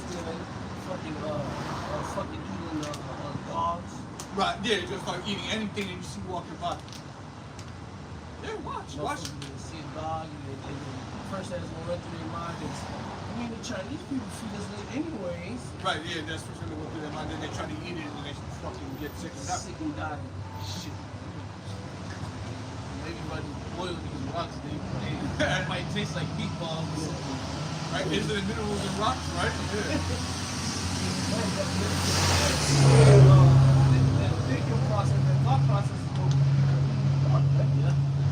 Speaker 2: Stealing, fucking eating dogs.
Speaker 1: Right, yeah, you just start eating anything that you see walking by. Yeah, watch.
Speaker 2: You see a dog, and first that's gonna run through their mind is, I mean, the Chinese people feed us late anyways.
Speaker 1: Right, yeah, that's for sure they go through their mind. Then they try to eat it, and then they fucking get sick and die.
Speaker 2: Sick and dying.
Speaker 1: Shit.
Speaker 4: Everybody boil these rocks, they might taste like meatballs or something.
Speaker 1: Right, is it minerals and rocks, right? Yeah.
Speaker 2: The thinking process, the thought process is going to be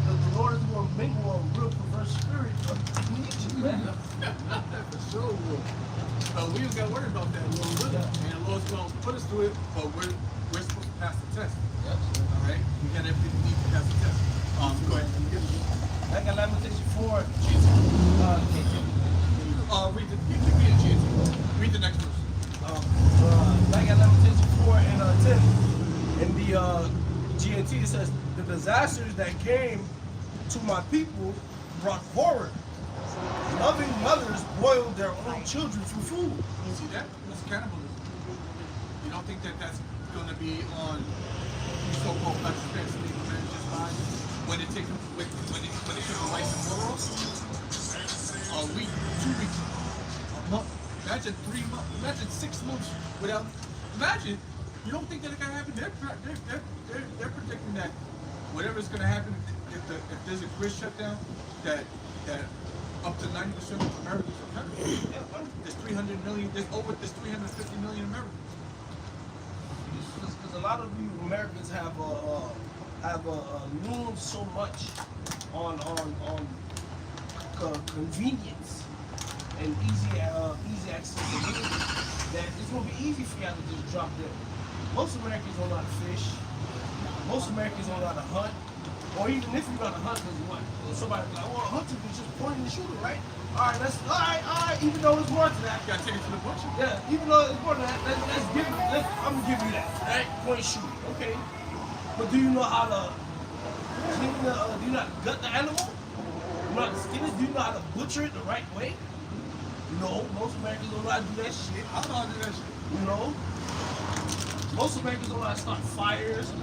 Speaker 2: the Lord is going to make one real perverse spirit of you, man.
Speaker 1: For sure, we don't got to worry about that. And the Lord's going to put us through it, but we're supposed to pass the test.
Speaker 4: Yep.
Speaker 1: All right? We got everything we need to pass the test. Go ahead.
Speaker 2: Like in Lamentation 4,
Speaker 1: read the next verse.
Speaker 2: like in Lamentation 4 and 10, in the GNT, it says, the disasters that came to my people brought horror. Loving mothers boiled their own children for food.
Speaker 1: You see that? That's cannibalism. You don't think that that's going to be on so-called Pakistani religious mind when they take the rice and morals? A week, 2 weeks, a month. Imagine 3 months. Imagine 6 months without. Imagine. You don't think that it's gonna happen? They're predicting that whatever's gonna happen if there's a grid shutdown, that up to 90% of Americans are covered. There's 300 million. There's 350 million Americans.
Speaker 2: Because a lot of you Americans have leaned so much on convenience and easy accessibility that it's gonna be easy for y'all to just drop dead. Most Americans don't know how to fish. Most Americans don't know how to hunt. Or even if you know how to hunt, because what? Somebody be like, well, hunting is just pointing the shooter, right? All right, even though it's more to that.
Speaker 1: You gotta take it to the butcher.
Speaker 2: Yeah, even though it's more than that, I'm gonna give you that, right? Point shooting, okay. But do you know how to clean do you know how to gut the animal? Do you know how to skin it? Do you know how to butcher it the right way? No, most Americans don't know how to do that shit.
Speaker 1: I don't know how to do that shit.
Speaker 2: You know? Most Americans don't know how to start fires,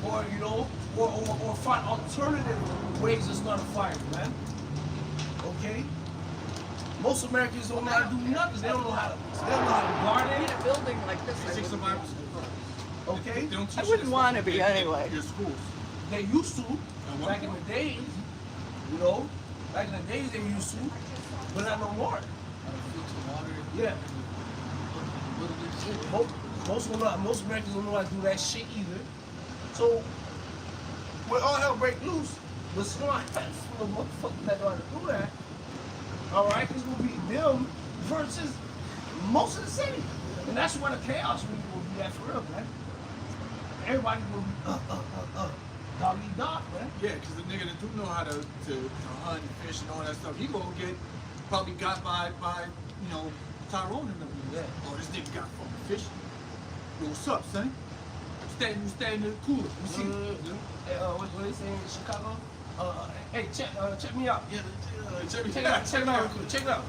Speaker 2: or you know, or find alternative ways to start a fire, man. Okay? Most Americans don't know how to do nothing. They don't know how to garden.
Speaker 7: In a building like this,
Speaker 1: They take survival.
Speaker 2: Okay?
Speaker 1: They don't teach
Speaker 7: I
Speaker 1: you
Speaker 7: wouldn't
Speaker 1: this
Speaker 7: want to
Speaker 1: stuff
Speaker 7: be
Speaker 1: in
Speaker 7: anyway.
Speaker 1: your schools.
Speaker 2: They used to, back in the days, you know, back in the days they used to, but not no more. Yeah. Most Americans don't know how to do that shit either. So when all hell break loose, the smart handful of motherfuckers that know how to do that, alright, it's gonna be them versus most of the city. And that's where the chaos really will be at for real, man. Everybody's gonna be dog eat dog, man.
Speaker 1: Yeah, because the nigga that do know how to hunt and fish and all that stuff, he gonna get probably got by you know, Tyrone and them.
Speaker 2: Yeah.
Speaker 1: Oh, this nigga got fucking fish. Yo, what's up, son? stay in the cooler. Let me see.
Speaker 2: What they saying in Chicago? Hey, check me out.
Speaker 4: Yeah,
Speaker 1: Check me
Speaker 2: Check
Speaker 1: out.
Speaker 2: it out real quick. Check it out.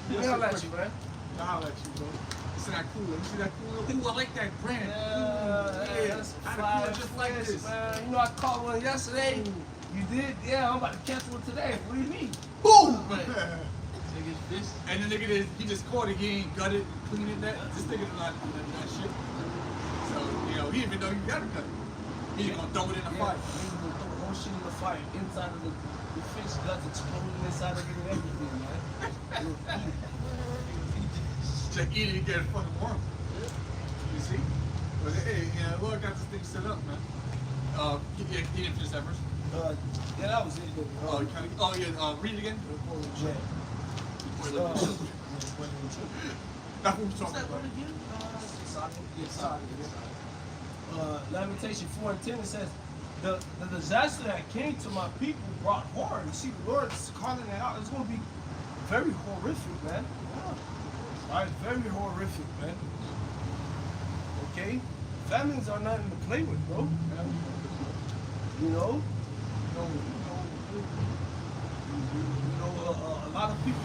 Speaker 2: Let me holler at you, man.
Speaker 1: I'll holler at you, bro. It's that cooler. You see that cooler? Ooh, I like that brand.
Speaker 2: That's a
Speaker 1: I had a
Speaker 2: fly
Speaker 1: cooler just like
Speaker 2: fish,
Speaker 1: this.
Speaker 2: man. You know, I caught one yesterday. You did? Yeah, I'm about to catch one today. What do you mean?
Speaker 1: Boom!
Speaker 4: niggas this.
Speaker 1: And the nigga that he just caught it, he ain't gutted, cleaned it, that. This nigga not doing that shit. So, you know, he didn't even know you gotta cut it. He just gonna throw it in the fire.
Speaker 2: Niggas gonna throw the whole shit in the fire. Inside of the fish guts exploding inside of it and everything, man.
Speaker 1: Just eat it and get a fucking worm. You see? But hey, yeah, Lord got this thing set up, man. He didn't finish that verse.
Speaker 2: Yeah, that was it.
Speaker 1: Read it again.
Speaker 2: Yeah.
Speaker 1: That's what we're
Speaker 4: What's
Speaker 1: talking
Speaker 4: that
Speaker 1: about.
Speaker 4: word again?
Speaker 2: Lamentation 4:10, it says, the disaster that came to my people brought horror. You see, the Lord is calling it out. It's going to be very horrific, man. All right, very horrific, man. Okay? Famines are nothing to play with, bro. You know? A lot of people,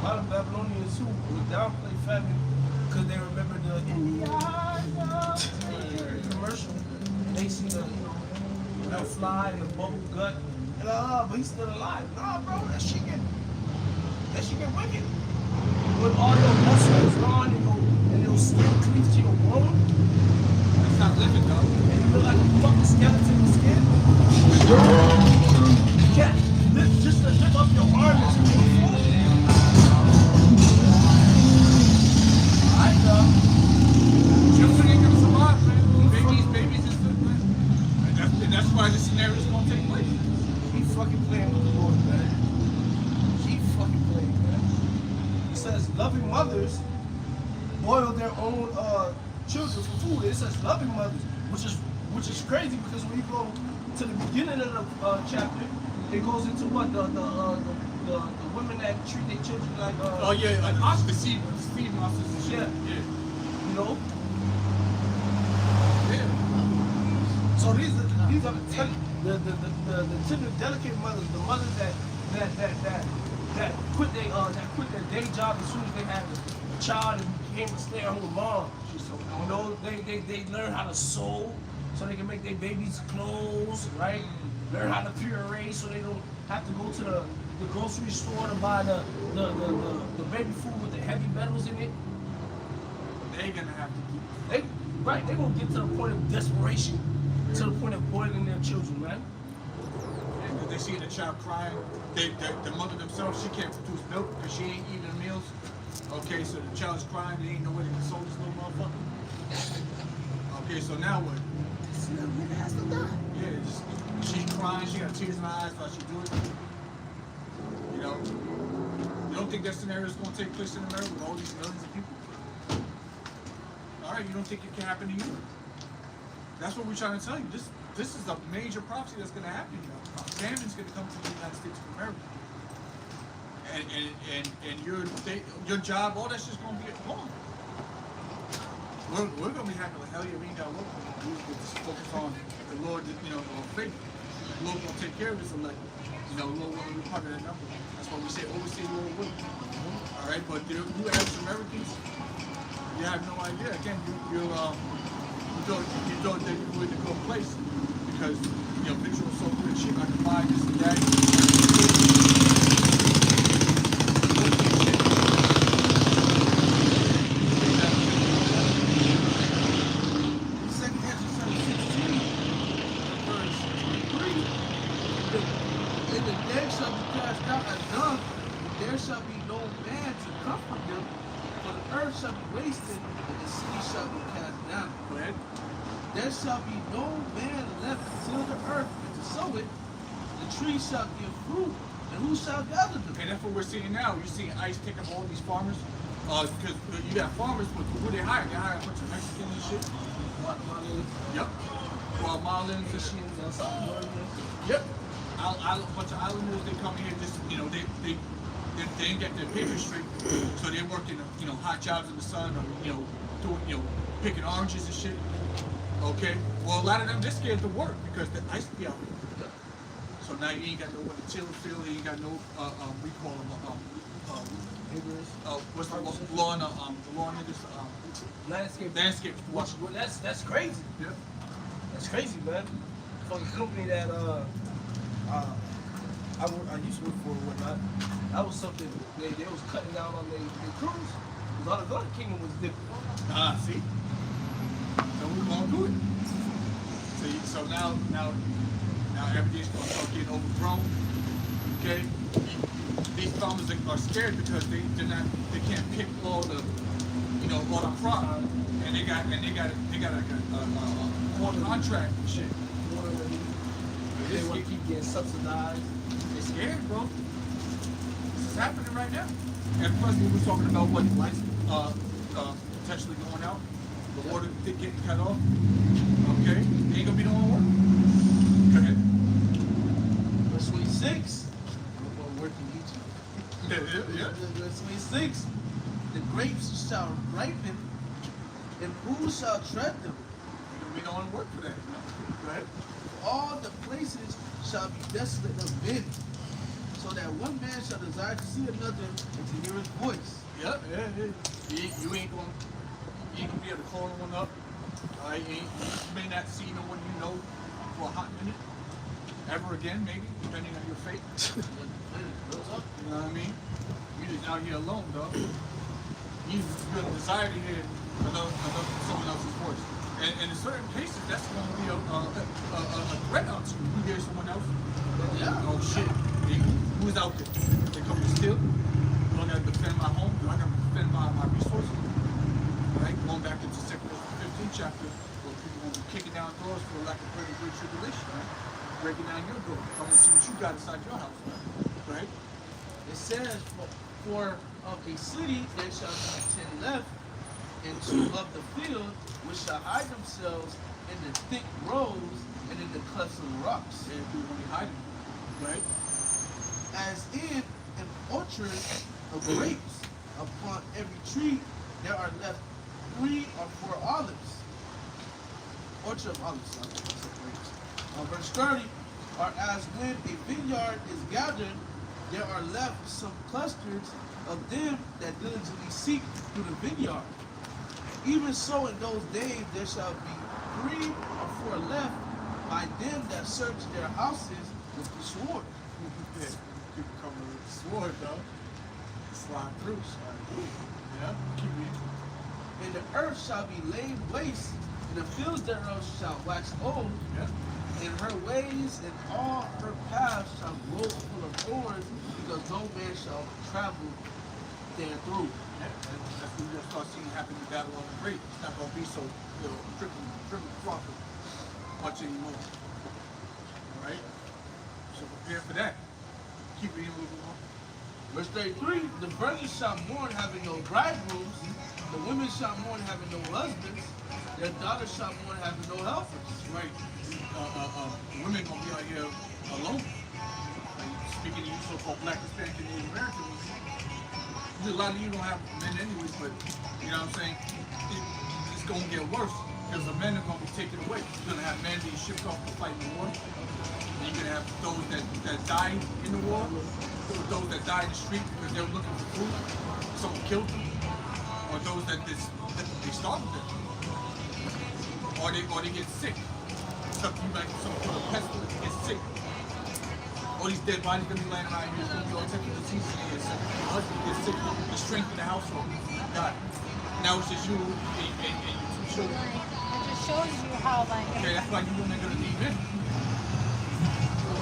Speaker 2: a lot of Babylonians who would downplay famine because they remember the commercial. And they see the fly and the bubble gut. And but he's still alive. Nah, bro, that shit get wicked. When all your muscle is gone and your skin cleaves to your bone,
Speaker 1: It's not living, though.
Speaker 2: and you look like a fucking skeleton with skin. You can't just to lift up your arm is painful. Alright,
Speaker 1: Children ain't gonna survive, man. Babies is good, man. And that's why this scenario is gonna take place.
Speaker 2: Keep fucking playing with the Lord, man. Keep fucking playing, man. He says, loving mothers boil their own children for food. It says loving mothers, which is crazy because when you go to the beginning of the chapter, it goes into what the women that treat their children like
Speaker 1: The seed monsters and shit.
Speaker 2: Yeah. You know.
Speaker 1: Yeah.
Speaker 2: So these are the tender, delicate mothers, the mothers that quit their day job as soon as they had a child and became a stay-at-home mom. You know, they learn how to sew so they can make their babies clothes, right? Learn how to puree so they don't have to go to the grocery store to buy the baby food with the heavy metals in it.
Speaker 1: They're gonna have to keep.
Speaker 2: They're gonna get to the point of desperation, to the point of boiling their children, man.
Speaker 1: And they see the child crying. The mother themselves, she can't produce milk because she ain't eating the meals. Okay, so the child's crying. They ain't no way to console this little motherfucker. Okay, so now what?
Speaker 8: This little nigga has to die.
Speaker 1: Yeah, she's crying. She got tears in her eyes while she do it. You know, you don't think that scenario is going to take place in America with all these millions of people? All right, you don't think it can happen to you? That's what we're trying to tell you. This is a major prophecy that's going to happen. You know, famine's going to come to the United States of America, and your job, all that shit's going to be gone. We're going to be having a hell yeah, ring down low. We're just focus on the Lord, you know, on faith. The Lord will take care of this elect. You know, the Lord will be part of that number. That's why we say oversee Lord will. All right, but you average Americans, you have no idea. Again, you thought that you were in a good place because you know picture was so good, shit. I could buy this and that.
Speaker 4: Second Ezra 16, verse 23. And the dead shall be cast out as dung, and there shall be no man to comfort them, for the earth shall be wasted, and the city shall be cast down.
Speaker 1: Go ahead.
Speaker 4: There shall be no man left to till the earth and to sow it. The trees shall give fruit, and who shall gather them?
Speaker 1: And that's what we're seeing now. You're seeing ICE take up all these farmers. Because you got farmers, but who they hire? They hire a bunch of Mexicans and shit. Yep. Guatemalans and shit. Yep. A bunch of islanders, they come here just, you know, they didn't get their papers straight. So they're working, you know, hot jobs in the sun or, you know, doing, you know, picking oranges and shit. Okay? Well, a lot of them just scared to work because the ice be out there. So now you ain't got no one to chill field, you ain't got no, we call them, what's the lawn, the lawn niggas, landscape.
Speaker 2: Well, that's crazy.
Speaker 1: Yeah.
Speaker 2: That's crazy, man. For the company that I used to work for and whatnot, that was something they was cutting down on their crews. Because all the other kingdom was different.
Speaker 1: See? So we're gonna do it. See, so now everything's gonna start getting overgrown. Okay? These farmers are scared because they can't pick all the all the crop, and they got a contract and shit.
Speaker 2: They want to keep getting subsidized.
Speaker 1: They're scared, bro. This is happening right now. And plus, we were talking about what lights potentially going out, the water getting cut off. Okay, they ain't gonna be doing work. Go ahead.
Speaker 4: Verse 26. I'm going to work in Egypt.
Speaker 1: Yeah.
Speaker 4: Verse 26. The grapes shall ripen, and who shall tread them?
Speaker 1: We don't want to work for that. Right?
Speaker 4: All the places shall be desolate of men, so that one man shall desire to see another and to hear his voice.
Speaker 1: Yeah. You ain't gonna be able to call one up. You may not see no one you know for a hot minute, ever again, maybe, depending on your fate. You know what I mean? You're just out here alone, dog. You're gonna desire to hear someone else's voice. And in certain cases, that's going to be a threat out to you. You hear someone else?
Speaker 4: Yeah.
Speaker 1: Oh shit. Who's out there? They come to steal? Do I got to defend my home? Do I got to defend my resources? Right? Going back into 2 Corinthians 15 chapter, where people will be kicking down doors for lack of great tribulation, right? Breaking down your door. I want to see what you got inside your house, right?
Speaker 4: It says, for of a city there shall be 10 left, and 2 of the field which shall hide themselves in the thick rows and in the clefts of the rocks.
Speaker 1: And people will be hiding, right?
Speaker 4: As in an orchard of grapes, upon every tree there are left 3 or 4 olives. Orchard of olives, sorry, I said grapes. Verse 30, or as when a vineyard is gathered, there are left some clusters of them that diligently seek through the vineyard. Even so in those days there shall be 3 or 4 left by them that search their houses with the sword.
Speaker 1: Yeah, people come with the sword, though. Slide through. Yeah, keep reading.
Speaker 4: And the earth shall be laid waste, and the fields thereof shall wax old,
Speaker 1: Yeah.
Speaker 4: and her ways and all her paths shall grow full of thorns, because no man shall travel therethrough.
Speaker 1: Yeah, that's what we're going to start seeing happen in Babylon the Great. It's not going to be so triple profit much anymore. Alright? So prepare for that. Keep reading a little bit more.
Speaker 4: Verse 33, the virgins shall mourn having no bridegrooms, the women shall mourn having no husbands, their daughters shall mourn having no helpers.
Speaker 1: Right. Women going to be out here alone. Like, speaking to you so-called Black, Hispanic, and Native Americans, a lot of you don't have men anyways, but you know what I'm saying? It's going to get worse because the men are going to be taken away. You're going to have men being shipped off to fight in the war. And you're going to have those that died in the war, those that died in the street because they were looking for food. Someone killed them. Or those that they starved them. Or they get sick. Someone put a pestilence, they get sick. All these dead bodies gonna be laying around here. There's gonna be all types of diseases here. So the husband gets sick. The strength of the household. God. Now it's just you and your 2 children.
Speaker 5: It just shows you how, like,
Speaker 1: Okay, that's why you women are gonna need men.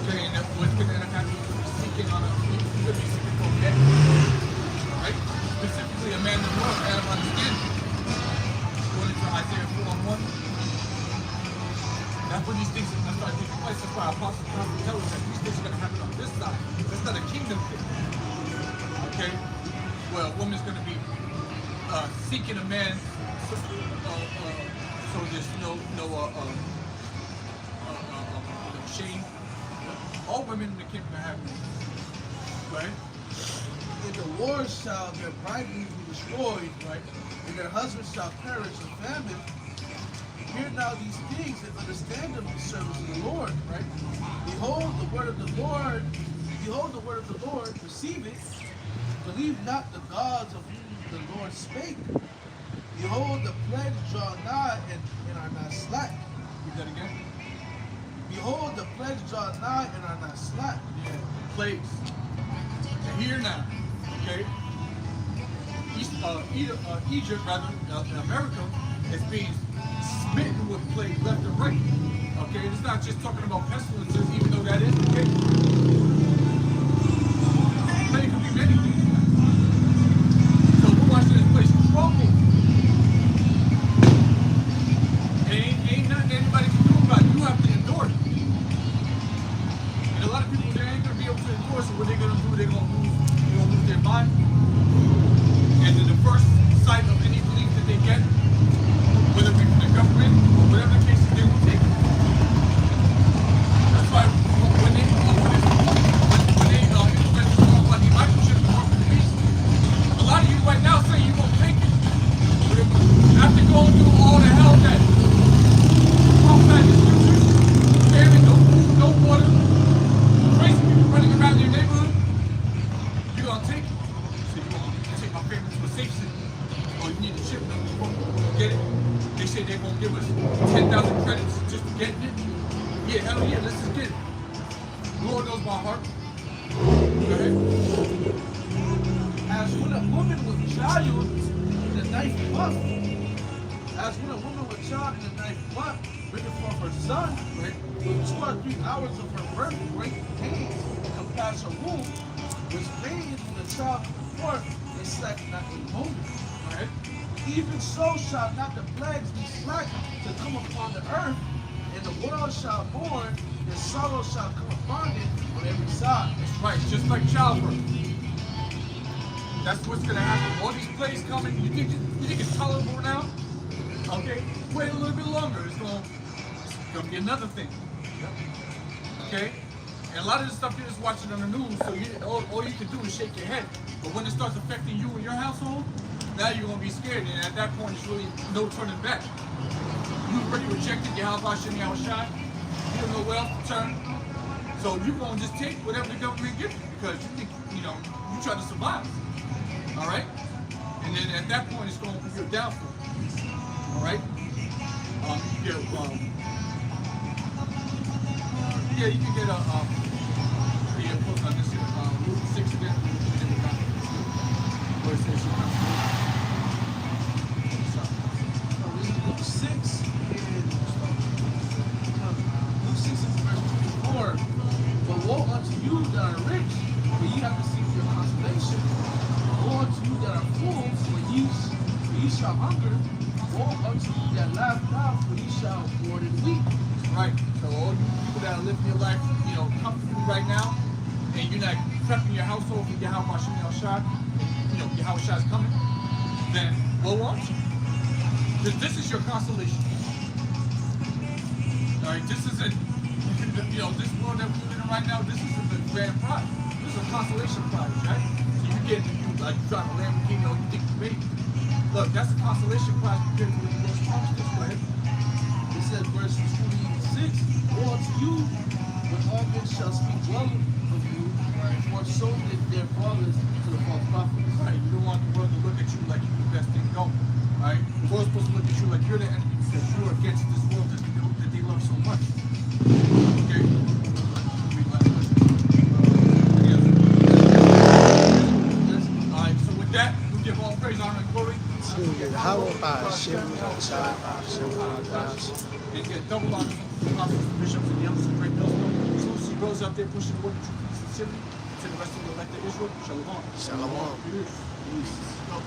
Speaker 1: Okay, and what's gonna end up happening is you're seeking on you're gonna be seeking for men. Alright? Specifically a man in the world, man of understanding. According to Isaiah 4:1. That's when these things are going to start taking place. That's why Apostle Paul tells us that these things are going to happen on this side. That's not a kingdom thing. Okay? Well, a woman's going to be seeking a man so there's no shame. All women in the kingdom are having it. Right?
Speaker 4: In the wars shall their bridegrooms be destroyed,
Speaker 1: Right?
Speaker 4: and their husbands shall perish in famine. Hear now these things and understand them, the servants of the Lord, right? Behold the word of the Lord, behold the word of the Lord, receive it. Believe not the gods of whom the Lord spake. Behold, the plagues draw nigh and are not slack.
Speaker 1: Read that again.
Speaker 4: Behold, the plagues draw nigh and are not slack.
Speaker 1: Yeah, plagues. And here now, okay? Egypt, rather, America, is being smitten with plagues left and right. Okay, it's not just talking about pestilences, even though that is the case. Plague could be many things. So we're watching this place crumble. Ain't nothing anybody can do about it. You have to endure it. And a lot of people, they ain't gonna be able to endure it, so what they're gonna do, they're gonna lose their mind. And then the first sight of any relief that they get, whether it be from the government or whatever the case is, they will take it. That's why when they implement this law about the microchip and work with the beast, a lot of you right now say you're gonna take it. But after going through all the hell that famine, no food, no water, crazy people running around your neighborhood, you're gonna take it. So you gonna take my family to a safe city. Or you need a chip before you get it. They say they're gonna give us 10,000 credits just for getting it. Yeah, hell yeah, let's just get it. Lord knows my heart. Go ahead.
Speaker 4: As when a woman with child in a knife butt, as when a woman with child in a knife butt, bringing forth her son, right, with 2 or 3 hours of her birth, great pain, compass her womb, which pains when the child comes forth, they slack not a moment.
Speaker 1: Right?
Speaker 4: Even so shall not the plagues be slack to come upon the earth, and the world shall mourn, and sorrow shall come upon it on every side.
Speaker 1: That's right, just like childbirth. That's what's gonna happen. All these plagues coming, you think it's tolerable now? Okay, wait a little bit longer. It's gonna be another thing. Okay? And a lot of the stuff you're just watching on the news, so all you can do is shake your head. But when it starts affecting you and your household, now you're gonna be scared, and at that point it's really no turning back. You've already rejected your Yahweh Shem Yahushai. You don't know where else to turn. So you're gonna just take whatever the government gives you because you think, you try to survive. Alright? And then at that point it's gonna be your downfall. Alright? You can get a book on this Luke 6 again. Where it says you have
Speaker 4: Luke 6 and verse 24. But woe unto you that are rich, for ye have received your consolation. Woe unto you that are full, for ye shall hunger. Woe unto you that laugh now, for ye shall mourn and weep.
Speaker 1: right. So all you people that are living your life, comfortably right now, and you're not prepping your household for Yahweh Shem Yahushai, Yahweh Shai is coming, then woe unto you. This is your consolation. All right, this isn't, this world that we're living in right now, this isn't the grand prize. This is a consolation prize, right? So you get, like, you drive a Lamborghini, you think you made it. Look, that's a consolation prize compared to what the Lord's promised us, right?
Speaker 4: It says, verse 26, woe unto you, when all men shall speak well of you, for so did their fathers to the false prophets.
Speaker 1: Right, you don't want the world to look at you like you're the best thing going. Right? The world's supposed to look at you like you're the enemy because you're against this world that they love so much. Okay? Alright, so with that, we give all praise, honor, and glory. And get double honor from the apostles, bishops, and the elders of the great millstone. So see those out there pushing the word of truth and sincerity to the rest of the elected Israel. Shalom.
Speaker 6: Shalom.
Speaker 1: Peace. Go.